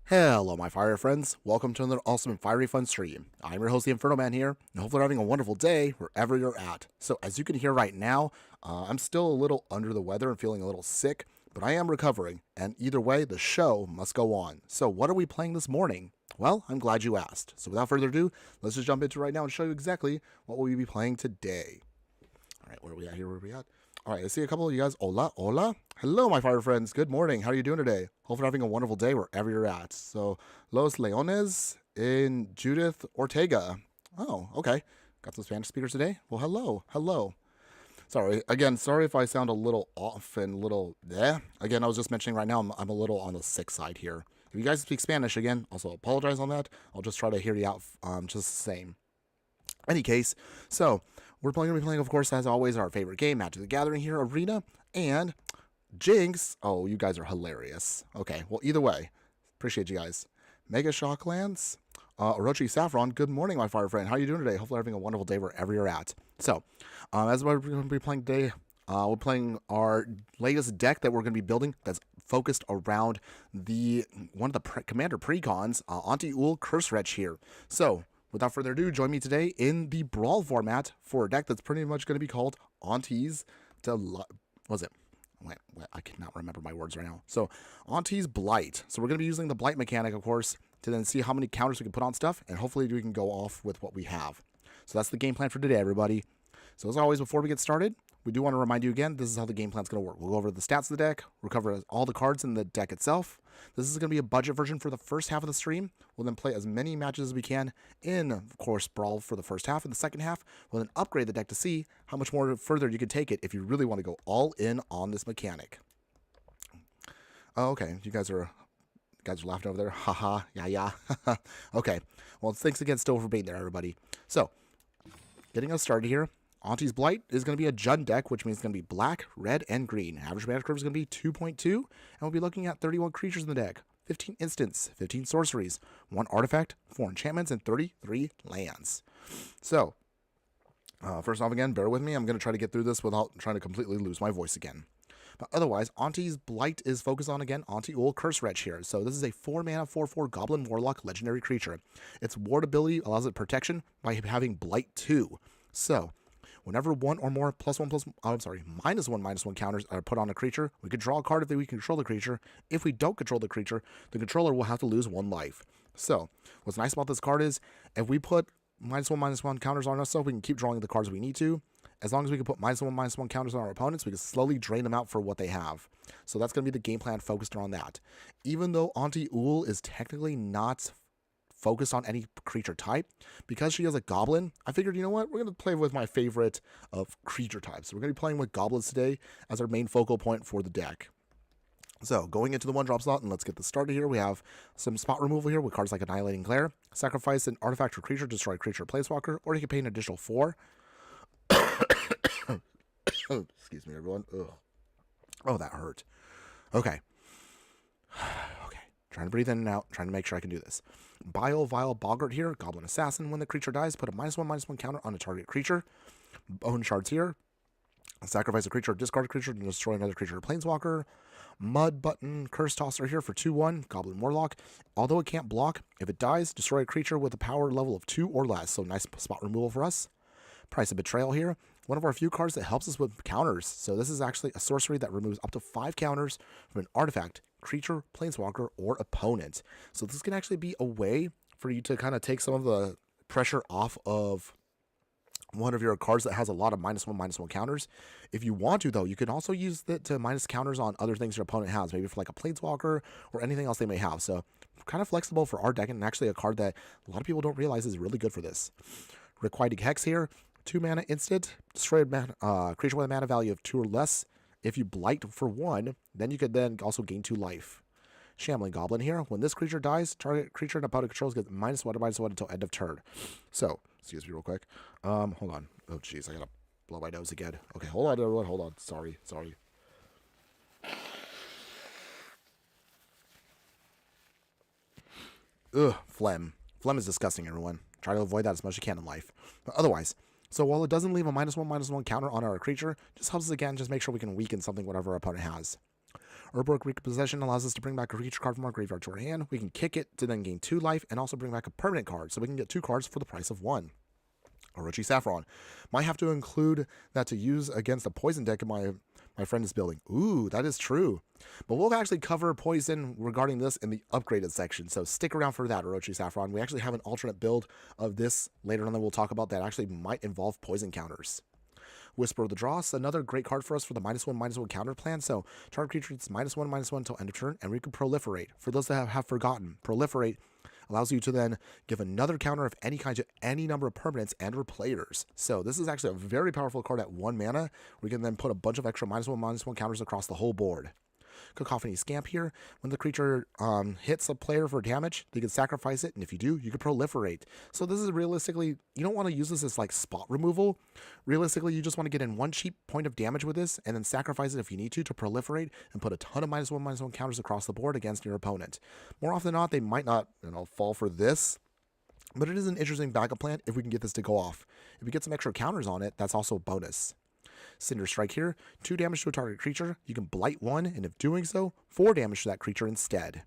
Hello my fire friends, welcome to another awesome and fiery fun stream. I'm your host the Infernoman here, and hopefully you're having a wonderful day wherever you're at. So as you can hear right now, I'm still a little under the weather and feeling a little sick, but I am recovering, and either way, the show must go on. So what are we playing this morning? Well, I'm glad you asked. So without further ado, let's just jump into it right now and show you exactly what we'll be playing today. Alright, where are we at here? Where are we at? Alright, I see a couple of you guys. Hola, hola. Hello, my fire friends. Good morning. How are you doing today? Hopefully having a wonderful day wherever you're at. So, Los Leones in Judith Ortega. Oh, okay. Got some Spanish speakers today? Well, hello. Hello. Sorry. Again, sorry if I sound a little off and a little Again, I was just mentioning right now, I'm a little on the sick side here. If you guys speak Spanish, again, also apologize on that. I'll just try to hear you out just the same. Any case, so we're going to be playing, of course, as always, our favorite game, Magic the Gathering here, Arena, and Jinx. Oh, you guys are hilarious. Okay, well, either way, appreciate you guys. Mega Shocklands, Orochi Saffron, good morning, my fire friend. How are you doing today? Hopefully having a wonderful day wherever you're at. So, as we're going to be playing today, we're playing our latest deck that we're going to be building that's focused around one of the commander precons, Auntie Ool, Cursewretch here. So, without further ado, join me today in the Brawl format for a deck that's pretty much going to be called Auntie's Wait, I cannot remember my words right now. So, Auntie's Blight. So, we're going to be using the Blight mechanic, of course, to then see how many counters we can put on stuff, and hopefully we can go off with what we have. So, that's the game plan for today, everybody. So, as always, before we get started, we do want to remind you again, this is how the game plan is going to work. We'll go over the stats of the deck, we'll cover all the cards in the deck itself. This is going to be a budget version for the first half of the stream. We'll then play as many matches as we can in, of course, Brawl for the first half. In the second half, we'll then upgrade the deck to see how much more further you can take it if you really want to go all in on this mechanic. Oh, okay, you guys are laughing over there. Haha, yeah. Okay, well, thanks again still for being there, everybody. So, getting us started here. Auntie's Blight is going to be a Jund deck, which means it's going to be black, red, and green. Average mana curve is going to be 2.2, and we'll be looking at 31 creatures in the deck, 15 instants, 15 sorceries, 1 artifact, 4 enchantments, and 33 lands. So, first off, again, bear with me. I'm going to try to get through this without trying to completely lose my voice again. But otherwise, Auntie's Blight is focused on, again, Auntie Ool, Cursewretch here. So this is a 4-mana, 4/4 Goblin Warlock legendary creature. Its ward ability allows it protection by having Blight 2. So, whenever -1 -1 counters are put on a creature, we could draw a card if we control the creature. If we don't control the creature, the controller will have to lose 1 life. So, what's nice about this card is, if we put -1/-1 counters on ourselves, we can keep drawing the cards we need to. As long as we can put -1/-1 counters on our opponents, we can slowly drain them out for what they have. So that's going to be the game plan focused around that. Even though Auntie Ool is technically not focused on any creature type, because she is a goblin, I figured, you know what, we're going to play with my favorite of creature types. So we're going to be playing with goblins today as our main focal point for the deck. So, going into the 1-drop slot, and let's get this started here. We have some spot removal here with cards like Annihilating Glare, sacrifice an artifact or creature, destroy a creature or planeswalker, or you can pay an additional 4. Excuse me, everyone. Ugh. Oh, that hurt. Okay. Okay. Trying to breathe in and out, trying to make sure I can do this. Vile Boggart here, Goblin Assassin. When the creature dies, put a -1/-1 counter on a target creature. Bone Shards here. Sacrifice a creature or discard a creature and destroy another creature or planeswalker. Mud Button Curse Tosser here for 2/1, Goblin Warlock. Although it can't block, if it dies, destroy a creature with a power level of 2 or less. So nice spot removal for us. Price of Betrayal here. One of our few cards that helps us with counters. So this is actually a sorcery that removes up to 5 counters from an artifact, creature, planeswalker, or opponent. So this can actually be a way for you to kind of take some of the pressure off of one of your cards that has a lot of -1/-1 counters. If you want to, though, you can also use it to minus counters on other things your opponent has, maybe for like a planeswalker or anything else they may have. So kind of flexible for our deck, and actually a card that a lot of people don't realize is really good for this. Requited Hex here. 2-mana instant, destroy a creature with a mana value of 2 or less. If you blight for 1, then you could then also gain 2 life. Shambling Goblin here. When this creature dies, target creature and opponent controls gets -1/-1 until end of turn. So, excuse me real quick. Hold on. Oh, jeez, I gotta blow my nose again. Okay, hold on, everyone. Hold on. Sorry. Ugh, phlegm. Phlegm is disgusting, everyone. Try to avoid that as much as you can in life. But otherwise, so while it doesn't leave a -1/-1 counter on our creature, just helps us again, just make sure we can weaken something whatever our opponent has. Urborg Repossession allows us to bring back a creature card from our graveyard to our hand. We can kick it to then gain 2 life and also bring back a permanent card, so we can get 2 cards for the price of 1. Orochi Saffron. Might have to include that to use against a poison deck my friend is building. Ooh, that is true. But we'll actually cover poison regarding this in the upgraded section, so stick around for that, Orochi Saffron. We actually have an alternate build of this later on that we'll talk about that actually might involve poison counters. Whisper of the Dross, another great card for us for the -1/-1 counter plan. So target creature gets -1/-1 until end of turn, and we can proliferate. For those that have forgotten, proliferate allows you to then give another counter of any kind to any number of permanents and or players. So this is actually a very powerful card at 1 mana. We can then put a bunch of extra -1/-1 counters across the whole board. Cacophony Scamp here. When the creature hits a player for damage, they can sacrifice it, and if you do, you can proliferate. So this is realistically, you don't want to use this as like spot removal. Realistically, you just want to get in 1 cheap point of damage with this, and then sacrifice it if you need to proliferate, and put a ton of -1/-1 counters across the board against your opponent. More often than not, they might not, fall for this, but it is an interesting backup plan if we can get this to go off. If we get some extra counters on it, that's also a bonus. Cinder Strike here, 2 damage to a target creature. You can blight 1, and if doing so, 4 damage to that creature instead.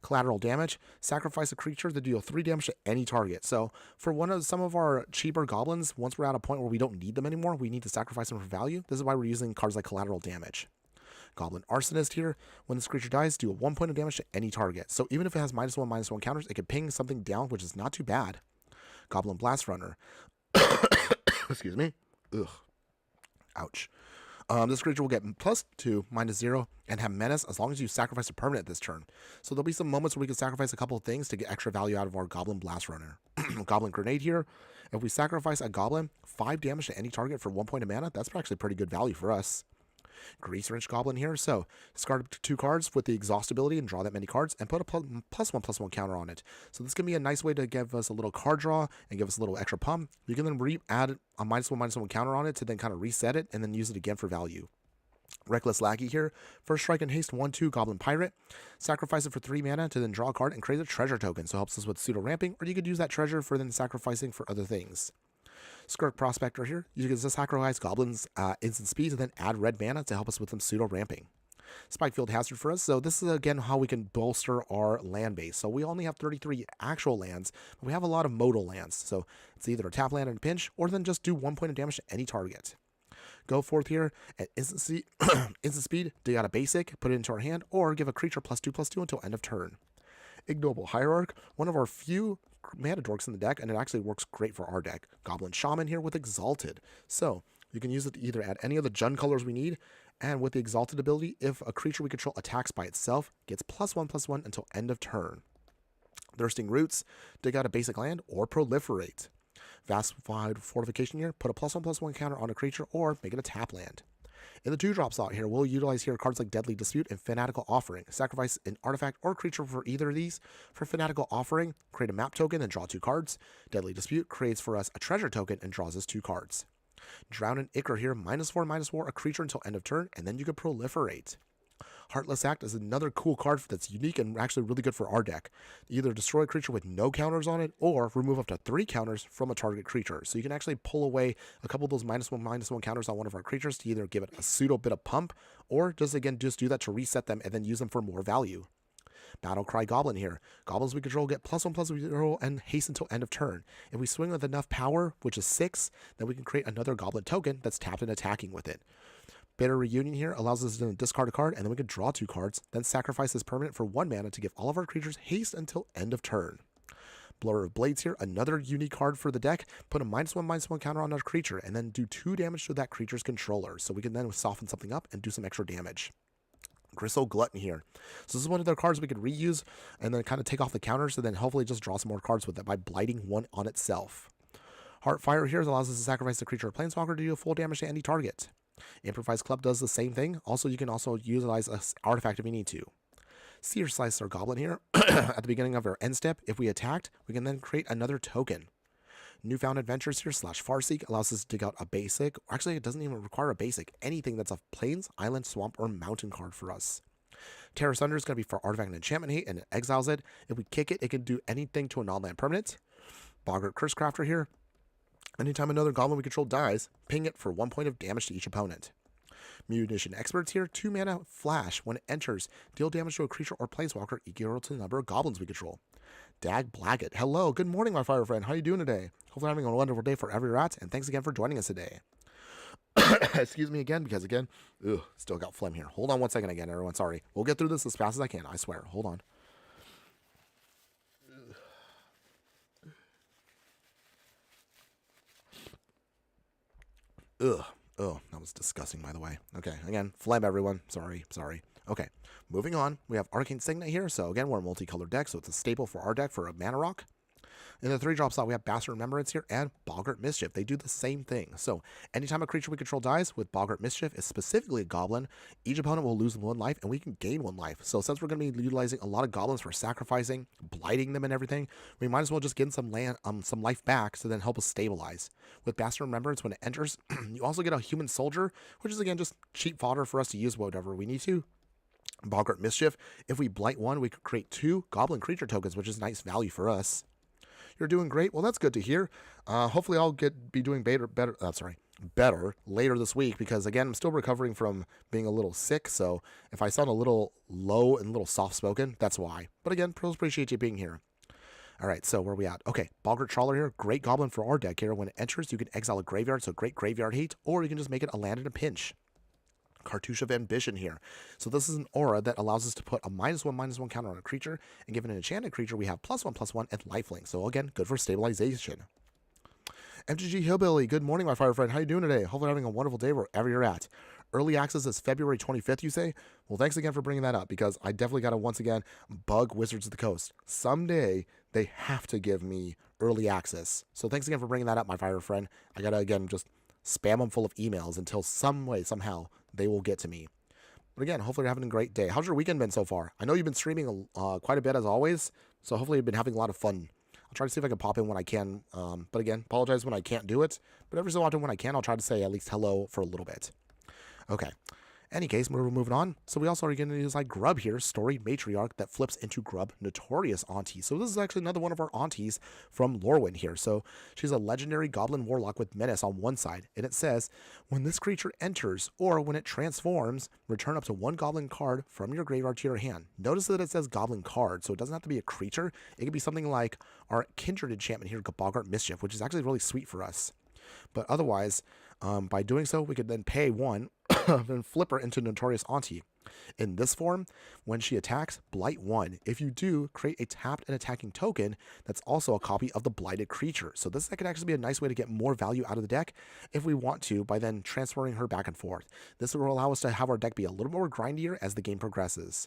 Collateral damage, sacrifice a creature to deal 3 damage to any target. So for some of our cheaper goblins, once we're at a point where we don't need them anymore, we need to sacrifice them for value. This is why we're using cards like collateral damage. Goblin Arsonist here, when this creature dies, deal 1 point of damage to any target. So even if it has -1/-1 counters, it can ping something down, which is not too bad. Goblin Blast Runner. Excuse me. Ugh. Ouch. This creature will get +2, -0, and have menace as long as you sacrifice a permanent this turn. So there'll be some moments where we can sacrifice a couple of things to get extra value out of our Goblin Blast Runner. Goblin Grenade here. If we sacrifice a goblin, 5 damage to any target for 1 point of mana, that's actually pretty good value for us. Grease Wrench Goblin here. So discard 2 cards with the exhaust ability and draw that many cards and put a +1/+1 counter on it. So this can be a nice way to give us a little card draw and give us a little extra pump. You can then add a -1/-1 counter on it to then kind of reset it and then use it again for value. Reckless Lackey here. First strike and haste 1/2 Goblin Pirate. Sacrifice it for 3 mana to then draw a card and create a treasure token. So it helps us with pseudo ramping, or you could use that treasure for then sacrificing for other things. Skirk Prospector here. You can sacrifice goblins instant speed and then add red mana to help us with some pseudo ramping. Spikefield Hazard for us. So this is again how we can bolster our land base. So we only have 33 actual lands, but we have a lot of modal lands. So it's either a tap land in a pinch, or then just do 1 point of damage to any target. Go forth here at instant speed, dig out a basic, put it into our hand, or give a creature +2/+2 until end of turn. Ignoble Hierarch, one of our few mana dorks in the deck, and it actually works great for our deck. Goblin Shaman here with Exalted. So you can use it to either add any of the Jund colors we need, and with the Exalted ability, if a creature we control attacks by itself, gets +1/+1 until end of turn. Thirsting Roots, dig out a basic land, or proliferate. Vastified Fortification here, put a +1/+1 counter on a creature, or make it a tap land. In the 2-drop slot here, we'll utilize here cards like Deadly Dispute and Fanatical Offering. Sacrifice an artifact or creature for either of these. For Fanatical Offering, create a map token and draw 2 cards. Deadly Dispute creates for us a treasure token and draws us 2 cards. Drown in Ichor here, -4/-4, a creature until end of turn, and then you can proliferate. Heartless Act is another cool card that's unique and actually really good for our deck. Either destroy a creature with no counters on it, or remove up to 3 counters from a target creature. So you can actually pull away a couple of those -1/-1 counters on one of our creatures to either give it a pseudo bit of pump, or just do that to reset them and then use them for more value. Battlecry Goblin here. Goblins we control get +1/+0 and haste until end of turn. If we swing with enough power, which is 6, then we can create another goblin token that's tapped and attacking with it. Bitter Reunion here allows us to discard a card, and then we can draw 2 cards, then sacrifice this permanent for 1 mana to give all of our creatures haste until end of turn. Blower of Blades here, another unique card for the deck. Put a -1/-1 counter on our creature, and then do 2 damage to that creature's controller, so we can then soften something up and do some extra damage. Gristle Glutton here. So this is one of their cards we could reuse, and then kind of take off the counters, and then hopefully just draw some more cards with it by blighting 1 on itself. Heartfire here allows us to sacrifice a creature or planeswalker to do full damage to any target. Improvised Club does the same thing. Also, you can also utilize an artifact if you need to. Seer Slicer Goblin here. At the beginning of our end step, if we attacked, we can then create another token. Newfound Adventures here /Farseek allows us to dig out a basic. Actually, it doesn't even require a basic. Anything that's a plains, island, swamp, or mountain card for us. Terra Sunder is going to be for artifact and enchantment hate, and it exiles it. If we kick it, it can do anything to a non-land permanent. Boggart Cursecrafter here. Anytime another goblin we control dies, ping it for 1 point of damage to each opponent. Munition Experts here, 2 mana flash. When it enters, deal damage to a creature or planeswalker equal to the number of goblins we control. Dag Blaggett, hello, good morning, my fire friend. How you doing today? Hopefully having a wonderful day forever you're at, and thanks again for joining us today. Excuse me again, because again, still got phlegm here. Hold on one second again, everyone. Sorry. We'll get through this as fast as I can, I swear. Hold on. Oh, that was disgusting, by the way. Okay, again, phlegm, everyone. Sorry. Okay, moving on. We have Arcane Signet here. So again, we're a multicolored deck, so it's a staple for our deck for a mana rock. In the 3-drop slot, we have Bastard Remembrance here and Boggart Mischief. They do the same thing. So anytime a creature we control dies with Boggart Mischief, is specifically a goblin, each opponent will lose 1 life and we can gain 1 life. So since we're going to be utilizing a lot of goblins for sacrificing, blighting them and everything, we might as well just get some life back to then help us stabilize. With Bastard Remembrance, when it enters, you also get a Human Soldier, which is again just cheap fodder for us to use whatever we need to. Boggart Mischief, if we blight 1, we could create 2 goblin creature tokens, which is nice value for us. You're doing great. Well, that's good to hear. Hopefully I'll be doing better later this week, because again, I'm still recovering from being a little sick. So if I sound a little low and a little soft-spoken, that's why. But again, pros appreciate you being here. All right, so where are we at? Okay, Boggart Trawler here. Great goblin for our deck here. When it enters, you can exile a graveyard, so great graveyard hate, or you can just make it a land in a pinch. Cartouche of Ambition here. So this is an aura that allows us to put a -1/-1 counter on a creature, and given an enchanted creature, we have +1/+1 and lifelink. So again, good for stabilization. MTG Hillbilly, good morning, my fire friend. How you doing today? Hopefully having a wonderful day wherever you're at. Early access is February 25th, you say? Well, thanks again for bringing that up, because I definitely got to once again bug Wizards of the Coast. Someday they have to give me early access. So thanks again for bringing that up, my fire friend. I got to again just spam them full of emails until some way, somehow, they will get to me. But again, hopefully you're having a great day. How's your weekend been so far? I know you've been streaming quite a bit as always, so hopefully you've been having a lot of fun. I'll try to see if I can pop in when I can, but again, apologize when I can't do it. But every so often when I can, I'll try to say at least hello for a little bit. Okay. Any case, we're moving on. So we also are going to use like Grub here, Story Matriarch, that flips into Grub Notorious Auntie. So this is actually another one of our aunties from Lorwyn here. So she's a legendary goblin warlock with menace on one side. And it says, when this creature enters or when it transforms, return up to 1 goblin card from your graveyard to your hand. Notice that it says goblin card, so it doesn't have to be a creature. It could be something like our Kindred enchantment here, Boggart Mischief, which is actually really sweet for us. But otherwise, by doing so, we could then pay 1 and flip her into Notorious Auntie. In this form, when she attacks, blight 1. If you do, create a tapped and attacking token that's also a copy of the blighted creature. So this could actually be a nice way to get more value out of the deck if we want to, by then transferring her back and forth. This will allow us to have our deck be a little more grindier as the game progresses.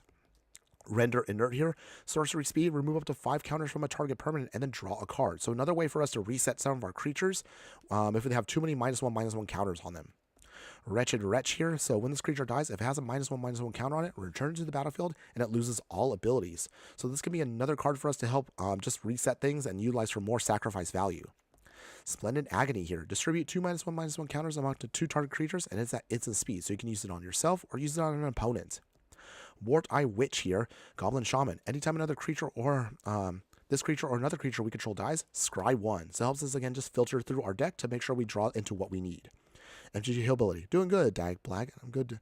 Render Inert here, sorcery speed, remove up to 5 counters from a target permanent, and then draw a card. So another way for us to reset some of our creatures if they have too many -1/-1 counters on them. Wretched Wretch here, so when this creature dies, if it has a -1/-1 counter on it, returns to the battlefield, and it loses all abilities. So this could be another card for us to help just reset things and utilize for more sacrifice value. Splendid Agony here. Distribute 2 -1/-1 counters amount to 2 target creatures, and it's at instant speed, so you can use it on yourself or use it on an opponent. Wart Eye Witch here, Goblin Shaman. Anytime another creature or this creature or another creature we control dies, scry 1. So it helps us again just filter through our deck to make sure we draw into what we need. MTG Hillbilly, doing good, Dag Black. I'm good.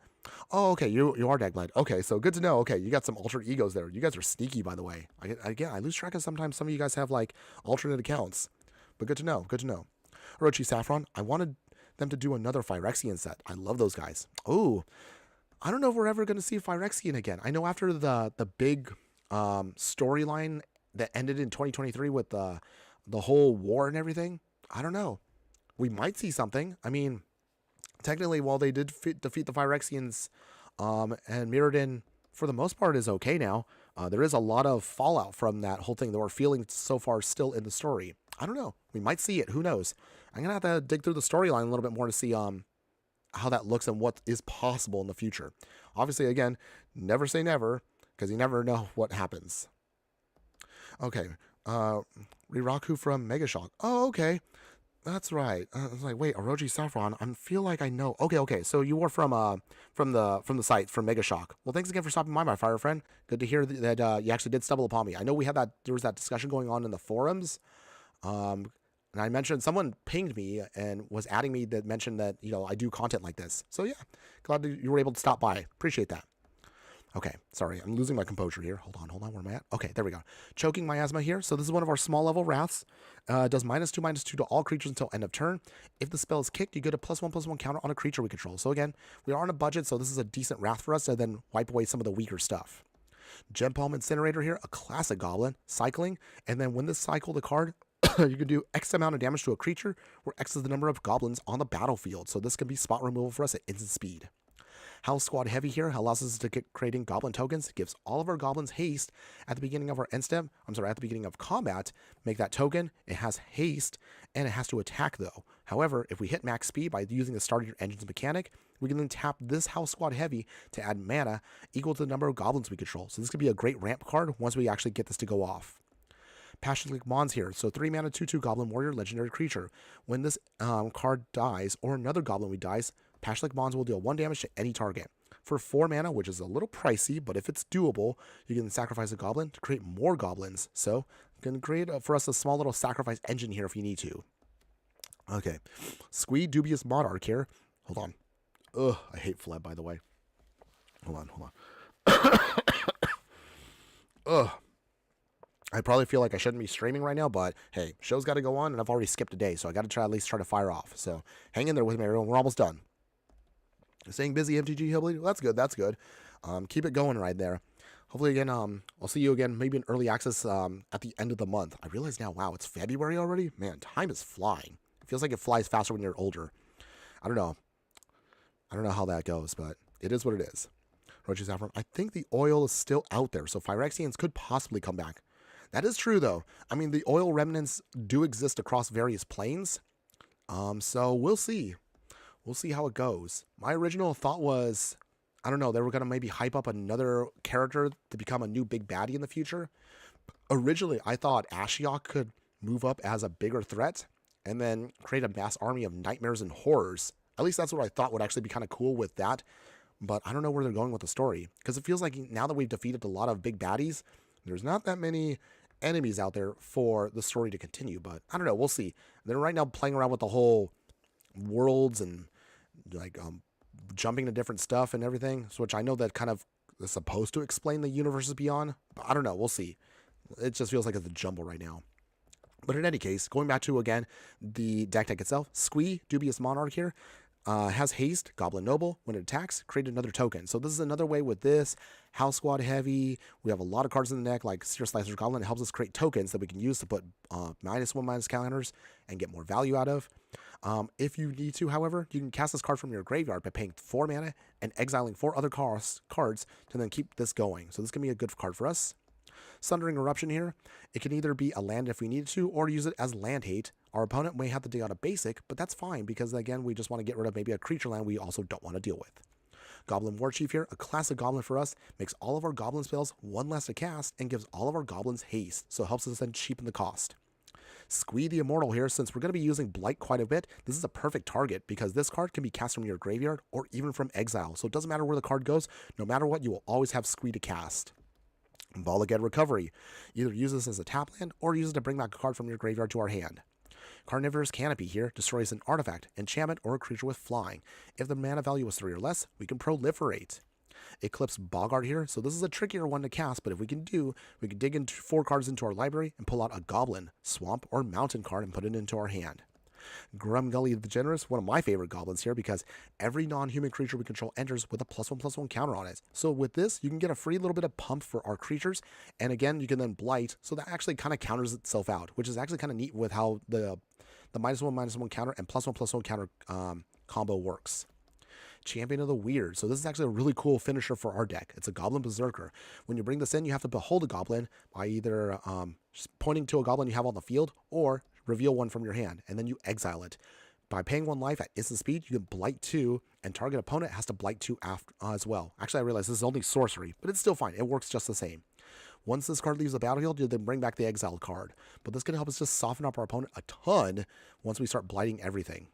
Oh, okay, you are Dag Black. Okay, so good to know. Okay, you got some alter egos there. You guys are sneaky, by the way. I lose track of sometimes some of you guys have like alternate accounts, but good to know. Good to know. Orochi Saffron, I wanted them to do another Phyrexian set. I love those guys. Oh. I don't know if we're ever going to see Phyrexian again. I know after the big storyline that ended in 2023 with the whole war and everything, I don't know. We might see something. I mean, technically, while they did defeat the Phyrexians and Mirrodin, for the most part, is okay now, there is a lot of fallout from that whole thing that we're feeling so far still in the story. I don't know. We might see it. Who knows? I'm going to have to dig through the storyline a little bit more to see how that looks and what is possible in the future. Obviously, again, never say never, because you never know what happens. Okay, Riraku from Megashock. Oh, okay, that's right. I was like, wait, Orochi Saffron. I feel like I know. Okay. So you were from the site from Megashock. Well, thanks again for stopping by, my fire friend. Good to hear that you actually did stumble upon me. I know there was that discussion going on in the forums. And I mentioned, someone pinged me and was adding me that mentioned that, you know, I do content like this. So yeah, glad that you were able to stop by. Appreciate that. Okay, sorry, I'm losing my composure here. Hold on, where am I at? Okay, there we go. Choking Miasma here. So this is one of our small level wraths. Does -2/-2 to all creatures until end of turn. If the spell is kicked, you get a +1/+1 counter on a creature we control. So again, we are on a budget, so this is a decent wrath for us to then wipe away some of the weaker stuff. Gem Palm Incinerator here, a classic goblin, cycling, and then when this cycle the card, you can do X amount of damage to a creature, where X is the number of goblins on the battlefield. So this can be spot removal for us at instant speed. House Squad Heavy here allows us to get creating goblin tokens. It gives all of our goblins haste at the beginning of our end step. At the beginning of combat, make that token. It has haste, and it has to attack though. However, if we hit max speed by using the start of your engine's mechanic, we can then tap this House Squad Heavy to add mana equal to the number of goblins we control. So this could be a great ramp card once we actually get this to go off. Passionate Mons here. So 3 mana 2/2 Goblin Warrior legendary creature. When this card dies or another goblin we dies, Passionate Mons will deal 1 damage to any target. For 4 mana, which is a little pricey, but if it's doable, you can sacrifice a goblin to create more goblins. So you can create for us a small little sacrifice engine here if you need to. Okay. Squee Dubious Monarch here. Hold on. Ugh, I hate Fleb, by the way. Hold on. Ugh. I probably feel like I shouldn't be streaming right now, but hey, show's got to go on, and I've already skipped a day, so I got to at least try to fire off. So hang in there with me, everyone. We're almost done. Staying busy, MTG Hillbilly. Well, that's good. That's good. Keep it going right there. Hopefully, again, I'll see you again, maybe in early access at the end of the month. I realize now, wow, it's February already. Man, time is flying. It feels like it flies faster when you're older. I don't know. I don't know how that goes, but it is what it is. Roach's Saffron. I think the oil is still out there, so Phyrexians could possibly come back. That is true, though. I mean, the oil remnants do exist across various planes. So we'll see. We'll see how it goes. My original thought was, I don't know, they were going to maybe hype up another character to become a new big baddie in the future. Originally, I thought Ashiok could move up as a bigger threat and then create a mass army of nightmares and horrors. At least that's what I thought would actually be kind of cool with that. But I don't know where they're going with the story. Because it feels like now that we've defeated a lot of big baddies, there's not that many enemies out there for the story to continue. But I don't know. We'll see. They're right now playing around with the whole worlds and like jumping to different stuff and everything, which I know that kind of is supposed to explain the universes beyond, but I don't know. We'll see. It just feels like it's a jumble right now. But in any case, going back to, again, the deck itself, Squee, Dubious Monarch here, has haste, Goblin Noble. When it attacks, create another token. So this is another way with this. House Squad Heavy. We have a lot of cards in the deck, like Seer Slicer Goblin. It helps us create tokens that we can use to put -1/- counters and get more value out of. If you need to, however, you can cast this card from your graveyard by paying 4 mana and exiling 4 other cards to then keep this going. So this can be a good card for us. Sundering Eruption here. It can either be a land if we needed to, or use it as land hate. Our opponent may have to dig out a basic, but that's fine, because again, we just want to get rid of maybe a creature land we also don't want to deal with. Goblin Warchief here, a classic goblin for us, makes all of our goblin spells 1 less to cast, and gives all of our goblins haste, so it helps us then cheapen the cost. Squee the Immortal here. Since we're going to be using Blight quite a bit, this is a perfect target, because this card can be cast from your graveyard or even from exile, so it doesn't matter where the card goes. No matter what, you will always have Squee to cast. Ball Again Recovery. Either use this as a tap land or use it to bring back a card from your graveyard to our hand. Carnivorous Canopy here destroys an artifact, enchantment, or a creature with flying. If the mana value is 3 or less, we can proliferate. Eclipse Boggart here. So this is a trickier one to cast, but if we can dig into 4 cards into our library and pull out a goblin, swamp, or mountain card and put it into our hand. Grumgully the Generous, one of my favorite goblins here, because every non-human creature we control enters with a +1/+1 counter on it. So with this, you can get a free little bit of pump for our creatures, and again, you can then Blight, so that actually kind of counters itself out, which is actually kind of neat with how the -1/-1 counter and +1/+1 counter combo works. Champion of the Weird. So this is actually a really cool finisher for our deck. It's a Goblin Berserker. When you bring this in, you have to behold a goblin by either pointing to a goblin you have on the field or reveal one from your hand, and then you exile it. By paying 1 life at instant speed, you can Blight 2, and target opponent has to Blight 2 after, as well. Actually, I realize this is only sorcery, but it's still fine. It works just the same. Once this card leaves the battlefield, you then bring back the exiled card. But this can help us just soften up our opponent a ton once we start blighting everything.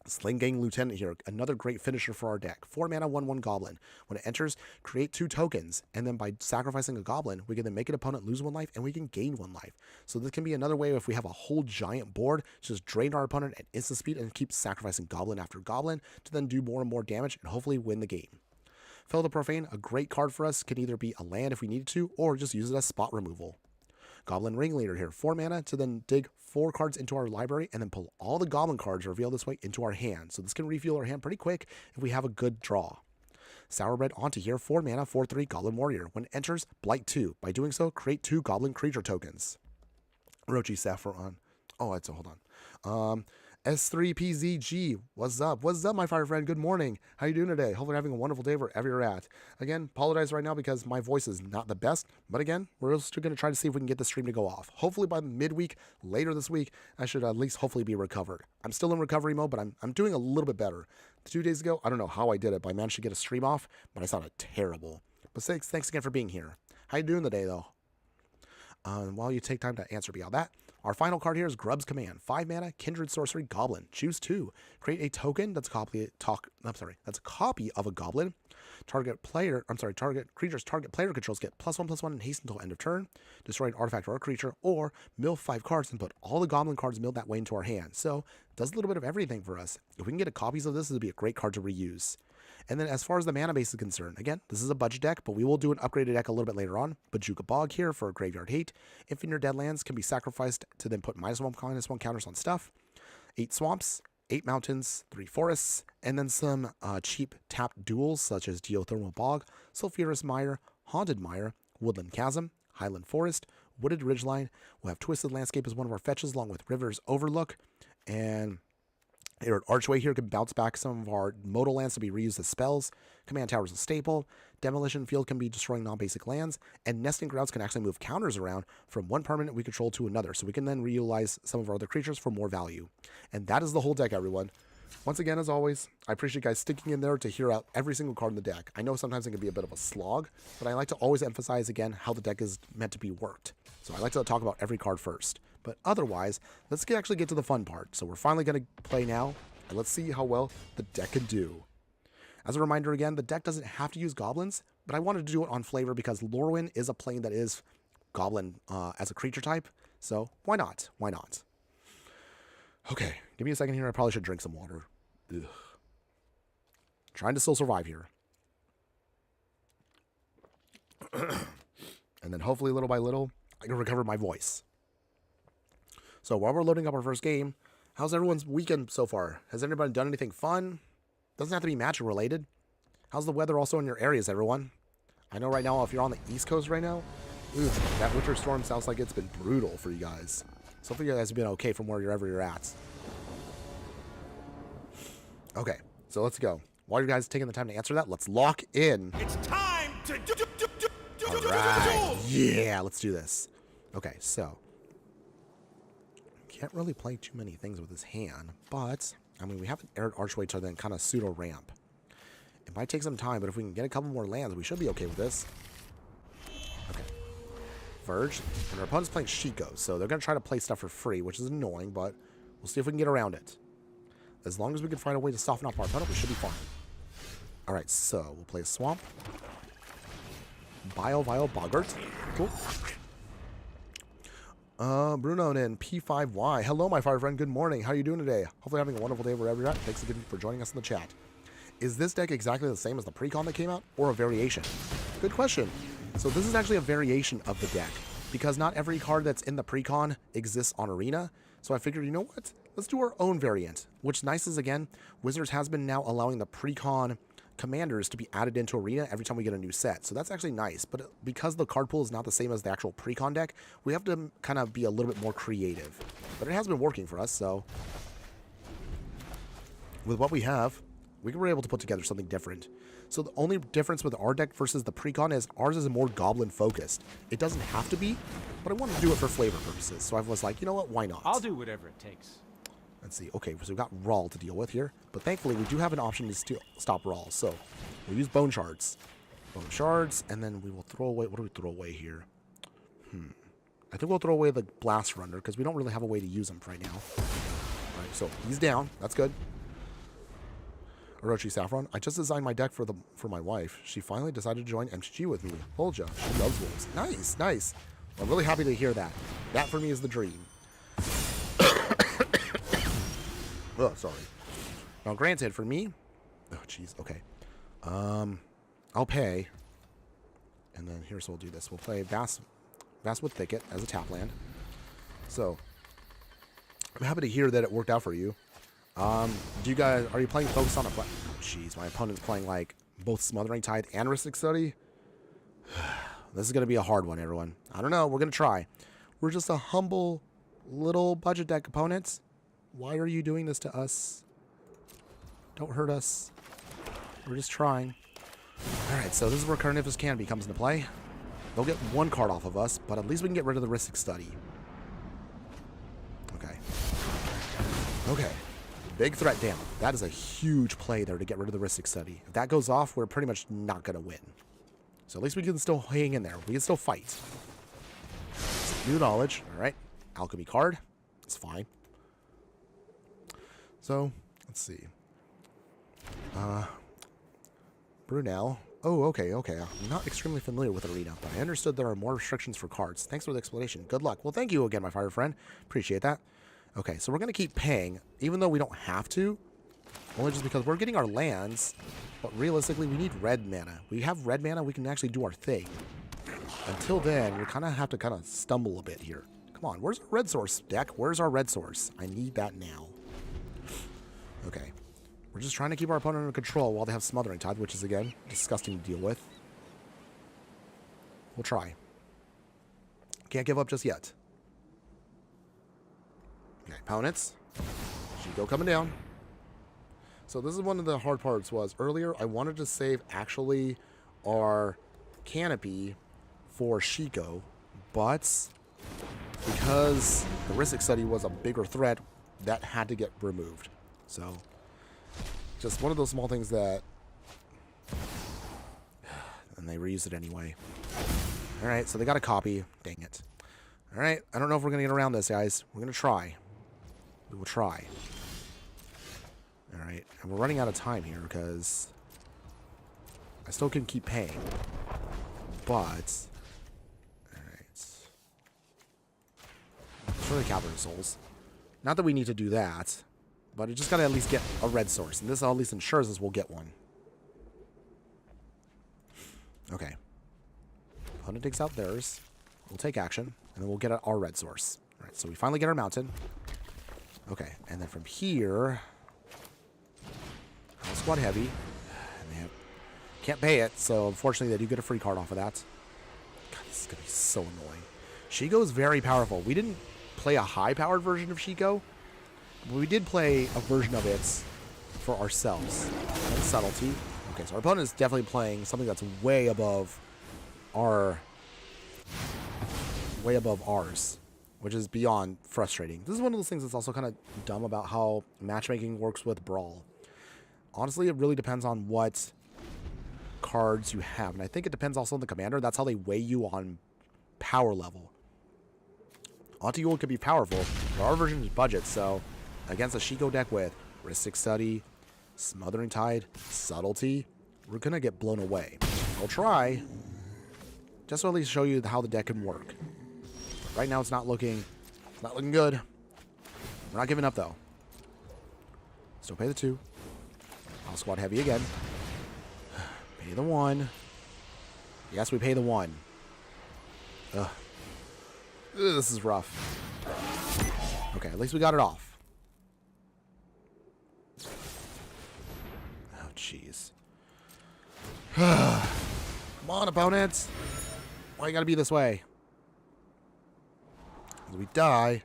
Sling Gang Lieutenant here, another great finisher for our deck. 4 mana, 1/1 goblin. When it enters, create 2 tokens, and then by sacrificing a goblin, we can then make an opponent lose 1 life, and we can gain 1 life. So this can be another way if we have a whole giant board, just drain our opponent at instant speed and keep sacrificing goblin after goblin to then do more and more damage and hopefully win the game. Fellow the Profane, a great card for us, can either be a land if we needed to, or just use it as spot removal. Goblin Ringleader here, 4 mana to then dig 4 cards into our library and then pull all the goblin cards revealed this way into our hand. So this can refuel our hand pretty quick if we have a good draw. Sourred Auntie here, 4 mana, 4/3 Goblin Warrior. When it enters, Blight 2. By doing so, create 2 goblin creature tokens. Rochi Saffron. Oh, that's a hold on. S3PZG, what's up? What's up, my fire friend? Good morning. How you doing today? Hopefully having a wonderful day wherever you're at. Again, apologize right now because my voice is not the best, but again, we're still going to try to see if we can get the stream to go off. Hopefully by midweek, later this week, I should at least hopefully be recovered. I'm still in recovery mode, but I'm doing a little bit better. 2 days ago, I don't know how I did it, but I managed to get a stream off, but I sounded terrible. But thanks again for being here. How you doing today, though? While you take time to answer me all that, our final card here is Grub's Command. 5 mana, Kindred Sorcery Goblin. Choose 2. Create a token that's a copy of a goblin. Target creature's target player controls get +1/+1 in haste until end of turn. Destroy an artifact or a creature, or mill 5 cards and put all the goblin cards milled that way into our hand. So it does a little bit of everything for us. If we can get copies of this would be a great card to reuse. And then as far as the mana base is concerned, again, this is a budget deck, but we will do an upgraded deck a little bit later on. Bajuka Bog here for Graveyard Hate. Infinite Deadlands can be sacrificed to then put -1/-1 counters on stuff. 8 swamps, 8 mountains, 3 forests, and then some cheap tapped duels such as Geothermal Bog, Sulphurous Mire, Haunted Mire, Woodland Chasm, Highland Forest, Wooded Ridgeline. We'll have Twisted Landscape as one of our fetches along with River's Overlook, and Archway here can bounce back some of our modal lands to be reused as spells. Command Tower is a staple. Demolition Field can be destroying non-basic lands. And Nesting Grounds can actually move counters around from one permanent we control to another. So we can then reutilize some of our other creatures for more value. And that is the whole deck, everyone. Once again, as always, I appreciate you guys sticking in there to hear out every single card in the deck. I know sometimes it can be a bit of a slog, but I like to always emphasize again how the deck is meant to be worked. So I like to talk about every card first. But otherwise, let's actually get to the fun part. So we're finally going to play now, and let's see how well the deck can do. As a reminder again, the deck doesn't have to use goblins, but I wanted to do it on flavor because Lorwyn is a plane that is goblin as a creature type. So why not? Why not? Okay, give me a second here. I probably should drink some water. Ugh. Trying to still survive here. And then hopefully little by little, I can recover my voice. So while we're loading up our first game, how's everyone's weekend so far? Has anybody done anything fun? Doesn't have to be Magic related. How's the weather also in your areas, everyone? I know right now, if you're on the East Coast right now, that winter storm sounds like it's been brutal for you guys. So hopefully you guys have been okay from wherever you're at. Okay, so let's go. While you guys are taking the time to answer that, let's lock in. It's time to do. All right, yeah, let's do this. Okay, so can't really play too many things with his hand, but I mean we have an aired archway to then kind of pseudo ramp. It might take some time, but if we can get a couple more lands, we should be okay with this. Okay, Verge, and our opponent's playing Shiko, so they're gonna try to play stuff for free, which is annoying, but we'll see if we can get around it. As long as we can find a way to soften up our opponent, we should be fine. All right, so we'll play a Swamp. Vile Boggart. Cool. Bruno and P5Y. Hello, my fire friend. Good morning. How are you doing today? Hopefully having a wonderful day wherever you're at. Thanks again for joining us in the chat. Is this deck exactly the same as the pre-con that came out, or a variation? Good question. So this is actually a variation of the deck, because not every card that's in the pre-con exists on Arena. So I figured, you know what? Let's do our own variant. What's nice is, again, Wizards has been now allowing the pre-con commanders to be added into Arena every time we get a new set. So that's actually nice. But because the card pool is not the same as the actual pre-con deck, we have to kind of be a little bit more creative. But it has been working for us, so with what we have, we were able to put together something different. So the only difference with our deck versus the pre-con is ours is more goblin focused. It doesn't have to be, but I wanted to do it for flavor purposes. So I was like, you know what, why not? I'll do whatever it takes. Let's see. Okay, so we've got Brawl to deal with here, but thankfully we do have an option to stop Brawl. So we'll use Bone Shards. Bone Shards, and then we will throw away, what do we throw away here? I think we'll throw away the Blast Runner because we don't really have a way to use him right now. All right, so he's down. That's good. Orochi Saffron. I just designed my deck for my wife. She finally decided to join MTG with me. Told ya, she loves wolves. Nice, nice. Well, I'm really happy to hear that. That for me is the dream. Oh, sorry. Now, granted, for me, oh jeez, okay. I'll pay, and then here's what we'll do. This we'll play Basswood Thicket as a tap land. So I'm happy to hear that it worked out for you. Are you playing Focus on a play? Oh, jeez, my opponent's playing like both Smothering Tide and Rhystic Study. This is gonna be a hard one, everyone. I don't know. We're gonna try. We're just a humble little budget deck opponent. Why are you doing this to us? Don't hurt us. We're just trying. Alright, so this is where Carnivorous Canopy comes into play. They'll get one card off of us, but at least we can get rid of the Rhystic Study. Okay. Okay. Big threat, damn. That is a huge play there to get rid of the Rhystic Study. If that goes off, we're pretty much not going to win. So at least we can still hang in there. We can still fight. New knowledge. Alright. Alchemy card. It's fine. So, let's see. Brunel. Oh, okay. I'm not extremely familiar with Arena, but I understood there are more restrictions for cards. Thanks for the explanation. Good luck. Well, thank you again, my fire friend. Appreciate that. Okay, so we're going to keep paying, even though we don't have to. Only just because we're getting our lands, but realistically, we need red mana. We have red mana, we can actually do our thing. Until then, we have to stumble a bit here. Come on, where's our red source deck? Where's our red source? I need that now. Okay. We're just trying to keep our opponent under control while they have Smothering Tide, which is, again, disgusting to deal with. We'll try. Can't give up just yet. Okay, opponents. Shiko coming down. So this is one of the hard parts was, earlier I wanted to save, actually, our Canopy for Shiko, but because the Rhystic Study was a bigger threat, that had to get removed. So, just one of those small things that... And they reused it anyway. Alright, so they got a copy. Dang it. Alright, I don't know if we're going to get around this, guys. We're going to try. We will try. Alright, and we're running out of time here because I still can keep paying. But... Alright. For the Cavern Souls. Not that we need to do that. But we just gotta at least get a red source. And this at least ensures us we'll get one. Okay. Opponent takes out theirs. We'll take action. And then we'll get our red source. Alright, so we finally get our mountain. Okay, and then from here... Squad heavy. And they can't pay it, so unfortunately they do get a free card off of that. God, this is gonna be so annoying. Shiko is very powerful. We didn't play a high-powered version of Shiko. We did play a version of it for ourselves. And subtlety. Okay, so our opponent is definitely playing something that's way above ours, which is beyond frustrating. This is one of those things that's also kind of dumb about how matchmaking works with Brawl. Honestly, it really depends on what cards you have, and I think it depends also on the commander. That's how they weigh you on power level. Auntie Ool could be powerful, but our version is budget, so against a Shiko deck with Rhystic Study, Smothering Tide, Subtlety, we're going to get blown away. I'll try, just to at least show you how the deck can work. But right now it's not looking good. We're not giving up, though. Still pay the 2. I'll squad heavy again. Pay the 1. Yes, we pay the 1. Ugh. Ugh, this is rough. Okay, at least we got it off. Oh, jeez. Come on, opponents. Why you gotta be this way? As we die.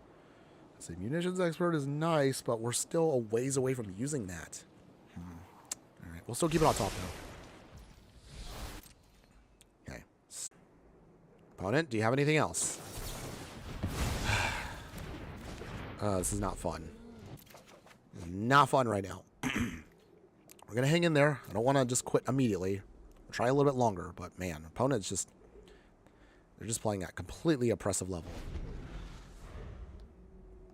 The munitions expert is nice, but we're still a ways away from using that. Alright, we'll still keep it on top, though. Okay. Opponent, do you have anything else? This is not fun. This is not fun right now. We're going to hang in there. I don't want to just quit immediately. We'll try a little bit longer, but man, opponents just... They're just playing at completely oppressive level.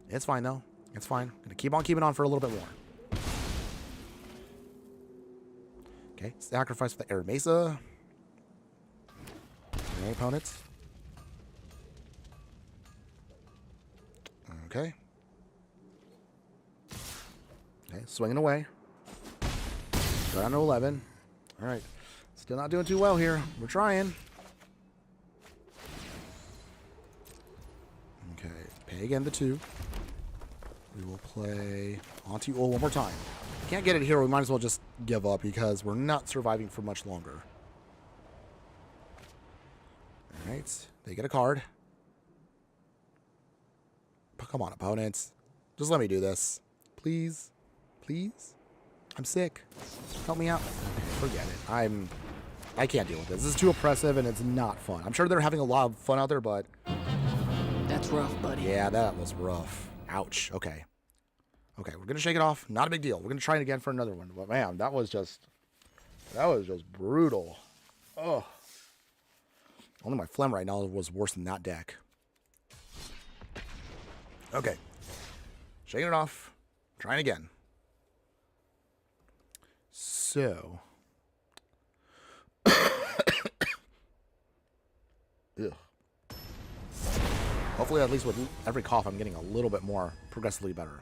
It's fine, though. It's fine. Gonna keep on keeping on for a little bit more. Okay, sacrifice for the Air Mesa. Okay, opponents. Okay. Okay, swinging away. Go down to 11. All right. Still not doing too well here. We're trying. Okay, pay again the 2. We will play Auntie Ool one more time. Can't get it here. We might as well just give up because we're not surviving for much longer. All right. They get a card. Come on, opponents. Just let me do this. Please. Please. I'm sick. Help me out. Okay, forget it. I can't deal with this. This is too oppressive and it's not fun. I'm sure they're having a lot of fun out there, but... That's rough, buddy. Yeah, that was rough. Ouch. Okay. Okay, we're going to shake it off. Not a big deal. We're going to try it again for another one. But man, that was just brutal. Oh. Only my phlegm right now was worse than that deck. Okay. Shaking it off. Trying again. So. Ugh. Hopefully, at least with every cough, I'm getting a little bit more progressively better.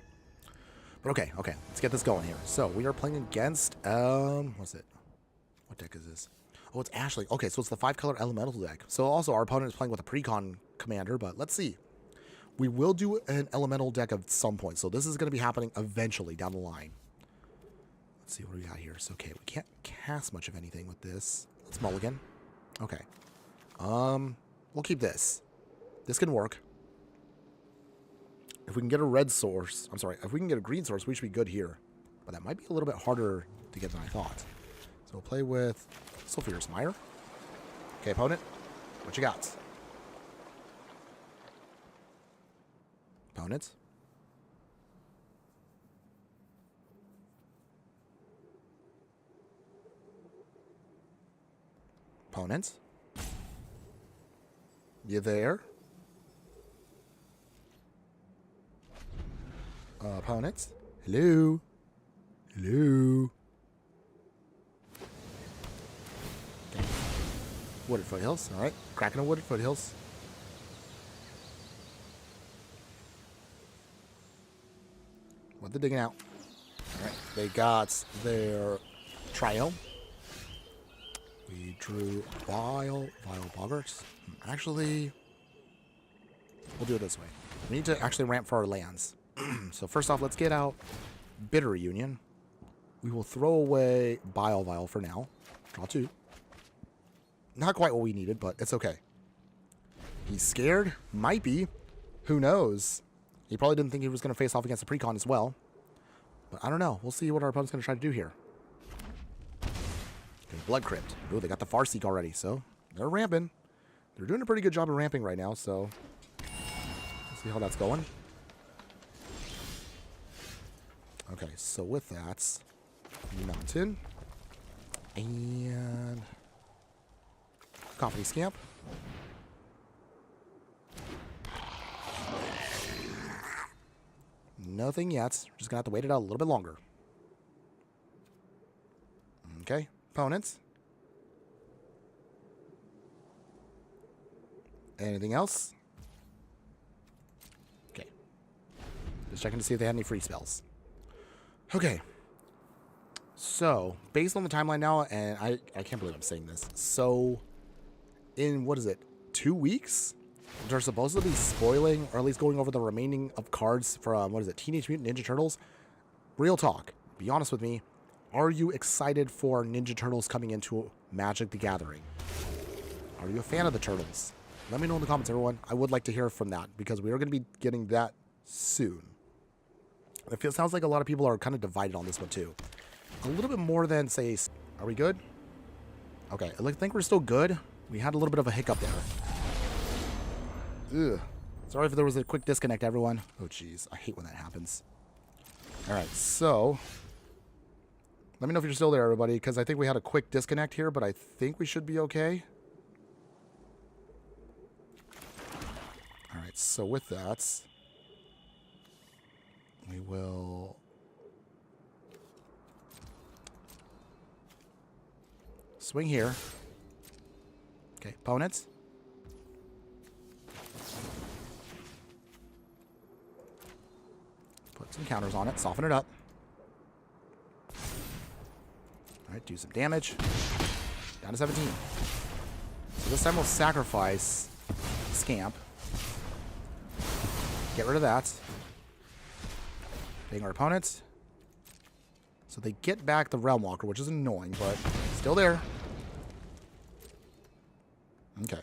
But okay, let's get this going here. So we are playing against what's it? What deck is this? Oh, it's Ashley. Okay, so it's the 5-color elemental deck. So also our opponent is playing with a precon commander, but let's see. We will do an elemental deck at some point, so this is going to be happening eventually down the line. Let's see what we got here. So okay, we can't cast much of anything with this. Let's mulligan. Okay. We'll keep this. This can work. If we can get a red source, I'm sorry, if we can get a green source, we should be good here. But that might be a little bit harder to get than I thought. So we'll play with Sulfurous Mire. Okay, opponent, what you got? Opponents. Opponents. You there? Opponents. Hello. Hello. Okay. Wooded Foothills. All right. Cracking a Wooded Foothills. What they're digging out. All right. They got their trio. We drew Vile Boggart. Actually, we'll do it this way. We need to actually ramp for our lands. So first off, let's get out Bitter Union. We will throw away Bile Vial for now. Draw 2. Not quite what we needed, but it's okay. He's scared? Might be. Who knows? He probably didn't think he was going to face off against a precon as well. But I don't know. We'll see what our opponent's going to try to do here. Okay, Blood Crypt. Ooh, they got the Farseek already, so they're ramping. They're doing a pretty good job of ramping right now, so let's see how that's going. Okay, so with that, Mountain and Coffee Scamp. Nothing yet. We're just gonna have to wait it out a little bit longer. Okay, opponents. Anything else? Okay. Just checking to see if they had any free spells. Okay. So, based on the timeline now, and I can't believe I'm saying this. So, in, what is it, 2 weeks? They're supposed to be spoiling, or at least going over the remaining of cards from, what is it, Teenage Mutant Ninja Turtles? Real talk. Be honest with me. Are you excited for Ninja Turtles coming into Magic the Gathering? Are you a fan of the Turtles? Let me know in the comments, everyone. I would like to hear from that, because we are going to be getting that soon. It sounds like a lot of people are kind of divided on this one, too. A little bit more than, say, are we good? Okay, I think we're still good. We had a little bit of a hiccup there. Ugh. Sorry if there was a quick disconnect, everyone. Oh, jeez. I hate when that happens. All right, so let me know if you're still there, everybody, because I think we had a quick disconnect here, but I think we should be okay. All right, so with that, we will Swing here. Okay, opponents. Put some counters on it, soften it up. Alright, do some damage. Down to 17. So this time we'll sacrifice Scamp. Get rid of that. Paying our opponents. So they get back the Realm Walker, which is annoying, but still there. Okay.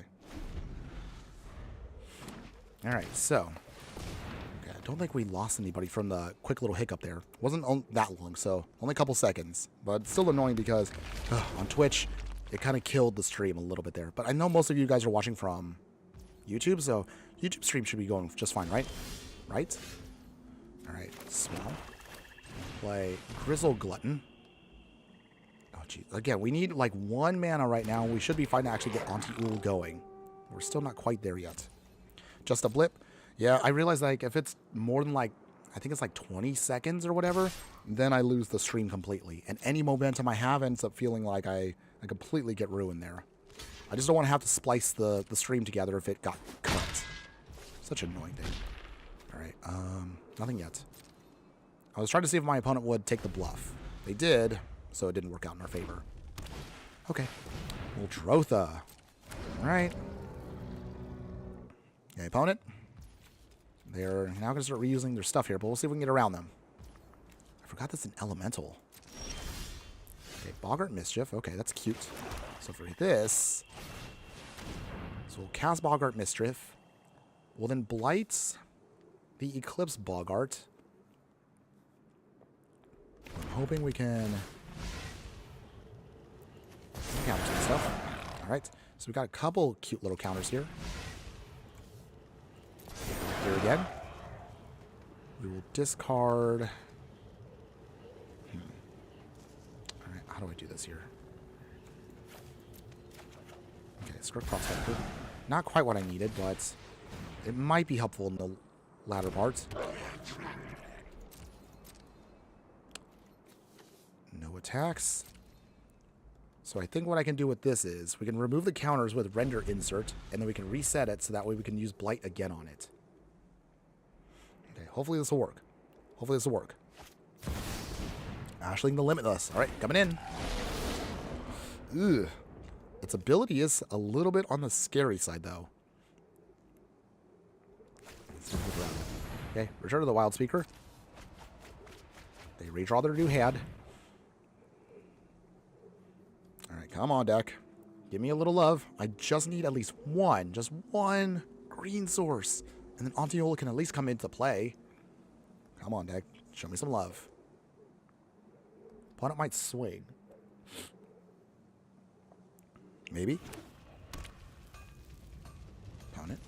Alright, so. Okay, I don't think we lost anybody from the quick little hiccup there. Wasn't that long, so only a couple seconds. But it's still annoying because on Twitch, it kind of killed the stream a little bit there. But I know most of you guys are watching from YouTube, so YouTube stream should be going just fine, right? Right? Alright, small. Play Grizzle Glutton. Oh, geez. Again, we need like 1 mana right now. We should be fine to actually get Auntie Ool going. We're still not quite there yet. Just a blip. Yeah, I realize like if it's more than like, I think it's like 20 seconds or whatever, then I lose the stream completely. And any momentum I have ends up feeling like I completely get ruined there. I just don't want to have to splice the stream together if it got cut. Such an annoying thing. Alright, nothing yet. I was trying to see if my opponent would take the bluff. They did, so it didn't work out in our favor. Okay. Ultrotha. Alright. Okay, opponent. They're now going to start reusing their stuff here, but we'll see if we can get around them. I forgot that's an elemental. Okay, Boggart Mischief. Okay, that's cute. So for this, so we'll cast Boggart Mischief. We'll then Blight the Eclipse Boggart. I'm hoping we can counter some stuff. Alright, so we've got a couple cute little counters here. Here again. We will discard. Alright, how do I do this here? Okay, Script Prospector. Not quite what I needed, but it might be helpful in the latter parts. No attacks. So I think what I can do with this is we can remove the counters with Render Insert, and then we can reset it so that way we can use Blight again on it. Okay, hopefully this will work. Hopefully this will work. Ashling the Limitless. All right, coming in. Ugh. Its ability is a little bit on the scary side, though. Okay, Return to the Wild Speaker. They redraw their new hand. Alright, come on, deck. Give me a little love. I just need at least just one green source. And then Auntie Ool can at least come into play. Come on, deck. Show me some love. Opponent might swing. Maybe. Opponent.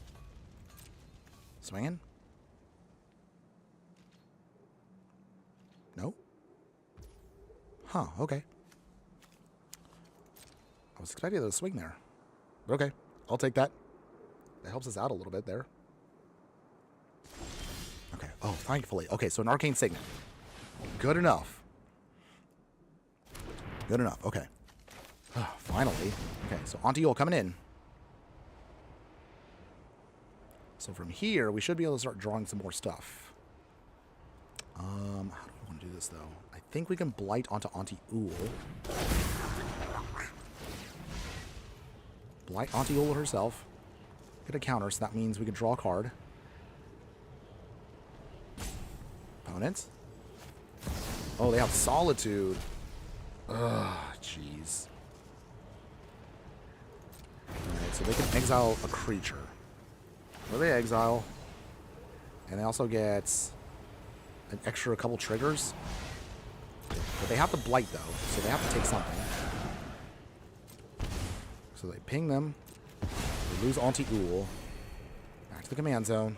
Swinging. No? Huh, okay. I was expecting to swing there. But okay, I'll take that. That helps us out a little bit there. Okay, oh, thankfully. Okay, so an Arcane Signet. Good enough. Good enough, okay. Finally. Okay, so Auntie Ool coming in. So from here, we should be able to start drawing some more stuff. How do I want to do this, though? I think we can Blight onto Auntie Ool. Blight Auntie Ool herself. Get a counter, so that means we can draw a card. Opponents. Oh, they have Solitude. Ugh, jeez. Alright, so they can exile a creature. What do they exile? And they also get an extra couple triggers. But they have to Blight, though, so they have to take something. So they ping them. They lose Auntie Ool. Back to the command zone.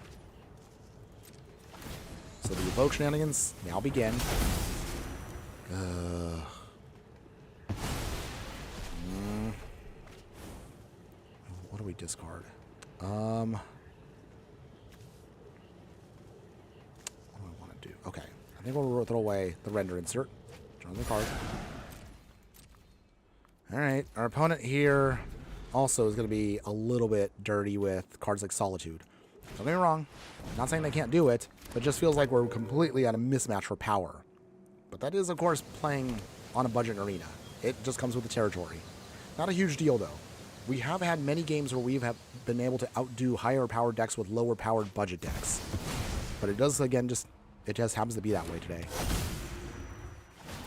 So the evoke shenanigans now begin. What do we discard? What do I want to do? Okay. I think we'll throw away the Render Insert. Draw the card. Alright, our opponent here also is going to be a little bit dirty with cards like Solitude. Don't get me wrong, I'm not saying they can't do it, but it just feels like we're completely at a mismatch for power. But that is, of course, playing on a budget arena. It just comes with the territory. Not a huge deal, though. We have had many games where we've been able to outdo higher powered decks with lower powered budget decks. But it does, again, it just happens to be that way today.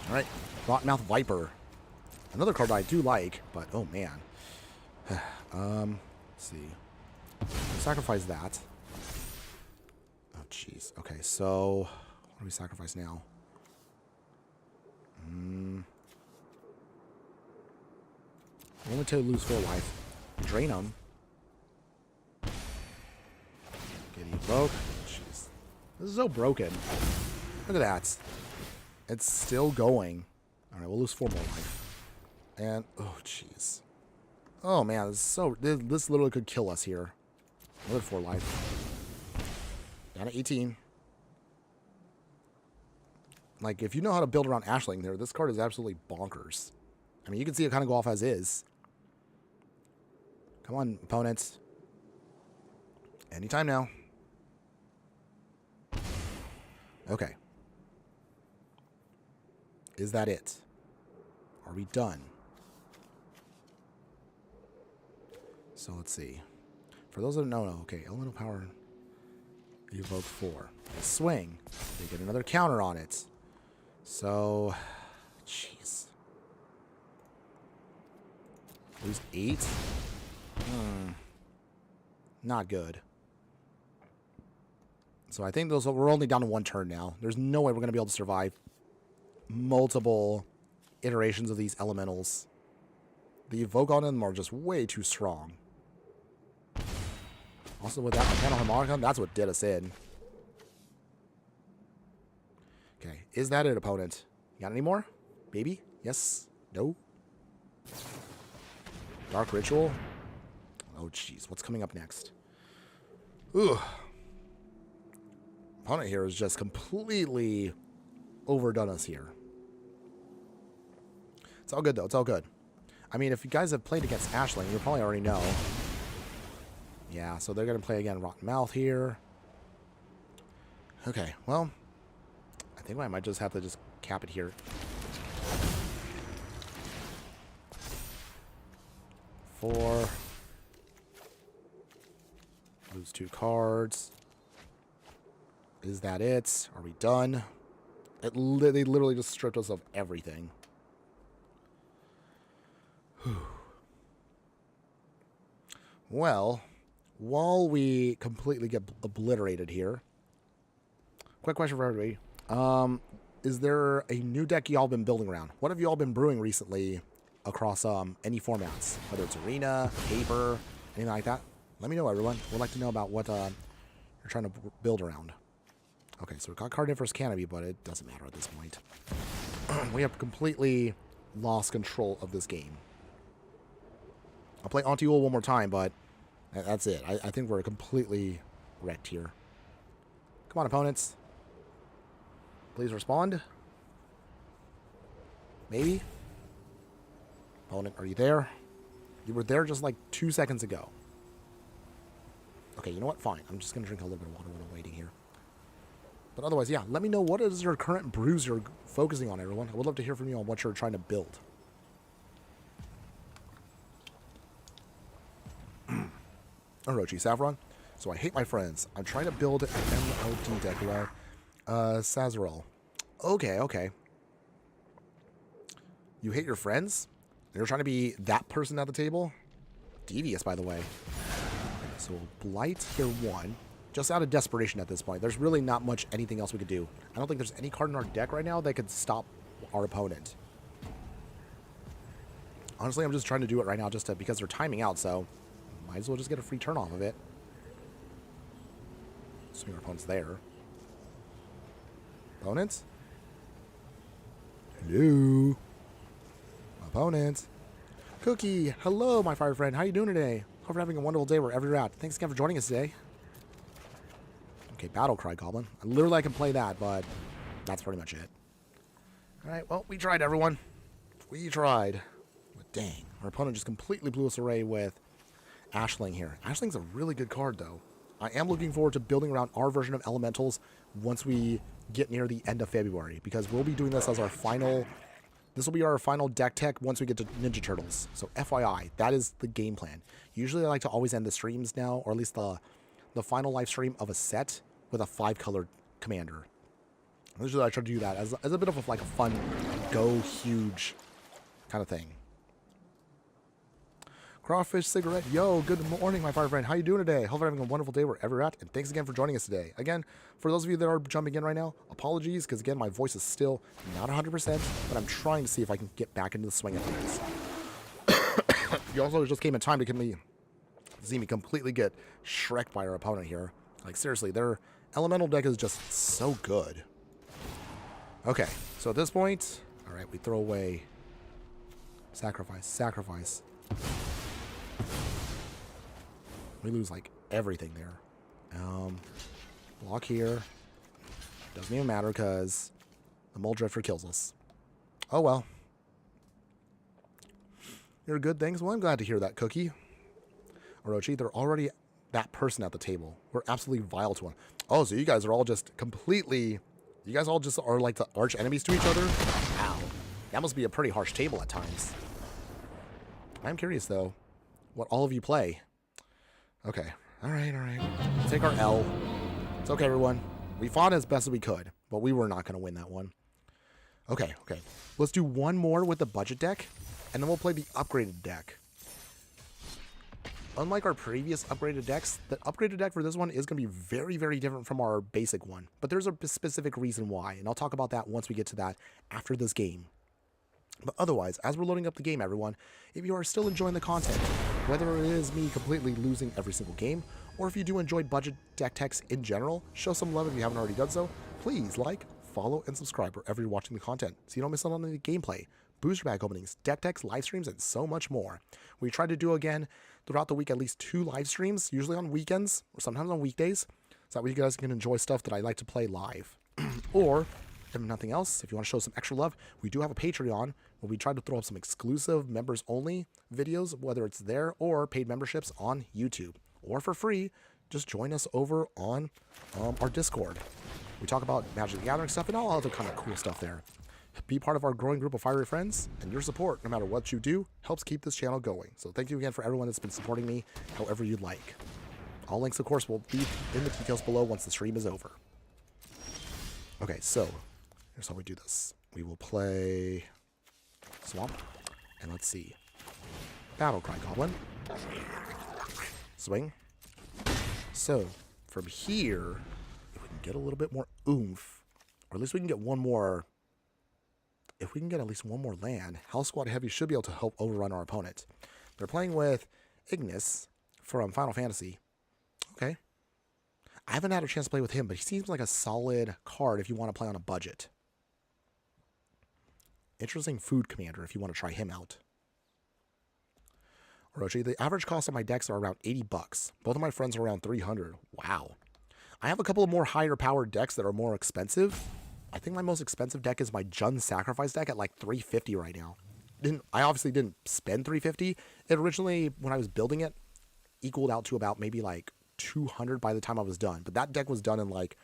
Alright, Rottenmouth Viper. Another card I do like, but oh man. Let's see. Sacrifice that. Oh jeez. Okay, so what do we sacrifice now? Only to lose 4 life. Drain them. Get evoke. Jeez. This is so broken. Look at that. It's still going. Alright, we'll lose 4 more life. And, oh, jeez. Oh, man, this literally could kill us here. Another 4 life. Down to 18. Like, if you know how to build around Ashling there, this card is absolutely bonkers. I mean, you can see it kind of go off as is. Come on, opponents. Anytime now. Okay. Is that it? Are we done? So let's see. For those that don't know, okay, elemental power, evoke 4. A swing. They get another counter on it. So, jeez. Lose 8? Not good. So I think we're only down to 1 turn now. There's no way we're going to be able to survive multiple iterations of these elementals. The evoke on them are just way too strong. Also with that Mechanical Harmonicon, that's what did us in. Okay, is that it, opponent? You got any more? Maybe? Yes? No? Dark Ritual? Oh, jeez. What's coming up next? Ugh. Opponent here is just completely overdone us here. It's all good, though. It's all good. I mean, if you guys have played against Ashling, you probably already know. Yeah, so they're going to play again Rotten Mouth here. Okay, well, I think I might just have to just cap it here. Four. Lose 2 cards. Is that it? Are we done? They literally just stripped us of everything. Whew. Well, while we completely get obliterated here, quick question for everybody. Is there a new deck y'all been building around? What have y'all been brewing recently across any formats? Whether it's Arena, Paper, anything like that? Let me know, everyone. We'd like to know about what you're trying to build around. Okay, so we got card in first Canopy, but it doesn't matter at this point. We have completely lost control of this game. I'll play Auntie Ool one more time, but that's it. I think we're completely wrecked here. Come on, opponents. Please respond. Maybe? Opponent, are you there? You were there just like 2 seconds ago. Okay, you know what? Fine. I'm just going to drink a little bit of water while I'm waiting here. But otherwise, yeah, let me know what is your current brews you're focusing on, everyone. I would love to hear from you on what you're trying to build. Orochi Saffron. So I hate my friends. I'm trying to build an MLD deck without Sazerel. Okay, okay. You hate your friends? You're trying to be that person at the table? Devious, by the way. Okay, so Blight here 1. Just out of desperation at this point. There's really not much anything else we could do. I don't think there's any card in our deck right now that could stop our opponent. Honestly, I'm just trying to do it right now just because they're timing out, so might as well just get a free turn off of it. Assuming our opponent's there. Opponents? Hello? Opponents? Cookie! Hello, my fire friend. How you doing today? Hope you're having a wonderful day wherever you're at. Thanks again for joining us today. Okay, Battle Cry Goblin. I can play that, but that's pretty much it. Alright, well, we tried, everyone. We tried. With Dang. Our opponent just completely blew us away with Ashling here. Ashling's a really good card, though. I am looking forward to building around our version of elementals once we get near the end of February, because we'll be doing this as our final... This will be our final deck tech once we get to Ninja Turtles. So FYI, that is the game plan. Usually I like to always end the streams now, or at least the final live stream of a set with a 5-colored commander. Usually I try to do that as a bit of a fun, go huge kind of thing. Crawfish Cigarette, yo, good morning, my fire friend. How you doing today? Hope you're having a wonderful day wherever you're at, and thanks again for joining us today. Again, for those of you that are jumping in right now, apologies, because again, my voice is still not 100%, but I'm trying to see if I can get back into the swing of things. You also just came in time to see me completely get shreked by our opponent here. Like, seriously, their elemental deck is just so good. Okay, so at this point, all right, we throw away sacrifice. We lose, like, everything there. Block here. Doesn't even matter because the Mole Drifter kills us. Oh, well. You're good things? Well, I'm glad to hear that, Cookie. Orochi, they're already that person at the table. We're absolutely vile to one. Oh, so you guys are all just completely... You guys all just are like the arch enemies to each other? Wow. That must be a pretty harsh table at times. I'm curious, though, what all of you play. Okay. All right. We'll take our L. It's okay, everyone. We fought as best as we could, but we were not going to win that one. Okay. Let's do one more with the budget deck, and then we'll play the upgraded deck. Unlike our previous upgraded decks, the upgraded deck for this one is going to be very, very different from our basic one. But there's a specific reason why, and I'll talk about that once we get to that after this game. But otherwise, as we're loading up the game, everyone, if you are still enjoying the content, whether it is me completely losing every single game, or if you do enjoy budget deck techs in general, show some love if you haven't already done so. Please like, follow, and subscribe wherever you're watching the content so you don't miss out on any gameplay, booster pack openings, deck techs, live streams, and so much more. We try to do, again, throughout the week, at least 2 live streams, usually on weekends, or sometimes on weekdays, so that way you guys can enjoy stuff that I like to play live. Or... if nothing else, if you want to show some extra love, we do have a Patreon where we try to throw up some exclusive members-only videos, whether it's there or paid memberships on YouTube. Or for free, just join us over on our Discord. We talk about Magic the Gathering stuff and all other kind of cool stuff there. Be part of our growing group of fiery friends, and your support, no matter what you do, helps keep this channel going. So thank you again for everyone that's been supporting me however you'd like. All links, of course, will be in the details below once the stream is over. Okay, so... here's how we do this. We will play Swamp, and let's see. Battle Cry Goblin. Swing. So, from here, if we can get a little bit more oomph, or at least we can get one more, if we can get at least one more land, House Squad Heavy should be able to help overrun our opponent. They're playing with Ignis from Final Fantasy. Okay. I haven't had a chance to play with him, but he seems like a solid card if you want to play on a budget. Interesting food commander if you want to try him out. Orochi, the average cost of my decks are around 80 bucks. Both of my friends are around 300. Wow. I have a couple of more higher powered decks that are more expensive. I think my most expensive deck is my Jun Sacrifice deck at like 350 right now. I obviously didn't spend 350. It originally, when I was building it, equaled out to about maybe like 200 by the time I was done. But that deck was done in like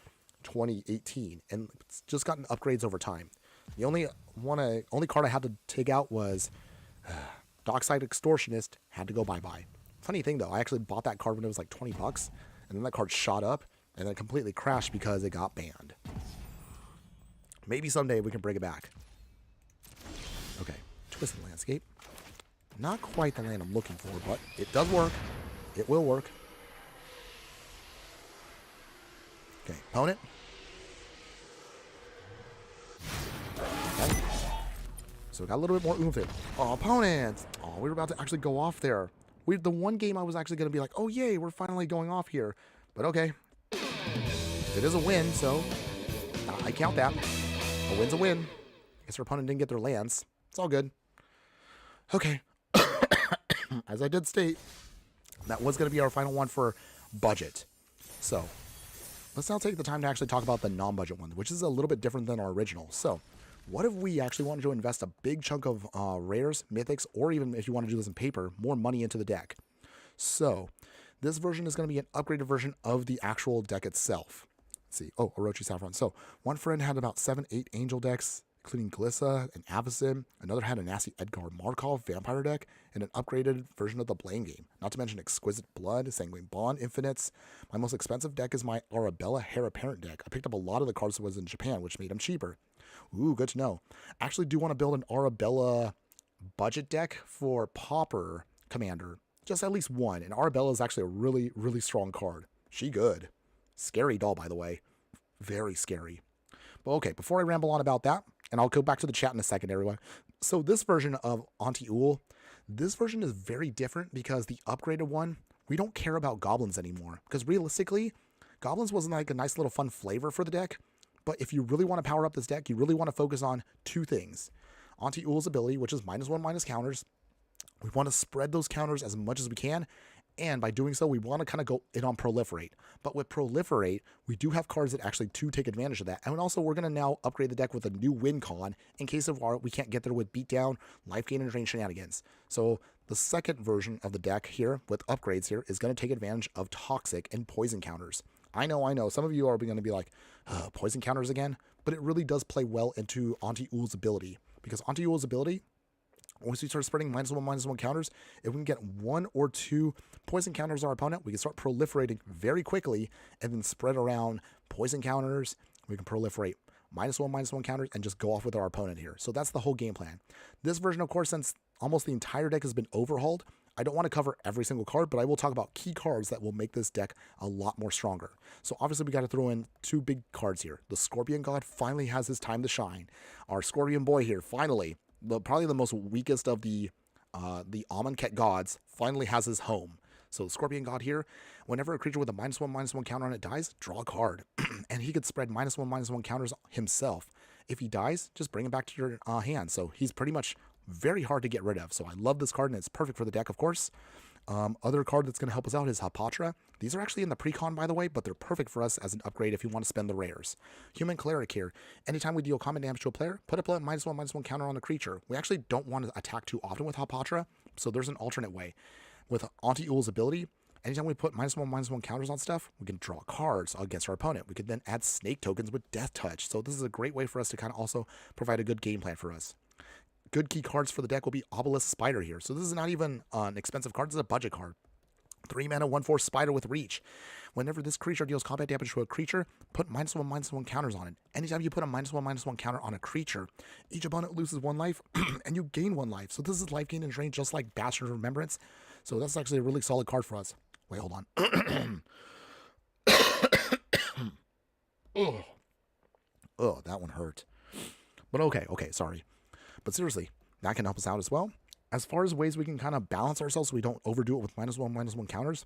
2018 and it's just gotten upgrades over time. The only card I had to take out was Dockside Extortionist. Had to go bye-bye. Funny thing, though, I actually bought that card when it was like 20 bucks, and then that card shot up, and then it completely crashed because it got banned. Maybe someday we can bring it back. Okay, Twisted Landscape. Not quite the land I'm looking for, but it does work. It will work. Okay, opponent. Okay. So we got a little bit more oomph in. Oh, opponent! Oh, we were about to actually go off there. The one game I was actually going to be like, oh, yay, we're finally going off here. But okay. It is a win, so I count that. A win's a win. I guess our opponent didn't get their lands. It's all good. Okay. As I did state, that was going to be our final one for budget. So let's now take the time to actually talk about the non-budget one, which is a little bit different than our original. So what if we actually wanted to invest a big chunk of rares, mythics, or even if you want to do this in paper, more money into the deck? So this version is going to be an upgraded version of the actual deck itself. Let's see. Oh, Orochi Saffron. So one friend had about 7-8 angel decks, including Glissa and Avacyn. Another had a nasty Edgar Markov vampire deck and an upgraded version of the Blame Game. Not to mention Exquisite Blood, Sanguine Bond, Infinites. My most expensive deck is my Arabella Heir Apparent deck. I picked up a lot of the cards that was in Japan, which made them cheaper. Ooh, good to know. I actually do want to build an Arabella budget deck for Pauper Commander. Just at least one. And Arabella is actually a really, really strong card. She good. Scary doll, by the way. Very scary. But okay, before I ramble on about that, and I'll go back to the chat in a second, everyone. So this version of Auntie Ool, this version is very different because the upgraded one, we don't care about goblins anymore. Because realistically, goblins wasn't like a nice little fun flavor for the deck. But if you really want to power up this deck, you really want to focus on two things. Auntie Ool's ability, which is -1/- counters. We want to spread those counters as much as we can. And by doing so, we want to kind of go in on Proliferate. But with Proliferate, we do have cards that actually do take advantage of that. And also, we're going to now upgrade the deck with a new win con in case of we can't get there with Beatdown, Life Gain, and Drain shenanigans. So the second version of the deck here with upgrades here is going to take advantage of Toxic and Poison counters. I know. Some of you are going to be like, Poison counters again? But it really does play well into Auntie Ool's ability. Because Auntie Ool's ability, once we start spreading -1/- counters, if we can get 1 or 2 poison counters on our opponent, we can start proliferating very quickly and then spread around poison counters. We can proliferate -1/- counters and just go off with our opponent here. So that's the whole game plan. This version, of course, since almost the entire deck has been overhauled, I don't want to cover every single card, but I will talk about key cards that will make this deck a lot more stronger. So obviously we got to throw in 2 big cards here. The Scorpion God finally has his time to shine. Our Scorpion Boy here, finally, probably the most weakest of the Amonkhet gods, finally has his home. So the Scorpion God here, whenever a creature with a -1/- counter on it dies, draw a card. And he could spread -1/- counters himself. If he dies, just bring him back to your hand. So he's pretty much very hard to get rid of. So I love this card, and it's perfect for the deck, of course. Other card that's going to help us out is Hapatra. These are actually in the pre-con, by the way, but they're perfect for us as an upgrade if you want to spend the rares. Human Cleric here. Anytime we deal combat damage to a player, put a -1/- counter on a creature. We actually don't want to attack too often with Hapatra, so there's an alternate way. With Auntie Ool's ability, anytime we put -1/- counters on stuff, we can draw cards against our opponent. We could then add snake tokens with Death Touch. So this is a great way for us to kind of also provide a good game plan for us. Good key cards for the deck will be Obelisk Spider here. So this is not even an expensive card. This is a budget card. 3 mana, 1/4 Spider with Reach. Whenever this creature deals combat damage to a creature, put -1/- counters on it. Anytime you put a -1/- counter on a creature, each opponent loses 1 life and you gain 1 life. So this is life gain and drain just like Bastion of Remembrance. So that's actually a really solid card for us. Wait, hold on. Oh, that one hurt. But okay, sorry. But seriously, that can help us out as well. As far as ways we can kind of balance ourselves so we don't overdo it with -1/- counters,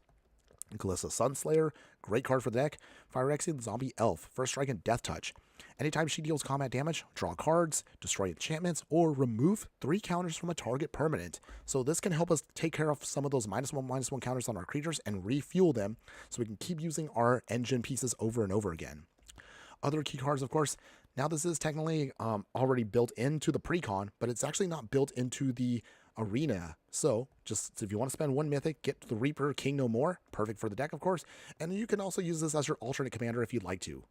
Glissa Sunslayer, great card for the deck. Phyrexian Zombie Elf, First Strike and Death Touch. Anytime she deals combat damage, draw cards, destroy enchantments, or remove 3 counters from a target permanent. So this can help us take care of some of those -1/- counters on our creatures and refuel them so we can keep using our engine pieces over and over again. Other key cards, of course. Now this is technically already built into the pre-con, but it's actually not built into the arena. So just if you want to spend 1 mythic, get the Reaper King No More. Perfect for the deck, of course. And you can also use this as your alternate commander if you'd like to.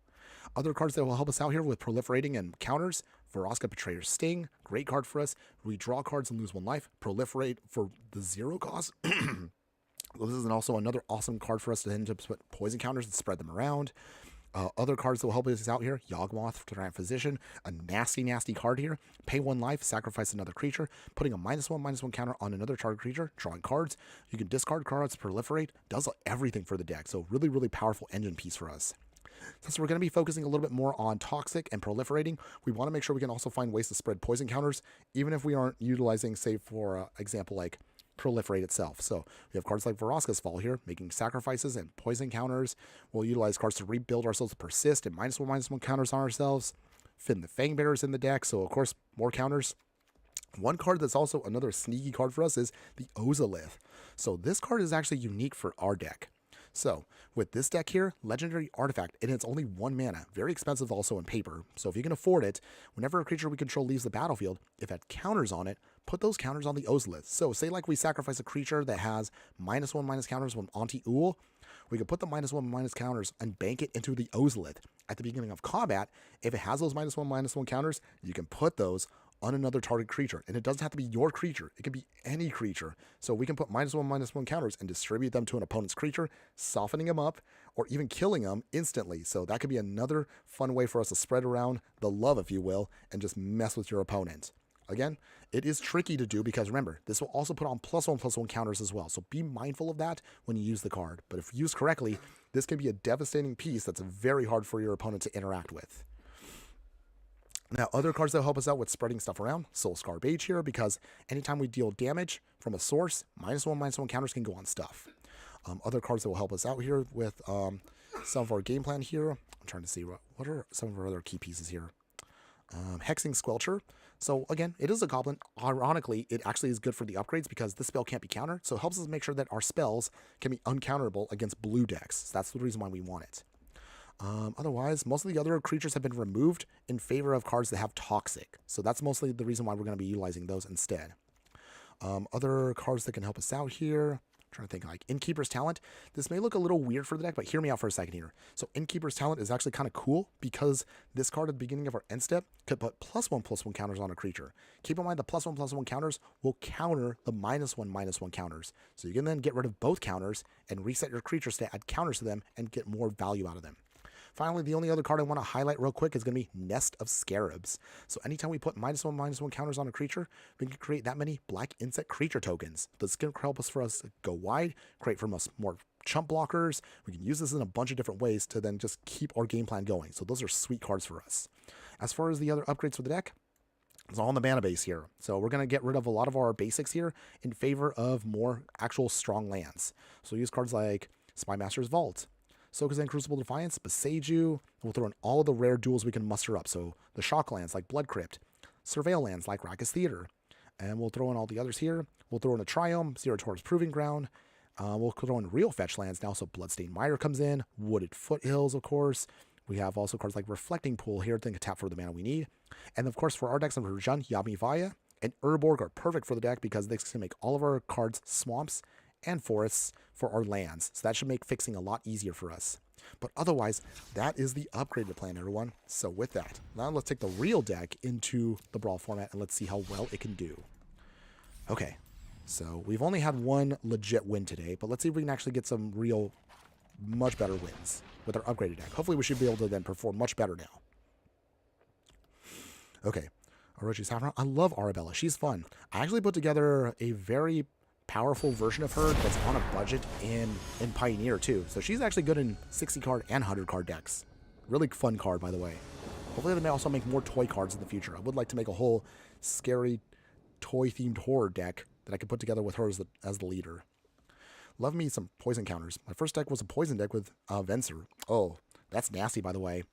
Other cards that will help us out here with proliferating and counters. Vraska Betrayer's Sting, great card for us. We draw cards and lose 1 life. Proliferate for the 0 cost. Well, this is also another awesome card for us to then just put poison counters and spread them around. Other cards that will help us out here, Yawgmoth, Tyrant Physician, a nasty card here. Pay 1 life, sacrifice another creature, putting a -1/- counter on another target creature, drawing cards. You can discard cards, proliferate, does everything for the deck. So really powerful engine piece for us. Since we're going to be focusing a little bit more on Toxic and proliferating, we want to make sure we can also find ways to spread poison counters, even if we aren't utilizing, say, for example, like Proliferate itself. So we have cards like Vraska's Fall here, making sacrifices and poison counters. We'll utilize cards to rebuild ourselves to persist and -1/- counters on ourselves. Finn the Fangbearer's in the deck, so of course, more counters. One card that's also another sneaky card for us is the Ozolith. So this card is actually unique for our deck. So, with this deck here, Legendary Artifact, and it's only 1 mana, very expensive also in paper. So if you can afford it, whenever a creature we control leaves the battlefield, if it had counters on it, put those counters on the O's list. So say like we sacrifice a creature that has -1/- counters from Auntie Ool, we could put the -1/- counters and bank it into the O's list. At the beginning of combat, if it has those -1/- counters, you can put those on another target creature. And it doesn't have to be your creature. It can be any creature. So we can put -1/- counters and distribute them to an opponent's creature, softening them up, or even killing them instantly. So that could be another fun way for us to spread around the love, if you will, and just mess with your opponent. Again, it is tricky to do because remember, this will also put on +1/+1 counters as well. So be mindful of that when you use the card. But if used correctly, this can be a devastating piece that's very hard for your opponent to interact with. Now, other cards that help us out with spreading stuff around, Soul Scar Mage here, because anytime we deal damage from a source, -1/- counters can go on stuff. Other cards that will help us out here with some of our game plan here. I'm trying to see what are some of our other key pieces here. Hexing Squelcher. So again, it is a goblin. Ironically, it actually is good for the upgrades because this spell can't be countered. So it helps us make sure that our spells can be uncounterable against blue decks. So that's the reason why we want it. Otherwise, most of the other creatures have been removed in favor of cards that have Toxic. So that's mostly the reason why we're going to be utilizing those instead. Other cards that can help us out here. I'm trying to think, like Innkeeper's Talent. This may look a little weird for the deck, but hear me out for a second here. So Innkeeper's Talent is actually kind of cool because this card at the beginning of our end step could put +1/+1 counters on a creature. Keep in mind the +1/+1 counters will counter the -1/- counters. So you can then get rid of both counters and reset your creatures to add counters to them and get more value out of them. Finally, the only other card I want to highlight real quick is going to be Nest of Scarabs. So anytime we put -1/- counters on a creature, we can create that many black insect creature tokens. This can help us go wide, create from us more chump blockers. We can use this in a bunch of different ways to then just keep our game plan going. So those are sweet cards for us. As far as the other upgrades for the deck, it's all on the mana base here. So we're going to get rid of a lot of our basics here in favor of more actual strong lands. So use cards like Spymaster's Vault, Sokazan Crucible Defiance, Beseiju. We'll throw in all of the rare duels we can muster up. So the shock lands like Blood Crypt, Surveil lands like Rackus Theater. And we'll throw in all the others here. We'll throw in a Triome, Zero Taurus Proving Ground. We'll throw in real fetch lands now. So Bloodstained Mire comes in, Wooded Foothills, of course. We have also cards like Reflecting Pool here, then can tap for the mana we need. And of course, for our decks, Jun, Yami Vaya, and Urborg are perfect for the deck because they can make all of our cards swamps and forests for our lands. So that should make fixing a lot easier for us. But otherwise, that is the upgraded plan, everyone. So with that, now let's take the real deck into the Brawl format and let's see how well it can do. Okay, so we've only had one legit win today, but let's see if we can actually get some real, much better wins with our upgraded deck. Hopefully we should be able to then perform much better now. Okay, Orochi Saffron. I love Arabella. She's fun. I actually put together a very powerful version of her that's on a budget in Pioneer too. So she's actually good in 60 card and 100 card decks. Really fun card, by the way. Hopefully they may also make more toy cards in the future. I would like to make a whole scary toy-themed horror deck that I could put together with her as the leader. Love me some poison counters. My first deck was a poison deck with Venser. Oh, that's nasty, by the way.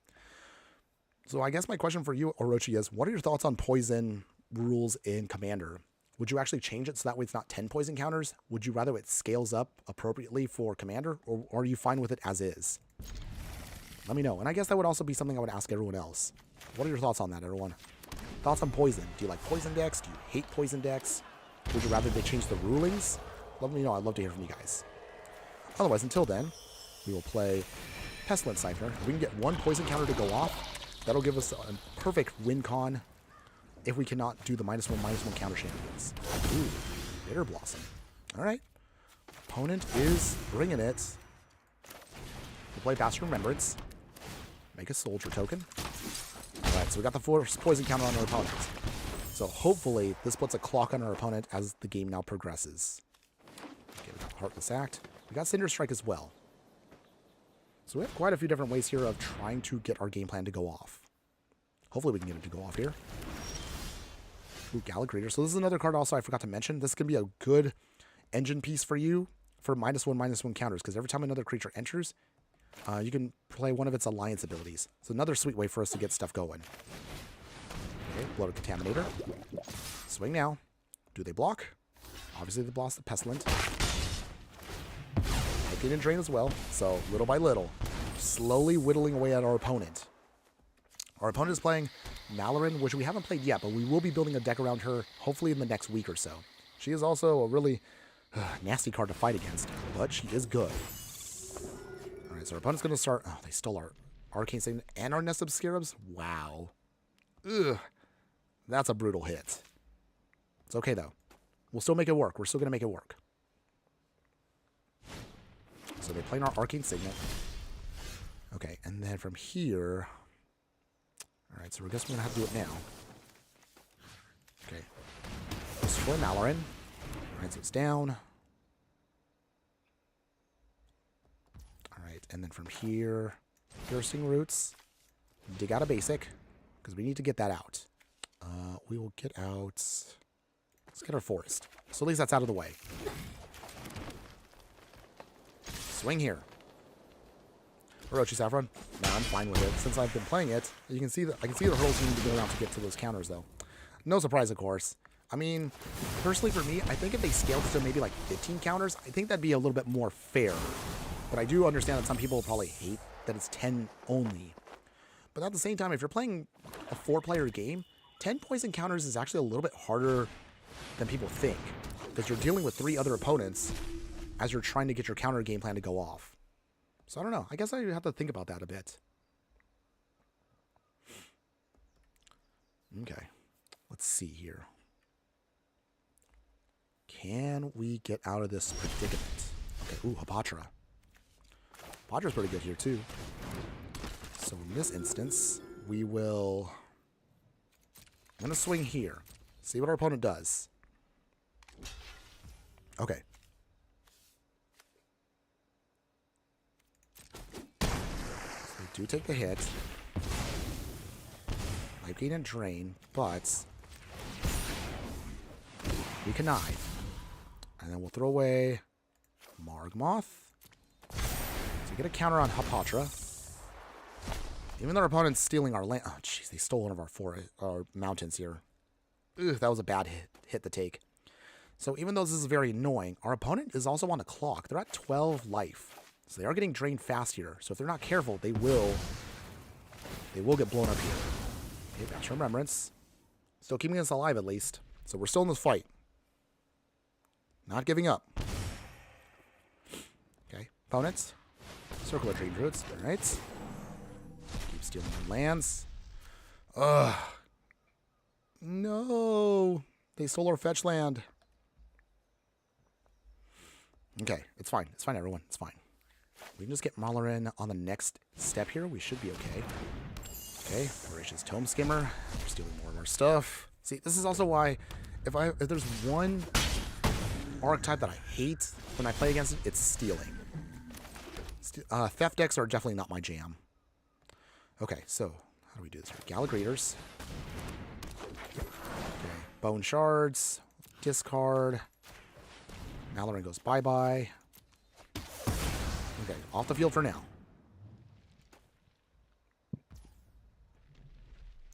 So I guess my question for you, Orochi, is what are your thoughts on poison rules in Commander? Would you actually change it so that way it's not 10 poison counters? Would you rather it scales up appropriately for Commander, or are you fine with it as is? Let me know. And I guess that would also be something I would ask everyone else. What are your thoughts on that, everyone? Thoughts on poison? Do you like poison decks? Do you hate poison decks? Would you rather they change the rulings? Let me know. I'd love to hear from you guys. Otherwise, until then, we will play Pestilent Siphoner. If we can get one poison counter to go off, that'll give us a perfect win con if we cannot do the -1/- counter shenanigans. Ooh, Bitter Blossom. All right. Opponent is bringing it. We'll play Bastard Remembrance. Make a soldier token. All right, so we got the first poison counter on our opponent. So hopefully this puts a clock on our opponent as the game now progresses. Okay, we got Heartless Act. We got Cinder Strike as well. So we have quite a few different ways here of trying to get our game plan to go off. Hopefully we can get it to go off here. Ooh, Galagrator. So this is another card also I forgot to mention. This can be a good engine piece for you for -1/- counters, because every time another creature enters, you can play one of its alliance abilities. So another sweet way for us to get stuff going. Okay, Bloated Contaminator. Swing now. Do they block? Obviously they block the Pestilent. getting drained as well. So little by little, slowly whittling away at our opponent. Our opponent is playing Malloran, which we haven't played yet, but we will be building a deck around her, hopefully in the next week or so. She is also a really nasty card to fight against, but she is good. All right, so our opponent's going to start... Oh, they stole our Arcane Signet and our Nest of Scarabs? Wow. Ugh. That's a brutal hit. It's okay, though. We'll still make it work. We're still going to make it work. So they're playing our Arcane Signet. Okay, and then from here... All right, so I guess we're going to have to do it now. Okay. Destroy Malloran. All right, so it's down. All right, and then from here, Piercing Roots. Dig out a basic, because we need to get that out. We will get out... Let's get our forest. So at least that's out of the way. Swing here. Orochi Saffron. No, I'm fine with it. Since I've been playing it, you can see that I can see the hurdles you need to go around to get to those counters, though. No surprise, of course. I mean, personally for me, I think if they scaled to maybe like 15 counters, I think that'd be a little bit more fair. But I do understand that some people probably hate that it's 10 only. But at the same time, if you're playing a 4-player game, 10 poison counters is actually a little bit harder than people think. Because you're dealing with 3 other opponents as you're trying to get your counter game plan to go off. So I don't know. I guess I have to think about that a bit. Okay. Let's see here. Can we get out of this predicament? Okay. Ooh, Hapatra. Hapatra's pretty good here, too. So in this instance, we will... I'm going to swing here. See what our opponent does. Okay. They do take the hit. Might gain a drain, but we connive. And then we'll throw away Margmoth. So get a counter on Hapatra. Even though our opponent's stealing our land... Oh, jeez, they stole one of our mountains here. Ugh, that was a bad hit to take. So even though this is very annoying, our opponent is also on a clock. They're at 12 life. So they are getting drained fast here. So if they're not careful, they will get blown up here. Okay, Bash Remembrance. Still keeping us alive at least. So we're still in this fight. Not giving up. Okay, opponents. Circle of Dream Druids. Alright. Keep stealing our lands. Ugh. No. They stole our fetch land. Okay, it's fine. It's fine, everyone. It's fine. We can just get Malloran on the next step here. We should be okay. Okay, Voracious Tome Skimmer. We're stealing more of our stuff. See, this is also why if there's one archetype that I hate when I play against it, it's stealing. Theft decks are definitely not my jam. Okay, so how do we do this here? Galagrators. Okay, Bone Shards. Discard. Malloran goes bye-bye. Okay, off the field for now.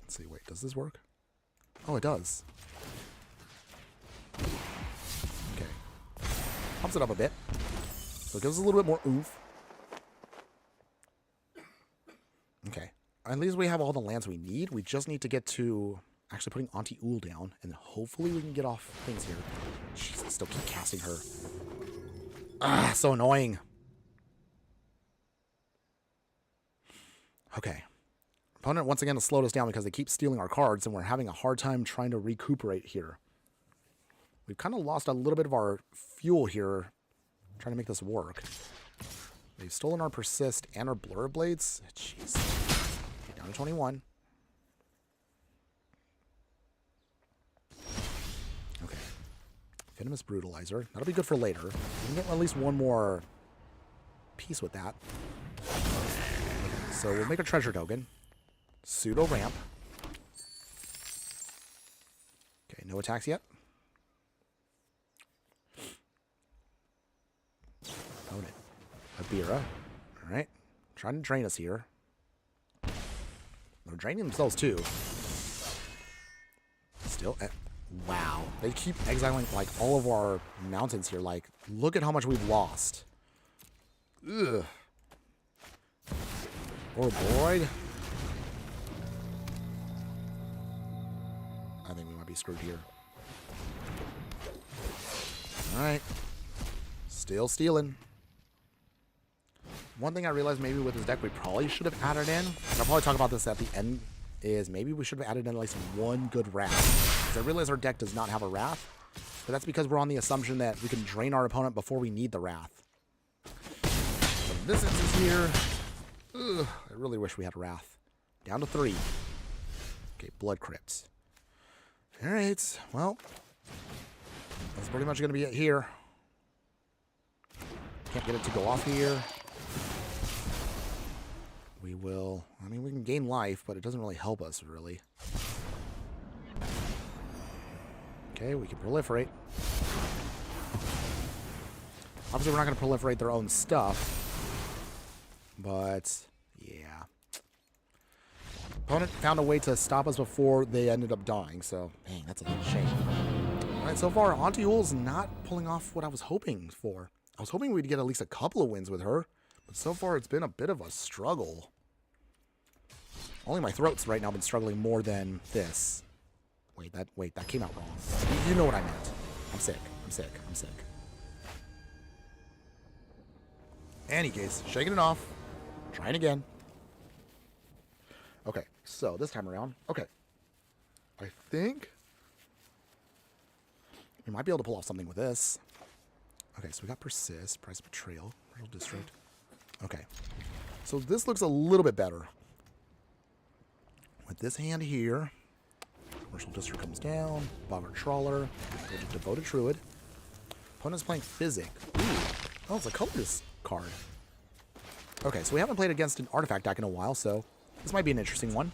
Let's see, wait, does this work? Oh, it does. Okay. Pumps it up a bit. So it gives us a little bit more oomph. Okay. At least we have all the lands we need. We just need to get to actually putting Auntie Ool down, and hopefully we can get off things here. Jeez, I still keep casting her. Ah, so annoying. Okay. Opponent once again has slowed us down because they keep stealing our cards, and we're having a hard time trying to recuperate here. We've kind of lost a little bit of our fuel here trying to make this work. They've stolen our Persist and our Blur Blades. Jeez. Okay, down to 21. Okay. Venomous Brutalizer. That'll be good for later. We can get at least one more piece with that. Okay, so we'll make a treasure token. Pseudo ramp. Okay, no attacks yet. Opponent. Abira. Alright. Trying to drain us here. They're draining themselves too. Still. Wow. They keep exiling like all of our mountains here. Like, look at how much we've lost. Ugh. Or Boyd. I think we might be screwed here. Alright. Still stealing. One thing I realized maybe with this deck we probably should have added in, and I'll probably talk about this at the end, is maybe we should have added in at least one good Wrath. Because I realize our deck does not have a Wrath, but that's because we're on the assumption that we can drain our opponent before we need the Wrath. So in this instance here, I really wish we had Wrath. Down to 3. Okay, Blood Crypt. Alright, well, that's pretty much going to be it here. Can't get it to go off here. We will, I mean, we can gain life, but it doesn't really help us, really. Okay, we can proliferate. Obviously, we're not going to proliferate their own stuff. But, yeah. Opponent found a way to stop us before they ended up dying, so, dang, that's a shame. Alright, so far, Auntie Ool's not pulling off what I was hoping for. I was hoping we'd get at least a couple of wins with her, but so far it's been a bit of a struggle. Only my throat's right now been struggling more than this. Wait, that came out wrong. You know what I meant. I'm sick. Any case, shaking it off. Trying again. Okay, so this time around, okay. I think we might be able to pull off something with this. Okay, so we got Persist, Price of Betrayal, Riddle District. Okay, so this looks a little bit better. With this hand here, Commercial District comes down, Boggart Trawler, go to Devoted Druid. Opponent's playing Physic. Ooh, oh, it's a colorless card. Okay, so we haven't played against an artifact deck in a while, so this might be an interesting one.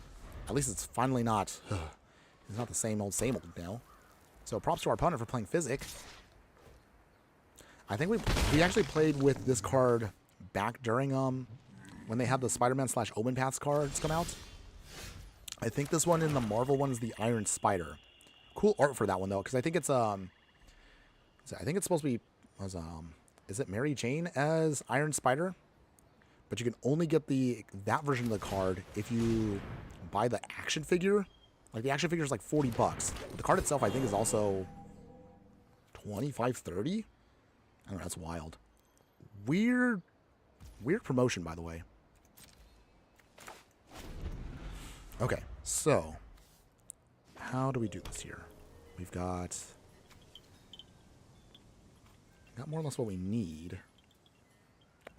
At least it's finally not, it's not the same old now. So props to our opponent for playing Physic. I think we actually played with this card back during when they had the Spider-Man / Omen Paths cards come out. I think this one in the Marvel one is the Iron Spider. Cool art for that one though, because I think it's supposed to be is it Mary Jane as Iron Spider? But you can only get that version of the card if you buy the action figure. Like the action figure is like $40. But the card itself I think is also 25, 30. I don't know, that's wild. Weird promotion, by the way. Okay, so how do we do this here? We've got more or less what we need.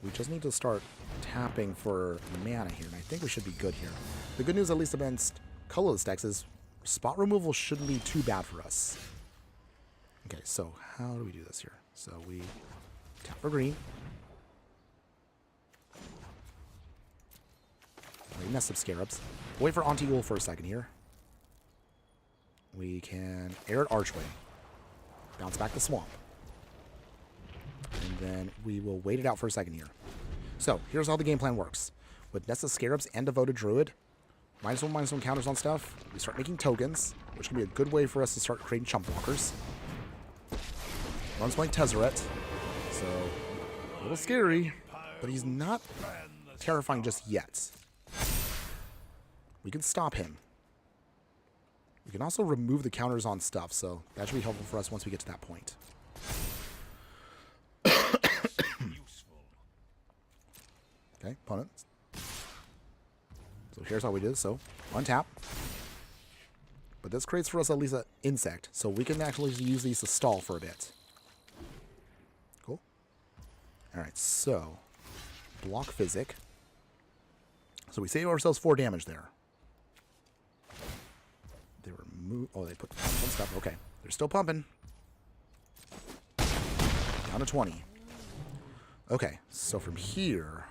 We just need to start tapping for mana here, and I think we should be good here. The good news, at least against colorless decks, is spot removal shouldn't be too bad for us. Okay, so how do we do this here? So we tap for green. We mess up Scarabs. Wait for Auntie Ool for a second here. We can air it Archway. Bounce back the Swamp. And then we will wait it out for a second here. So, here's how the game plan works. With Nest of Scarabs and Devoted Druid, -1/-1 counters on stuff, we start making tokens, which can be a good way for us to start creating chump blockers. Runs playing Tezzeret, so a little scary, but he's not terrifying just yet. We can stop him. We can also remove the counters on stuff, so that should be helpful for us once we get to that point. Okay, opponent. So here's how we do this. So, untap. But this creates for us at least an insect, so we can actually use these to stall for a bit. Cool. Alright, so block Physic. So we save ourselves 4 damage there. They remove. Oh, they put pumps on stuff. Okay, they're still pumping. Down to 20. Okay, so from here.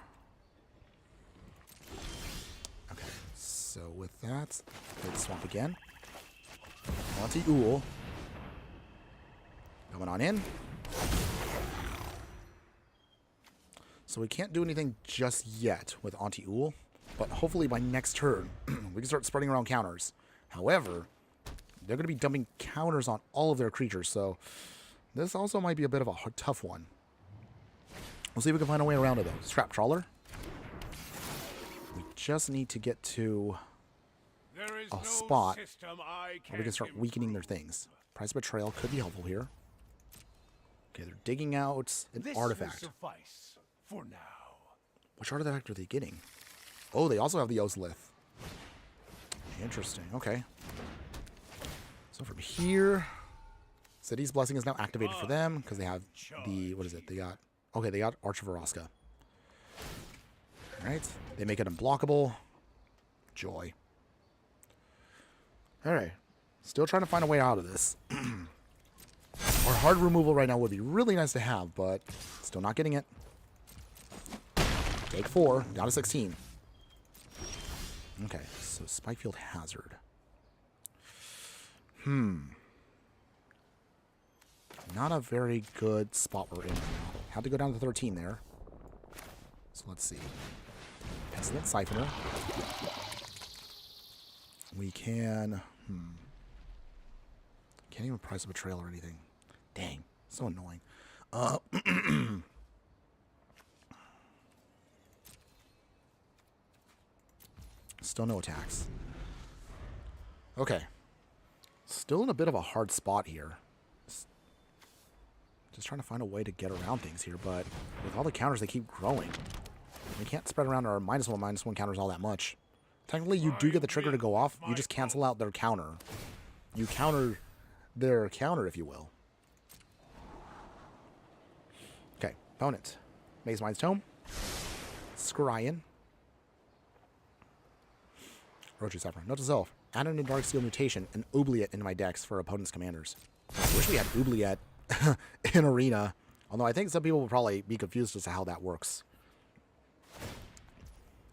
Okay, so with that, play the Swamp again. Auntie Ool. Coming on in. So we can't do anything just yet with Auntie Ool, but hopefully by next turn, we can start spreading around counters. However, they're going to be dumping counters on all of their creatures, so this also might be a bit of a tough one. We'll see if we can find a way around it, though. Strap Trawler. We just need to get to a spot where we can start weakening their things. Price of Betrayal could be helpful here. Okay, they're digging out an artifact. For now. Which artifact are they getting? Oh, they also have the Ozlith. Interesting. Okay. So from here, City's Blessing is now activated for them because they have the, what is it? They got, okay, they got Arch of Vraska. All right. They make it unblockable. Joy. All right. Still trying to find a way out of this. Our hard removal right now would be really nice to have, but still not getting it. Take 4, down to 16. Okay, so Spikefield Hazard. Not a very good spot we're in right now. Had to go down to 13 there. So let's see. Pestilent Siphoner. We can... Can't even Price of Betrayal or anything. Dang, so annoying. Still no attacks. Okay. Still in a bit of a hard spot here. Just trying to find a way to get around things here, but with all the counters, they keep growing. We can't spread around our -1/-1 counters all that much. Technically, you do get the trigger to go off. You just cancel out their counter. You counter their counter, if you will. Okay, opponent. Maze Mind's Tome. Scryan. Roach Zephyr. Note to self. Add in a Darksteel Mutation and Oubliette into my decks for opponent's commanders. I wish we had Oubliette in Arena. Although I think some people will probably be confused as to how that works.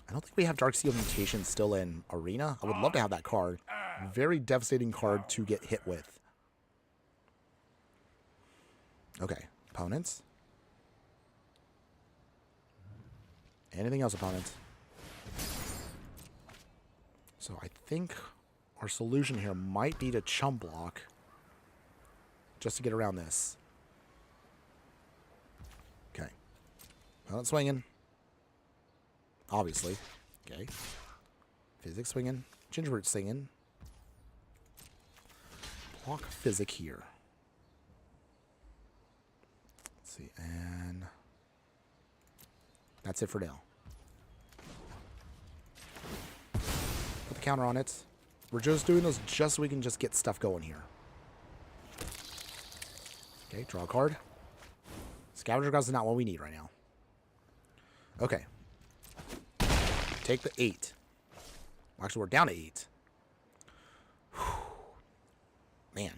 I don't think we have Darksteel Mutation still in Arena. I would love to have that card. Very devastating card to get hit with. Okay. Opponents. Anything else, opponents? So I think our solution here might be to chump block just to get around this. Okay. Opponent swinging. Obviously. Okay. Physics swinging. Gingerbread singing. Block Physic here. Let's see. And that's it for now. Put the counter on it. We're just doing this just so we can just get stuff going here. Okay, draw a card. Scavenger Grounds is not what we need right now. Okay. Take the 8. Well, actually, we're down to 8. Whew. Man.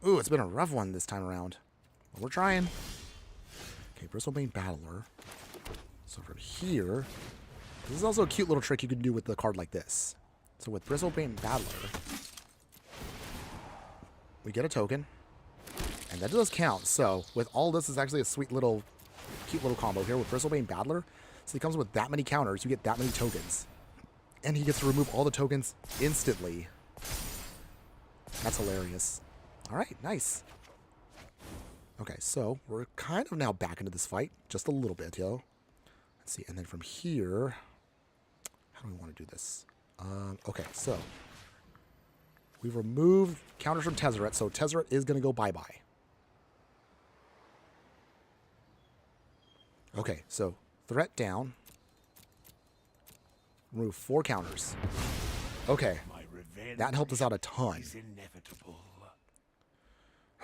Ooh, it's been a rough one this time around. But we're trying. Okay, Bristlebane Battler. So from here, this is also a cute little trick you can do with the card like this. So with Bristlebane Battler, we get a token, and that does count. So with all this, is actually a sweet little, cute little combo here with Bristlebane Battler. So he comes with that many counters, you get that many tokens. And he gets to remove all the tokens instantly. That's hilarious. Alright, nice. Okay, so we're kind of now back into this fight. Just a little bit, yo. Let's see, and then from here... How do we want to do this? Okay, so... We've removed counters from Tezzeret, so Tezzeret is going to go bye-bye. Okay, so threat down. Remove 4 counters. Okay, that helped us out a ton.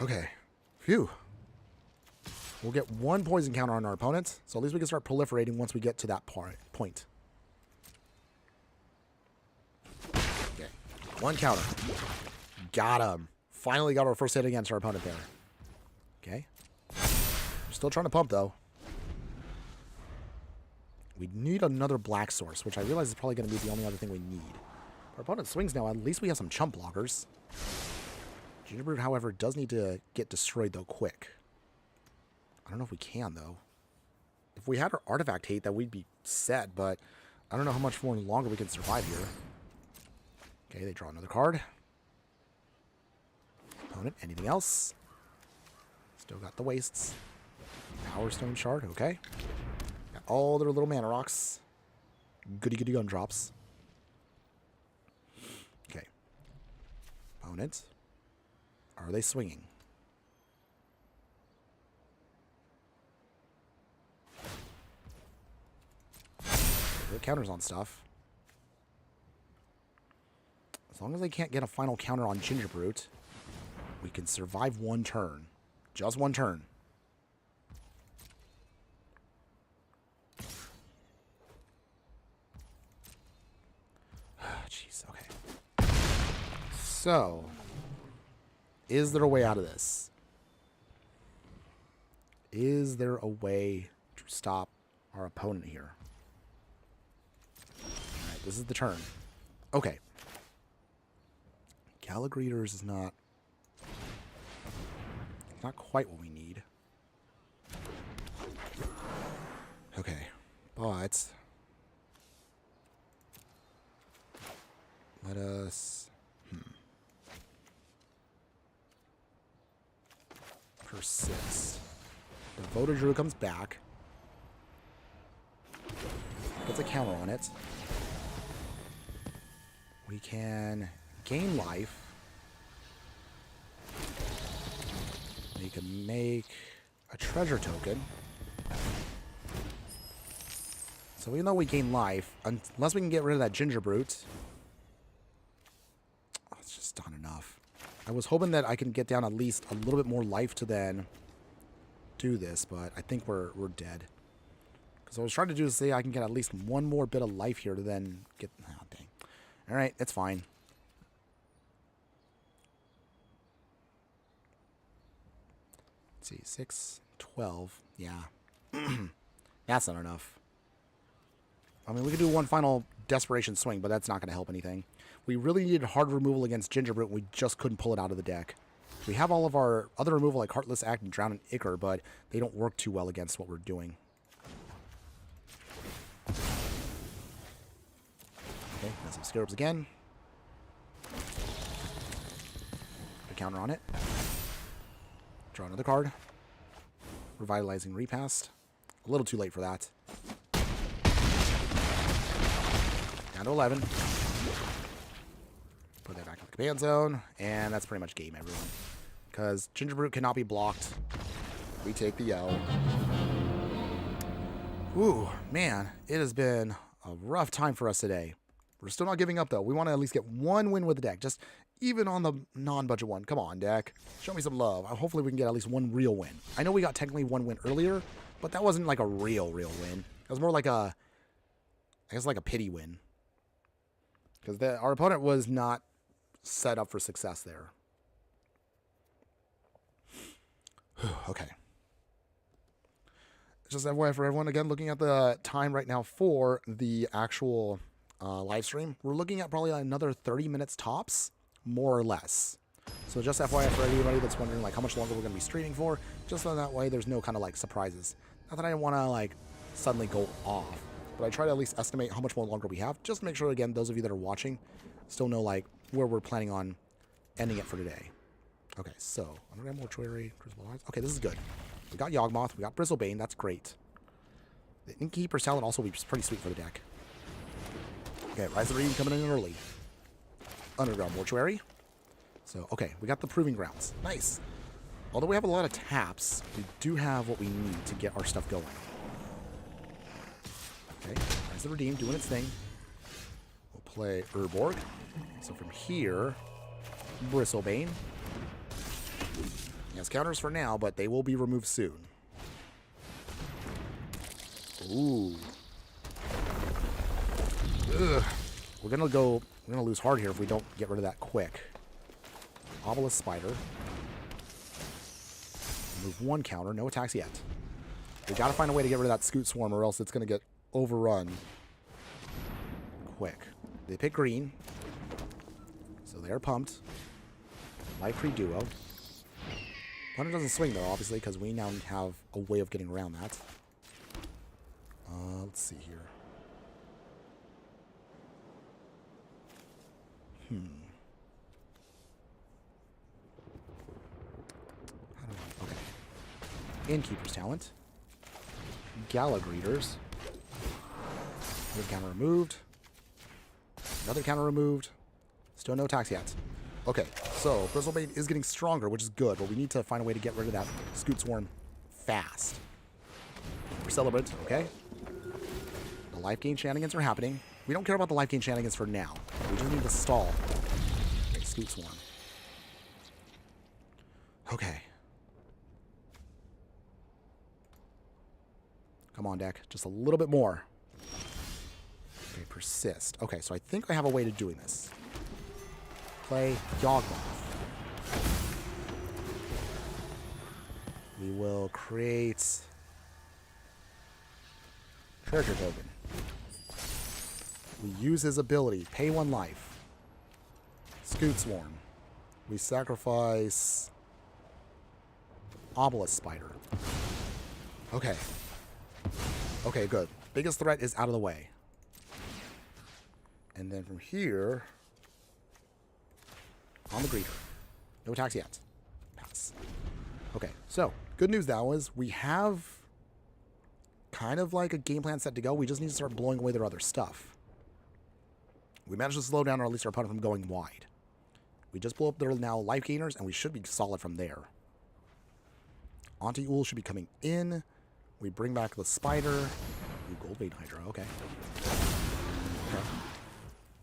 Okay, phew. We'll get 1 poison counter on our opponents, so at least we can start proliferating once we get to that point. Okay, 1 counter. Got him. Finally got our first hit against our opponent there. Okay. We're still trying to pump, though. We need another black source, which I realize is probably going to be the only other thing we need. Our opponent swings now. At least we have some chump blockers. Gingerbread, however, does need to get destroyed, though, quick. I don't know if we can, though. If we had our artifact hate, that we'd be set, but I don't know how much more longer we can survive here. Okay, they draw another card. Opponent, anything else? Still got the wastes. Power Stone Shard, okay. Got all their little mana rocks. Goody goody gun drops. Okay. Opponent. Are they swinging? There are counters on stuff. As long as they can't get a final counter on Gingerbrute, we can survive one turn. Just one turn. Jeez, okay. So, is there a way out of this? Is there a way to stop our opponent here? Alright, this is the turn. Okay. Gallagreators is not quite what we need. Okay, but let us persist. The Voter Druid comes back. Gets a counter on it. We can gain life. We can make a treasure token. So even though we gain life, unless we can get rid of that Gingerbrute, it's just not enough. I was hoping that I can get down at least a little bit more life to then do this, but I think we're dead. Because I was trying to do is say I can get at least one more bit of life here to then get... Oh, dang. Alright, it's fine. Let's see, 6, 12. Yeah. That's not enough. I mean, we could do one final desperation swing, but that's not going to help anything. We really needed hard removal against Gingerbrute. We just couldn't pull it out of the deck. We have all of our other removal like Heartless Act and Drown and Ichor, but they don't work too well against what we're doing. Okay, got some Scarabs again. Put a counter on it. Draw another card. Revitalizing Repast. A little too late for that. Down to 11. Put that back in the command zone. And that's pretty much game, everyone. Because Gingerbrute cannot be blocked. We take the L. Ooh, man. It has been a rough time for us today. We're still not giving up, though. We want to at least get one win with the deck. Just even on the non-budget one. Come on, deck. Show me some love. Hopefully we can get at least one real win. I know we got technically one win earlier, but that wasn't like a real win. It was more like a, I guess like a pity win. Because our opponent was not set up for success there. Okay. Just FYI for everyone, again, looking at the time right now for the actual live stream, we're looking at probably another 30 minutes tops, more or less. So just FYI for anybody that's wondering like how much longer we're going to be streaming for, just so that way there's no kind of like surprises. Not that I want to like suddenly go off, but I try to at least estimate how much more longer we have, just to make sure, again, those of you that are watching still know like where we're planning on ending it for today. Okay, so Underground Mortuary, Crucible Eyes. Okay, this is good. We got Yawgmoth, we got Bristlebane, that's great. The Innkeeper's Talent also be pretty sweet for the deck. Okay, Rise of the Reed coming in early. Underground Mortuary. So, okay, we got the Proving Grounds. Nice. Although we have a lot of taps, we do have what we need to get our stuff going. Okay, Rise of the Redeemed doing its thing. We'll play Urborg. So from here, Bristlebane. He has counters for now, but they will be removed soon. Ooh. Ugh. We're gonna lose hard here if we don't get rid of that quick. Obelisk Spider. Remove one counter, no attacks yet. We gotta find a way to get rid of that Scoot Swarm or else it's gonna get overrun quick. They pick green. So they're pumped. Life Tree Duo. Hunter doesn't swing though, obviously, because we now have a way of getting around that. Let's see here. How do I... Okay. Innkeeper's Talent. Gala Greeters. Another counter removed. Another counter removed. Still no attacks yet. Okay, so Bristlebane's is getting stronger, which is good, but we need to find a way to get rid of that Scoot Swarm fast. We're celebrant, okay? The life gain shenanigans are happening. We don't care about the life gain shenanigans for now. We just need to stall. Okay, Scoot Swarm. Okay. Come on, deck. Just a little bit more. Okay, persist. Okay, so I think I have a way to doing this. Play Yawgmoth. We will create Treasure Token. We use his ability. Pay 1 life. Scoot Swarm. We sacrifice Obelisk Spider. Okay. Okay, good. Biggest threat is out of the way. And then from here, on the Greeter. No attacks yet. Pass. Okay, so good news now is we have kind of like a game plan set to go. We just need to start blowing away their other stuff. We managed to slow down or at least our opponent from going wide. We just blow up their now life gainers and we should be solid from there. Auntie Ool should be coming in. We bring back the spider. Ooh, Gold Vein Hydra, okay. Okay.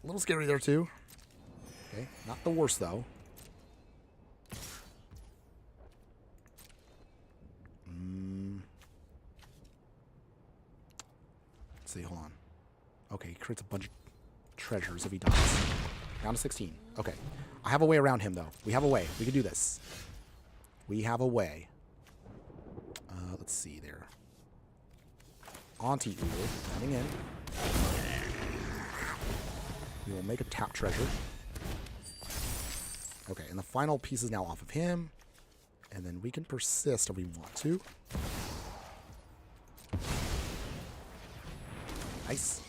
A little scary there too. Okay, not the worst though. Let's see, hold on. Okay, he creates a bunch of treasures if he dies. Down to 16. Okay. I have a way around him though. We have a way. We can do this. We have a way. Let's see there. Auntie Ool coming in. We will make a tap treasure. Okay, and the final piece is now off of him. And then we can persist if we want to. Nice.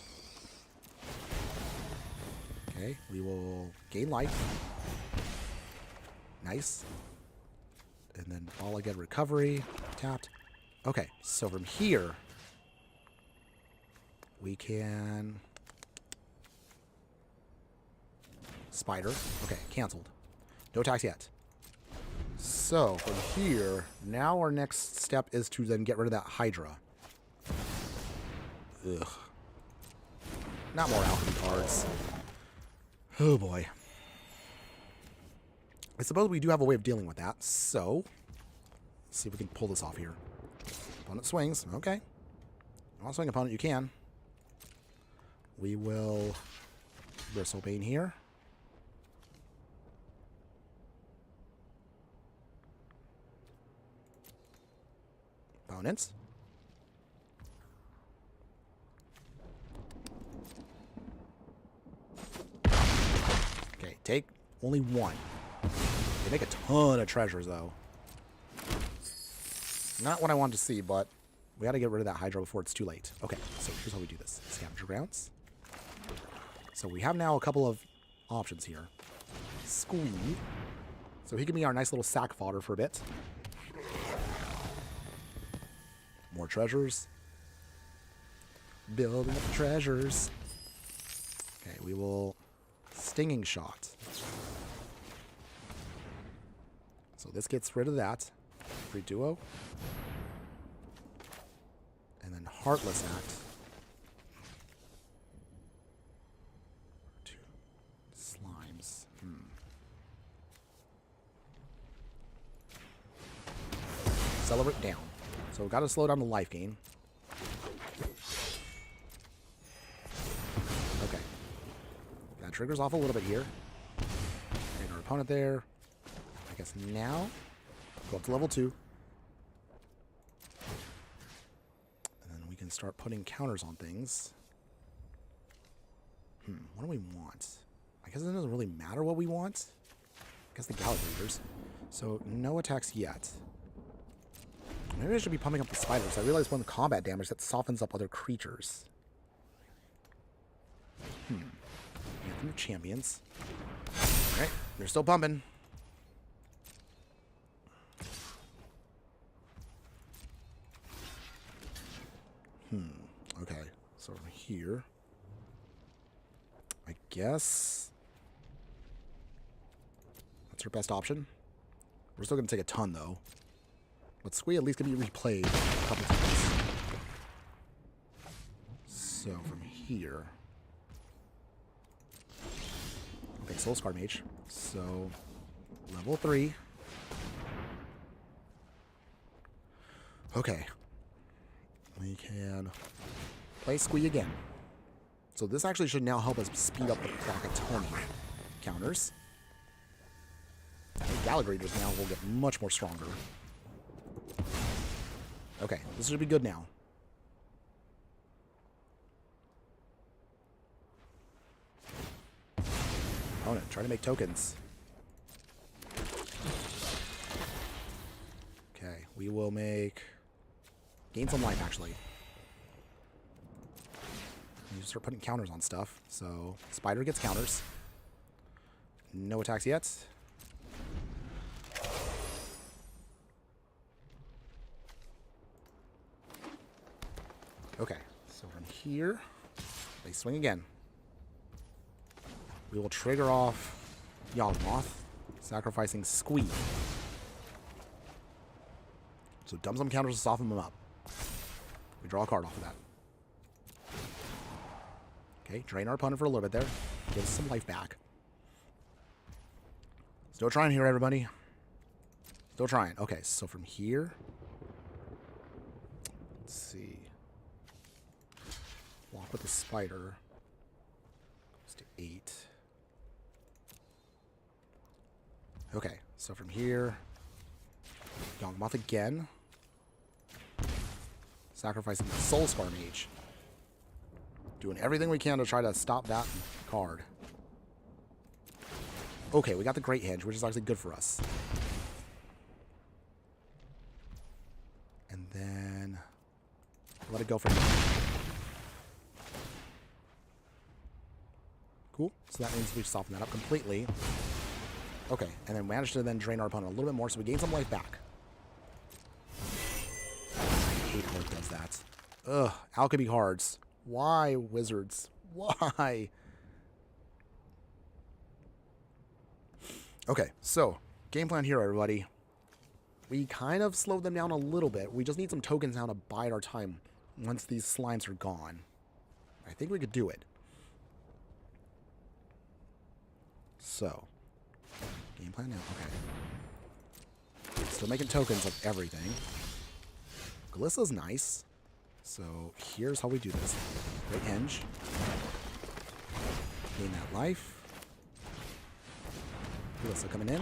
Okay, we will gain life. Nice. And then all again, recovery. Tapped. Okay, so from here, we can... Spider. Okay, canceled. No attacks yet. So, from here, now our next step is to then get rid of that Hydra. Ugh. Not more alchemy cards. Oh boy. I suppose we do have a way of dealing with that, so... Let's see if we can pull this off here. Opponent swings. Okay. You want to swing, opponent? You can. We will... Bristlebane here. Opponents. Okay, take only 1. They make a ton of treasures, though. Not what I wanted to see, but we got to get rid of that Hydra before it's too late. Okay, so here's how we do this. Scavenger grounds. So we have now a couple of options here. Squee. So he can be our nice little sack fodder for a bit. More treasures. Building up the treasures. Okay, we will... Stinging Shot. So this gets rid of that. Free duo. And then Heartless Act. 2 slimes. Celebrate down. So we've got to slow down the life gain. Okay. That triggers off a little bit here. And our opponent there. I guess now, go up to level 2. And then we can start putting counters on things. What do we want? I guess it doesn't really matter what we want. I guess the Gala Greeters. So, no attacks yet. Maybe I should be pumping up the spiders. I realize when the combat damage, that softens up other creatures. Anthem of Champions. Alright, they're still pumping. Okay, so from here, I guess that's our best option. We're still going to take a ton, though. But Squee at least can be replayed a couple times. So from here, okay, Soul Scar Mage. So level 3. Okay, we can play Squee again. So this actually should now help us speed up the clock a ton here. Counters. Gallagrators now will get much more stronger. Okay, this should be good now. Opponent, try to make tokens. Okay, we will gain some life, actually. You just start putting counters on stuff. So, Spider gets counters. No attacks yet. Okay, so from here, they swing again. We will trigger off Yawgmoth, sacrificing Squee. So dump some counters to soften them up. We draw a card off of that. Okay, drain our opponent for a little bit there. Give us some life back. Still trying here, everybody. Still trying. Okay, so from here, let's see. Walk with the spider. Goes to 8. Okay, so from here, Yawgmoth again. Sacrificing the Soul Scar Mage. Doing everything we can to try to stop that card. Okay, we got the Great Hinge, which is actually good for us. And then let it go for now. Cool. So that means we soften that up completely. Okay, and then managed to then drain our opponent a little bit more, so we gain some life back. I hate how it does that. Ugh, alchemy cards. Why, wizards? Why? Okay, so, game plan here, everybody. We kind of slowed them down a little bit. We just need some tokens now to bide our time once these slimes are gone. I think we could do it. So, game plan now. Okay. Still making tokens of everything. Glissa's nice. So, here's how we do this. Great Hinge. Gain that life. Glissa coming in.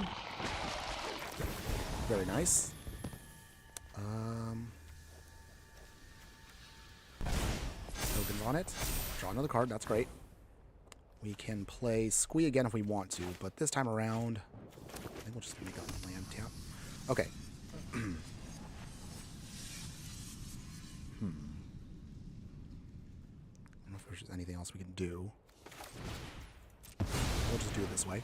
Very nice. Tokens on it. Draw another card. That's great. We can play Squee again if we want to, but this time around, I think we'll just make a land tap. Okay. I don't know if there's anything else we can do. We'll just do it this way.